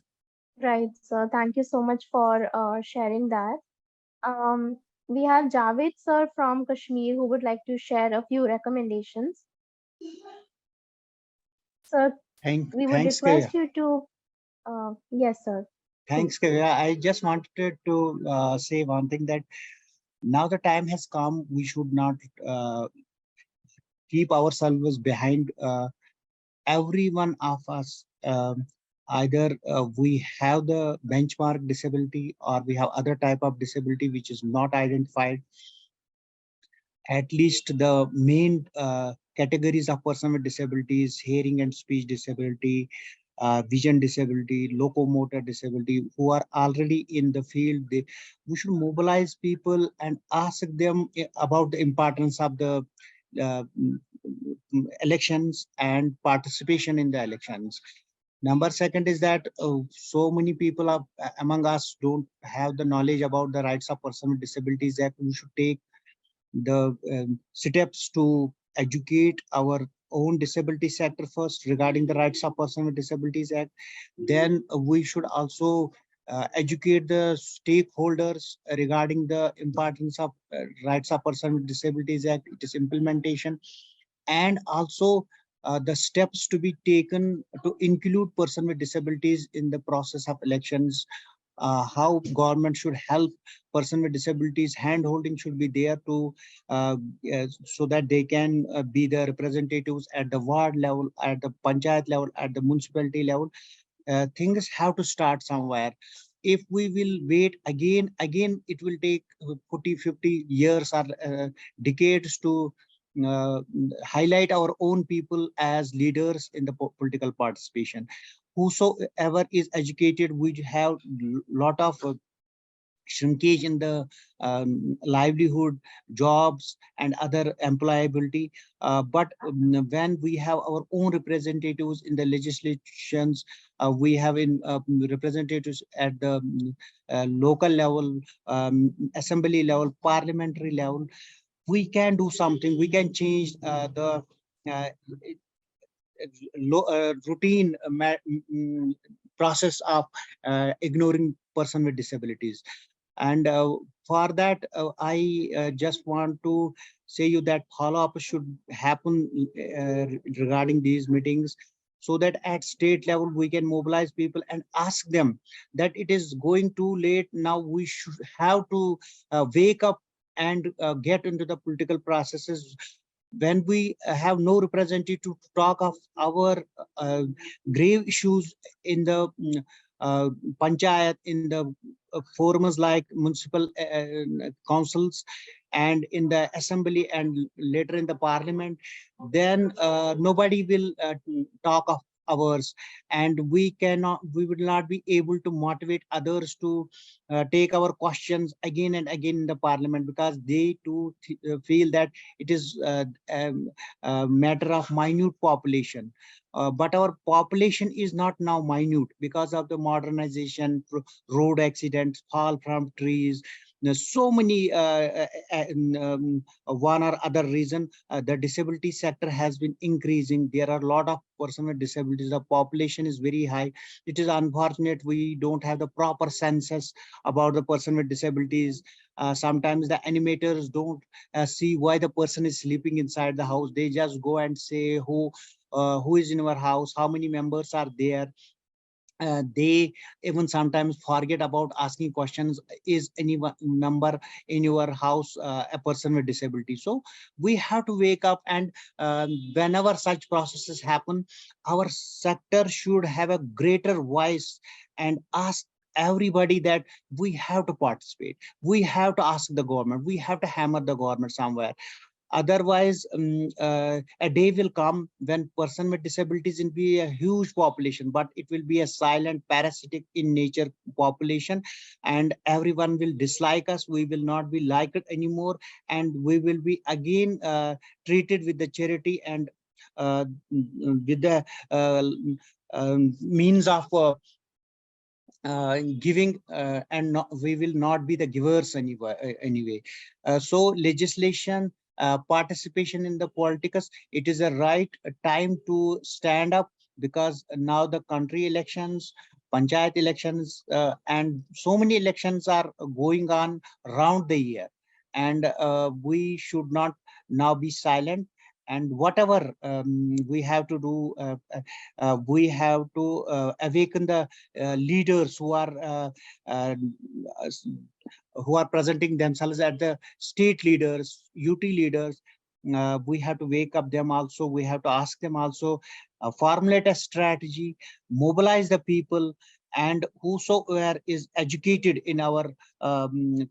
Right, sir. Thank you so much for sharing that. We have Javed sir from Kashmir who would like to share a few recommendations. Sir, we would request you to. Yes, sir. Thanks, Kavya. I just wanted to say one thing, that now the time has come, we should not keep ourselves behind. Every one of us, either we have the benchmark disability or we have other type of disability which is not identified. At least the main categories of person with disabilities: hearing and speech disability, vision disability, locomotor disability, who are already in the field. We should mobilize people and ask them about the importance of the elections and participation in the elections. Number second is that so many people among us don't have the knowledge about the rights of person with disabilities, that we should take the steps to educate our own disability sector first regarding the rights of person with disabilities act. Then we should also educate the stakeholders regarding the importance of rights of person with disabilities act, its implementation, and also the steps to be taken to include person with disabilities in the process of elections. How government should help person with disabilities, hand holding should be there to so that they can be the representatives at the ward level, at the panchayat level, at the municipality level. Things have to start somewhere. If we will wait again, it will take 40-50 years or decades to highlight our own people as leaders in the political participation. Whosoever is educated, we have lot of shrinkage in the livelihood, jobs, and other employability. But when we have our own representatives in the legislations, we have in representatives at the local level, assembly level, parliamentary level, we can do something. We can change the routine process of ignoring person with disabilities. And for that, I just want to say you that follow-up should happen regarding these meetings, so that at state level we can mobilize people and ask them that it is going too late now. We should have to wake up and get into the political processes. When we have no representative to talk of our grave issues in the panchayat, in the forums like municipal councils, and in the assembly, and later in the parliament, then nobody will talk of ours, and we will not be able to motivate others to take our questions again and again in the parliament, because they too feel that it is a matter of minute population. But our population is not now minute because of the modernization, road accidents, fall from trees, so many one or other reason the disability sector has been increasing. There are a lot of persons with disabilities. The population is very high. It is unfortunate we don't have the proper census about the person with disabilities. Sometimes the animators don't see why the person is sleeping inside the house. They just go and say who is in our house, how many members are there. They even sometimes forget about asking questions, is any member in your house a person with disability? So we have to wake up, and whenever such processes happen, our sector should have a greater voice and ask everybody that we have to participate. We have to ask the government, we have to hammer the government somewhere. Otherwise, a day will come when person with disabilities will be a huge population, but it will be a silent, parasitic in nature population, and everyone will dislike us. We will not be liked anymore, and we will be again treated with the charity and with the means of giving, and we will not be the givers anyway. So legislation, participation in the politics, it is a right time to stand up, because now the country elections, panchayat elections, and so many elections are going on around the year, and we should not now be silent. And whatever we have to do, we have to awaken the leaders uh, who are presenting themselves at the state leaders, UT leaders. We have to wake up them also. We have to ask them also, formulate a strategy, mobilize the people, and whosoever is educated in our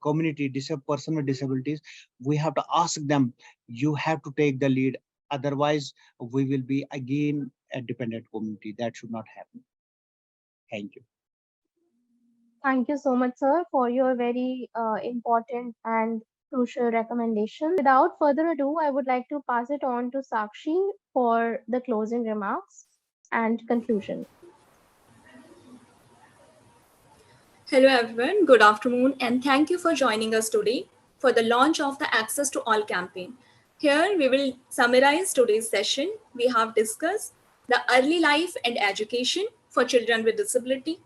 community, person with disabilities, we have to ask them, you have to take the lead. Otherwise, we will be again a dependent community. That should not happen. Thank you. Thank you so much, sir, for your very important and crucial recommendations. Without further ado, I would like to pass it on to Sakshi for the closing remarks and conclusion. Hello everyone, good afternoon, and thank you for joining us today for the launch of the Access to All campaign. Here we will summarize today's session. We have discussed the early life and education for children with disability,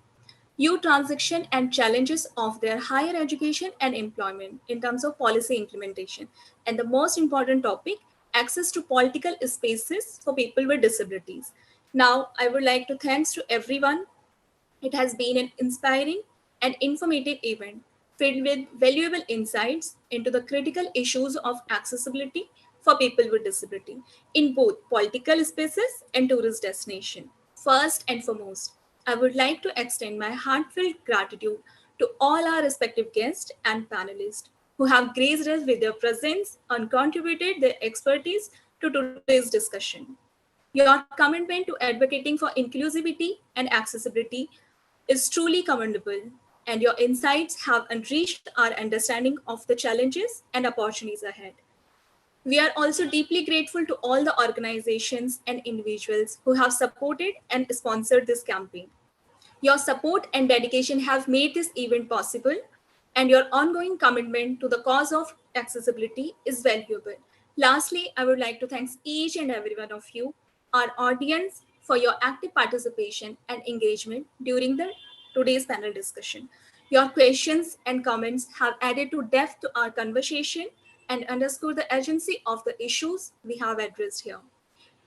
youth transition and challenges of their higher education and employment in terms of policy implementation, and the most important topic, access to political spaces for people with disabilities. Now, I would like to thanks to everyone. It has been an inspiring and informative event filled with valuable insights into the critical issues of accessibility for people with disability in both political spaces and tourist destinations. First and foremost, I would like to extend my heartfelt gratitude to all our respective guests and panelists who have graced us with their presence and contributed their expertise to today's discussion. Your commitment to advocating for inclusivity and accessibility is truly commendable, and your insights have enriched our understanding of the challenges and opportunities ahead. We are also deeply grateful to all the organizations and individuals who have supported and sponsored this campaign. Your support and dedication have made this event possible, and your ongoing commitment to the cause of accessibility is valuable. Lastly, I would like to thank each and every one of you, our audience, for your active participation and engagement during the today's panel discussion. Your questions and comments have added to depth to our conversation and underscore the urgency of the issues we have addressed here.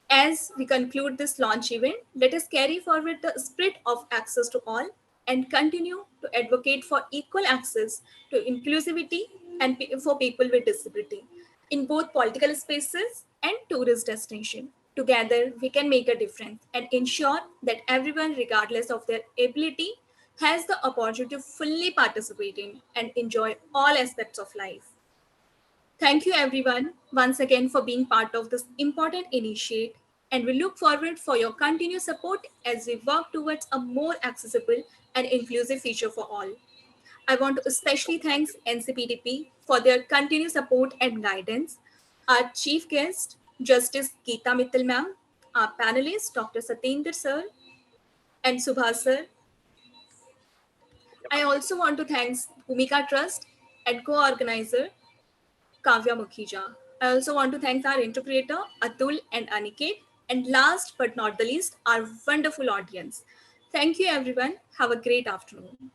As we conclude this launch event, let us carry forward the spirit of access to all and continue to advocate for equal access to inclusivity and for people with disability in both political spaces and tourist destinations. Together, we can make a difference and ensure that everyone, regardless of their ability, has the opportunity to fully participate in and enjoy all aspects of life. Thank you everyone once again for being part of this important initiative, and we look forward for your continued support as we work towards a more accessible and inclusive future for all. I want to especially thank NCPDP for their continued support and guidance, our chief guest, Justice Geeta Mittal ma'am, our panelists, Dr. Satyendra sir and Subhas sir. I also want to thank Bhumika Trust, and co-organizer Kavya Mukhija. I also want to thank our interpreter Atul and Aniket, and last but not the least, our wonderful audience. Thank you everyone. Have a great afternoon.